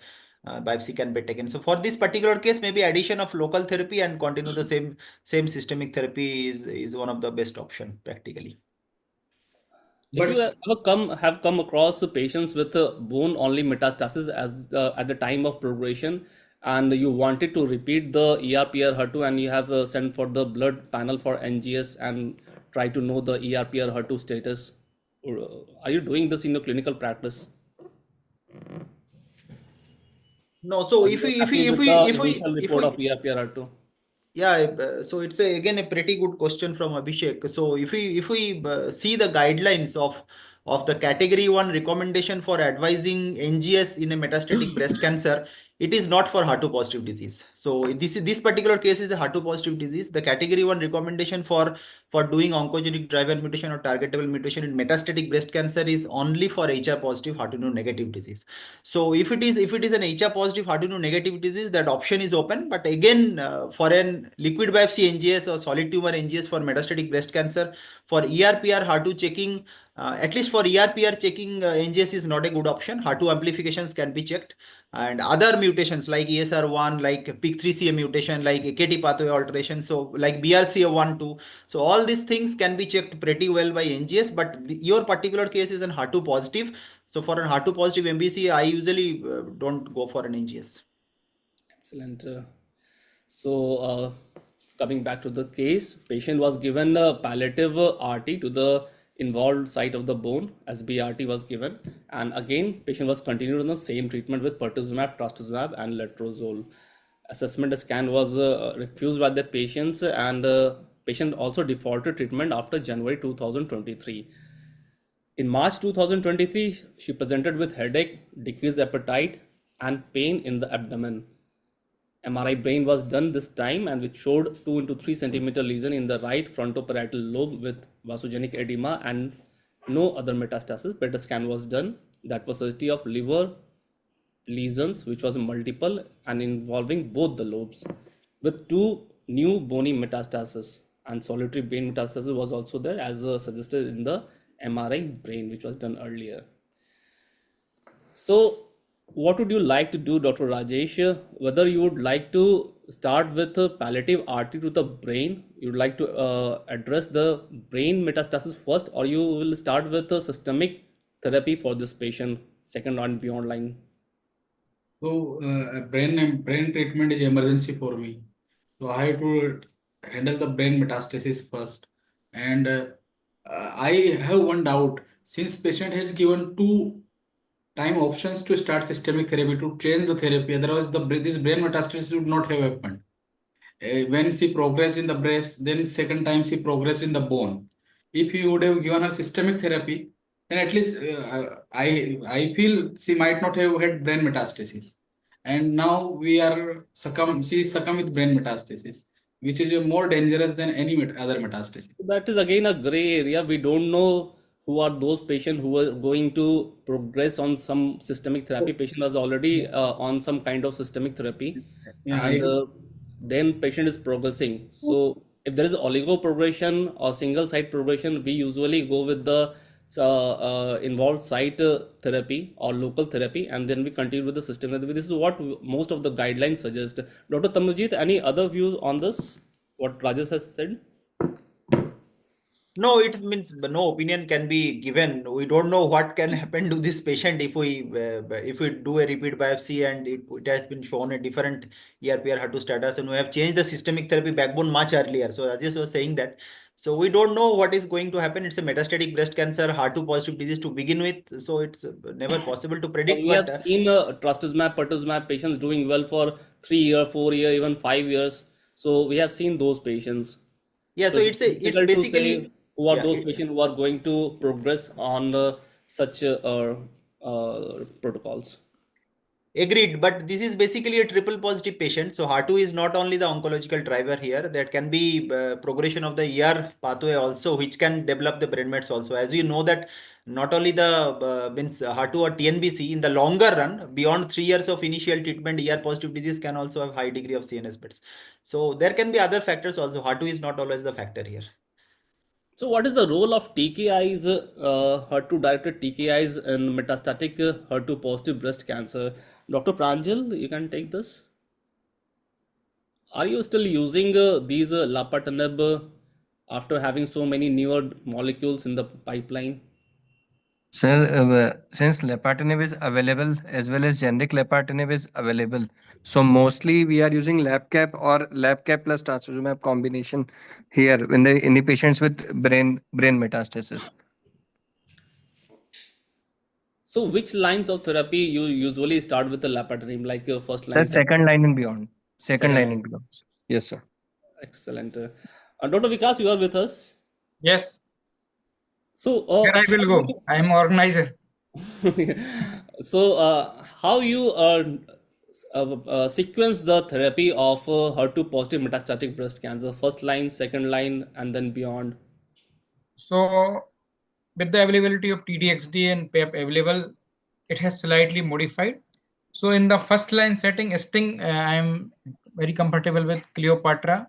biopsy can be taken. So for this particular case, maybe addition of local therapy and continue the same systemic therapy is one of the best option practically. If you But have come across patients with bone only metastasis as at the time of progression, and you wanted to repeat the ERPR HER2, and you have sent for the blood panel for NGS and try to know the ERPR HER2 status, are you doing this in your clinical practice? No, so Or if you are we if happy we if with we the if we initial if report of we ERPR HER2? yeah, so it's again a pretty good question from Abhishek. So if we see the guidelines of the category 1 recommendation for advising NGS in a metastatic breast cancer, it is not for HER2 positive disease. So this particular case is a HER2 positive disease. The category 1 recommendation for doing oncogenic driver mutation or targetable mutation in metastatic breast cancer is only for HR positive HER2 negative disease. So if it is an HR positive HER2 negative disease, that option is open. But again, for an liquid biopsy NGS or solid tumor NGS for metastatic breast cancer, for ERPR HER2 checking, at least for ERPR checking, NGS is not a good option. HER2 amplifications can be checked, and other mutations like ESR1, like PIK3CA mutation, like AKT pathway alteration, so like BRCA1, 2. So all these things can be checked pretty well by NGS. But your particular case is an HER2 positive. So for an HER2 positive MBC, I usually don't go for an NGS. Excellent. So, coming back to the case, patient was given a palliative RT to the involved site of the bone as BRT was given, and again, patient was continued on the same treatment with pertuzumab, trastuzumab, and letrozole. Assessment scan was refused by the patients, and Patient also defaulted treatment after January 2023. In March 2023, she presented with headache, decreased appetite, and pain in the abdomen. MRI brain was done this time and which showed 2 into 3 centimeter lesion in the right frontoparietal lobe with vasogenic edema and no other metastasis. PET scan was done. That was a of liver lesions, which was multiple and involving both the lobes, with two new bony metastases, and solitary brain metastasis was also there as suggested in the MRI brain, which was done earlier. So, what would you like to do, Dr. Rajesh? Whether you would like to start with a palliative artery to the brain, you would like to address the brain metastasis first, or you will start with a systemic therapy for this patient, second and beyond line? So brain treatment is emergency for me. So I have to handle the brain metastasis first. And I have one doubt. Since patient has given two time options to start systemic therapy to change the therapy, otherwise this brain metastasis would not have happened. When she progressed in the breast, then second time she progressed in the bone. If you would have given her systemic therapy, then at least I feel she might not have had brain metastasis. And now she is succumb with brain metastasis, which is more dangerous than any other metastasis. That is again a gray area. We don't know who are those patients who are going to progress on some systemic therapy. Patient is already on some kind of systemic therapy, Yeah, and then patient is progressing. So if there is oligo progression or single site progression, we usually go with the involved site therapy or local therapy, and then we continue with the systemic therapy. This is what most of the guidelines suggest. Dr. Tamujit, any other views on this? What Rajesh has said? No, it means no opinion can be given. We don't know what can happen to this patient if we do a repeat biopsy and it has been shown a different ERPR HER2 status, and we have changed the systemic therapy backbone much earlier. So Rajesh was saying that. So we don't know what is going to happen. It's a metastatic breast cancer, HER2 positive disease to begin with. So it's never possible to predict. We have seen trastuzumab, pertuzumab patients doing well for 3 year, 4 year, even 5 years. So we have seen those patients. Yeah, So so it's it's difficult to say basically who are yeah. those patients who are going to progress on such protocols. Agreed, but this is basically a triple positive patient. So HER2 is not only the oncological driver here, that can be progression of the ER pathway also, which can develop the brain mets also. As you know that not only the means HER2 or TNBC in the longer run, beyond 3 years of initial treatment, ER positive disease can also have high degree of CNS mets. So there can be other factors also. HER2 is not always the factor here. So what is the role of TKIs, HER2 directed TKIs in metastatic HER2 positive breast cancer? Dr. Pranjal, you can take this. Are you still using these lapatinib after having so many newer molecules in the pipeline? Sir, since lapatinib is available as well as generic lapatinib is available, so mostly we are using LabCap or LabCap plus trastuzumab combination here in the patients with brain metastasis. So which lines of therapy you usually start with the lapatinib, like your first Sir, line? second line and beyond. Second Second line line. and beyond. Yes, sir. Excellent. Dr. Vikas, you are with us. Yes, So, here I will go. I am organizer. so how you sequence the therapy of HER2 positive metastatic breast cancer? First line, second line, and then beyond. So with the availability of TDXD and PEP available, it has slightly modified. So in the first line setting, Sting, I am very comfortable with Cleopatra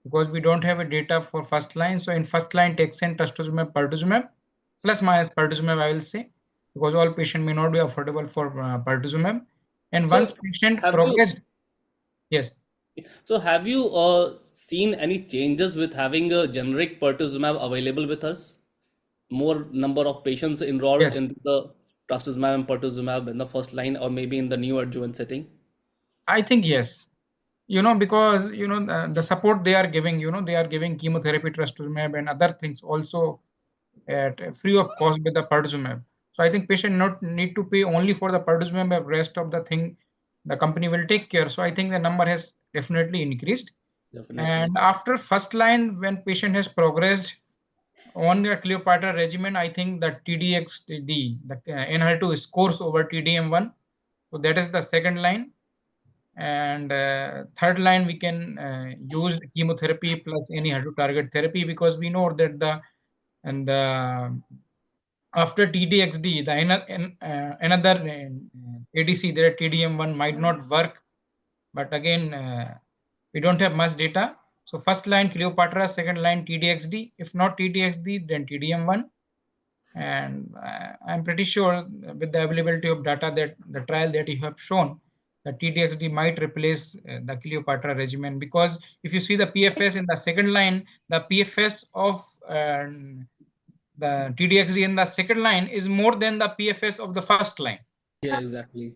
because we don't have a data for first line. So in first line, Texan, trastuzumab, pertuzumab, plus minus pertuzumab, I will say, because all patient may not be affordable for pertuzumab. And once So patient have you progressed, yes, so have you seen any changes with having a generic pertuzumab available with us? More number of patients enrolled yes, in the trastuzumab and pertuzumab in the first line, or maybe in the new adjuvant setting? I think yes. Because the support they are giving, they are giving chemotherapy, trastuzumab, and other things also at free of cost with the pertuzumab. So I think patient not need to pay only for the pertuzumab, but rest of the thing the company will take care. So I think the number has definitely increased. Definitely. And after first line, when patient has progressed on the Cleopatra regimen, I think the TDXD, the NR2 scores over TDM1. So that is the second line. And third line, we can use chemotherapy plus any HER2 target therapy, because we know that after TDXD, another ADC, there TDM1 might not work. But again, we don't have much data. So first line Cleopatra, second line TDXD. If not TDXD, then TDM1. And I'm pretty sure with the availability of data that the trial that you have shown, the TDXD might replace the Cleopatra regimen, because if you see the PFS in the second line, the PFS of the TDXD in the second line is more than the PFS of the first line. Yeah, exactly.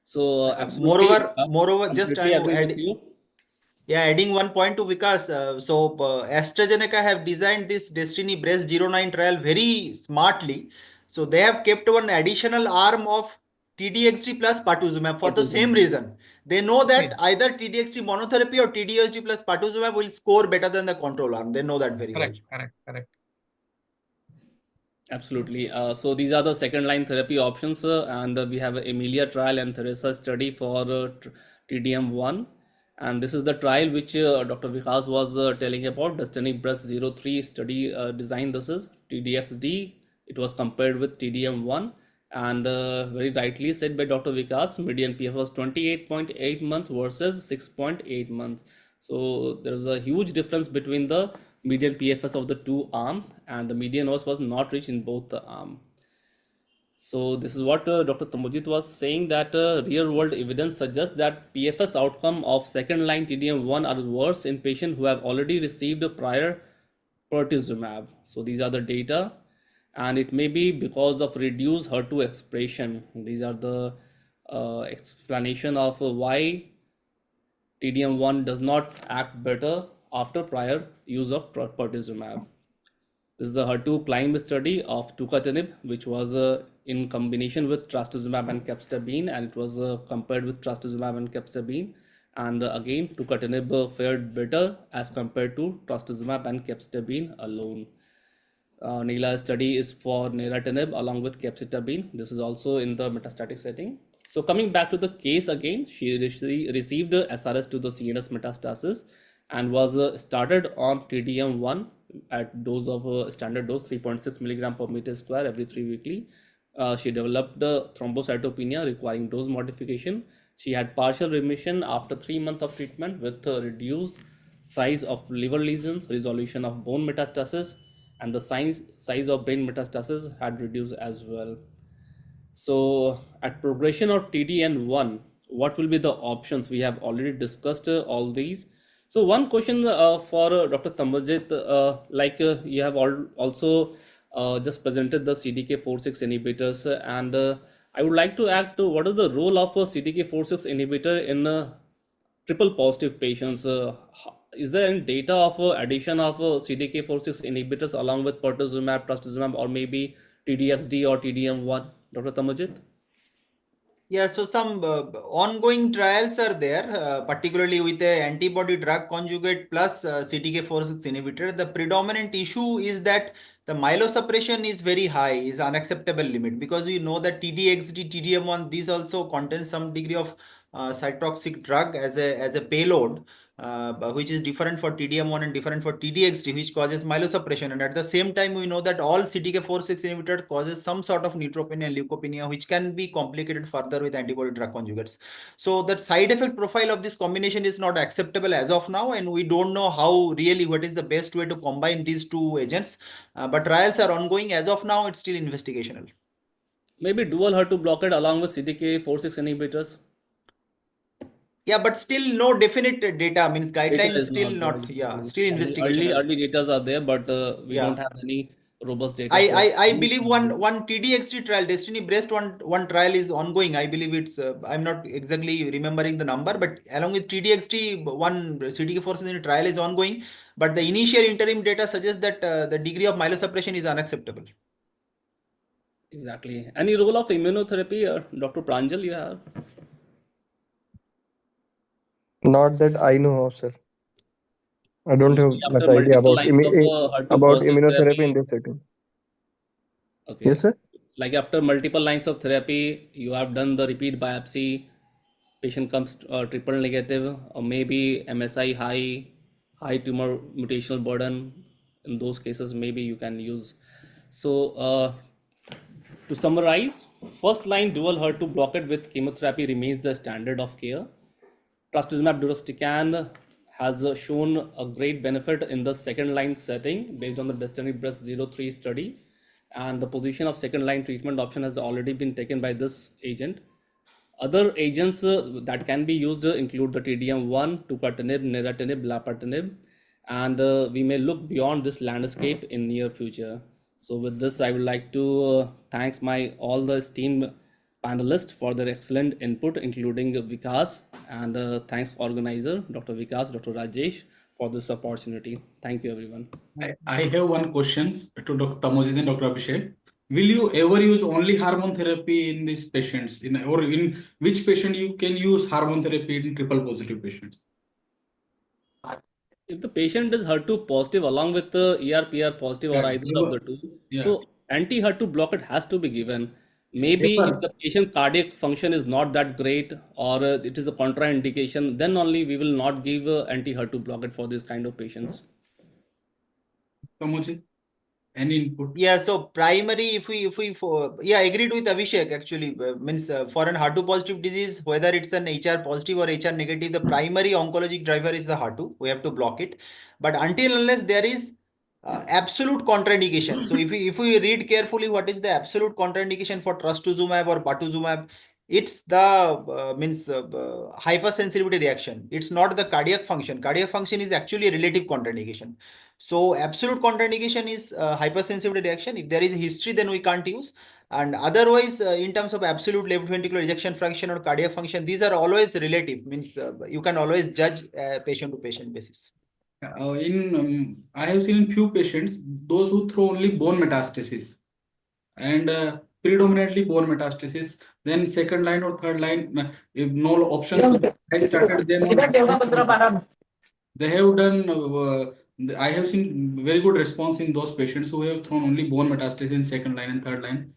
So absolutely, Moreover, just I completely am agree with add, you. yeah, adding one point to Vikas. AstraZeneca have designed this Destiny Breast 09 trial very smartly. So they have kept one additional arm of TDXT plus Patuzumab for the same reason. They know that either TDXT monotherapy or TDXT plus Patuzumab will score better than the control arm. They know that very well. Correct. Absolutely. So these are the second line therapy options, and we have a Emilia trial and Theresa study for TDM1. And this is the trial which Dr. Vikas was telling about, Destiny Breast 03 study design. This is TDXD. It was compared with TDM1. And very rightly said by Dr. Vikas, median PF was 28.8 months versus 6.8 months. So there is a huge difference between the median PFS of the two arms, and the median was not reached in both the arms. So this is what Dr. Tamojit was saying, that real world evidence suggests that PFS outcome of second line TDM1 are worse in patients who have already received a prior pertuzumab. So these are the data, and it may be because of reduced HER2 expression. These are the explanation of why TDM1 does not act better after prior use of pertuzumab. This is the HER2 CLIMB study of tucatinib, which was in combination with trastuzumab and capecitabine, and it was compared with trastuzumab and capecitabine. And again, tucatinib fared better as compared to trastuzumab and capecitabine alone. NELA study is for neratinib along with capecitabine. This is also in the metastatic setting. So coming back to the case again, she received SRS to the CNS metastasis and was started on TDM1 at dose of standard dose 3.6 milligram per meter square every 3 weekly. She developed thrombocytopenia requiring dose modification. She had partial remission after 3 months of treatment with reduced size of liver lesions, resolution of bone metastasis, and the size of brain metastasis had reduced as well. So at progression of TDN1, what will be the options? We have already discussed all these. So one question for Dr. Tambajit, you have also just presented the CDK4/6 inhibitors, and I would like to ask what is the role of a CDK4/6 inhibitor in triple positive patients? Is there any data of addition of CDK4/6 inhibitors along with pertuzumab, trastuzumab, or maybe TDXD or TDM1, Dr. Tamajit? Yeah, so some ongoing trials are there, particularly with the antibody drug conjugate plus CDK4/6 inhibitor. The predominant issue is that the myelosuppression is very high, is unacceptable limit, because we know that TDXD, TDM1, these also contain some degree of cytotoxic drug as a payload, which is different for TDM1 and different for TDXD, which causes myelosuppression. And at the same time, we know that all CDK4/6 inhibitor causes some sort of neutropenia and leukopenia, which can be complicated further with antibody drug conjugates. So that side effect profile of this combination is not acceptable as of now, and we don't know how really what is the best way to combine these two agents. But trials are ongoing. As of now, it's still investigational. Maybe dual HER2 blockade along with CDK4/6 inhibitors. Yeah, but still no definite data. Means Data guidelines is still not there. not. Yeah, Exactly. still investigational. Early data are there, but we Yeah. don't have any robust data I, for. I believe one TDXT trial, Destiny Breast one trial is ongoing. I believe it's I'm not exactly remembering the number, but along with TDXT, one CDK4 trial is ongoing. But the initial interim data suggests that the degree of myelosuppression is unacceptable. Exactly. Any role of immunotherapy, Dr. Pranjal, you have? Not that I know of, sir. I So don't have maybe much after idea multiple lines of HER2 about positive immunotherapy in therapy. this setting. Okay. Yes, sir. Like after multiple lines of therapy, you have done the repeat biopsy, patient comes triple negative, or maybe MSI high, high tumor mutational burden. In those cases, maybe you can use. So, to summarize, first line dual HER2 blockade with chemotherapy remains the standard of care. Trastuzumab deruxtecan has shown a great benefit in the second line setting based on the Destiny Breast 03 study, and the position of second line treatment option has already been taken by this agent. Other agents that can be used include the TDM1, tucatinib, neratinib, lapatinib, and we may look beyond this landscape in near future. So with this, I would like to thanks my all the esteemed panelists for their excellent input, including Vikas, and thanks organizer, Dr. Vikas, Dr. Rajesh, for this opportunity. Thank you, everyone. I have one question to Dr. Tamojid and Dr. Abhishek. Will you ever use only hormone therapy in these patients? Or in which patient you can use hormone therapy in triple positive patients? If the patient is HER2 positive along with the ER/PR positive or Yeah, either of the two, yeah. so anti-HER2 blockade has to be given. Maybe Yeah, if the patient's cardiac function is not that great or it is a contraindication, then only we will not give anti-HER2 blockade for this kind of patients. Tamojid, any input? Yeah, so primary, if we yeah, I agreed with Abhishek actually. Means for an HER2 positive disease, whether it's an HR positive or HR negative, the primary oncologic driver is the HER2. We have to block it. But until unless there is absolute contraindication. So if we read carefully what is the absolute contraindication for trastuzumab or batuzumab, it's the means hypersensitivity reaction. It's not the cardiac function. Cardiac function is actually a relative contraindication. So absolute contraindication is hypersensitivity reaction. If there is history, then we can't use. And otherwise, in terms of absolute left ventricular ejection fraction or cardiac function, these are always relative. Means you can always judge patient to patient basis. I have seen in few patients those who throw only bone metastasis and predominantly bone metastasis. Then second line or third line, if no options, I started them on. They have done. I have seen very good response in those patients who have thrown only bone metastasis in second line and third line.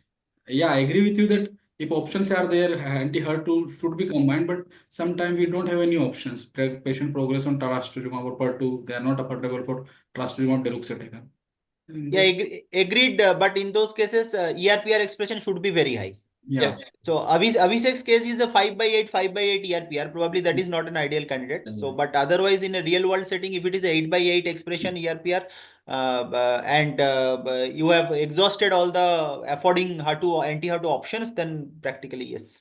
Yeah, I agree with you that if options are there, anti-HER2 should be combined, but sometimes we don't have any options. Patient progress on trastuzumab or PER2, they are not affordable for trastuzumab deruxtecan. Yeah, agreed. But in those cases, ERPR expression should be very high. Yeah. Yes. So Abhishek's case is a 5/8, 5/8 ERPR. Probably that is not an ideal candidate. So, but otherwise, in a real world setting, if it is a 8/8 expression ERPR, and you have exhausted all the affording HER2 anti-HER2 options, then practically yes.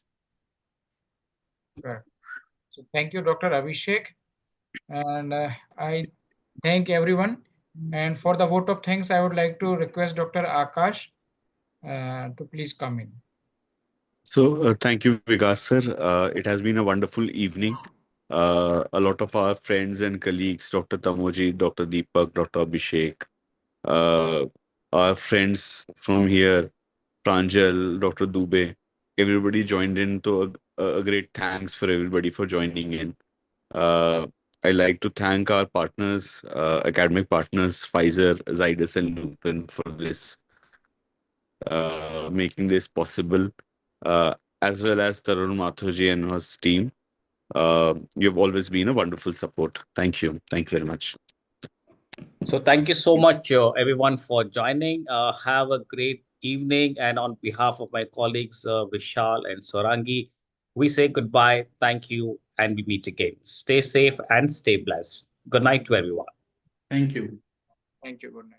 Sure. So thank you, Dr. Abhishek, and I thank everyone. And for the vote of thanks, I would like to request Dr. Akash to please come in. So thank you, Vikas sir. It has been a wonderful evening. A lot of our friends and colleagues, Dr. Tamoji, Dr. Deepak, Dr. Abhishek, uh, our friends from here, Pranjal, Dr. Dubey, everybody joined in. To a great thanks for everybody for joining in. Uh, I like to thank our partners, academic partners, Pfizer, Zydus, and Lupin for this, making this possible, as well as Tarun Mathurji and his team. You've always been a wonderful support. Thank you. Thank you very much. So thank you so much, everyone, for joining. Have a great evening. And on behalf of my colleagues, Vishal and Sorangi, we say goodbye. Thank you. And we meet again. Stay safe and stay blessed. Good night to everyone. Thank you. Thank you. Good night.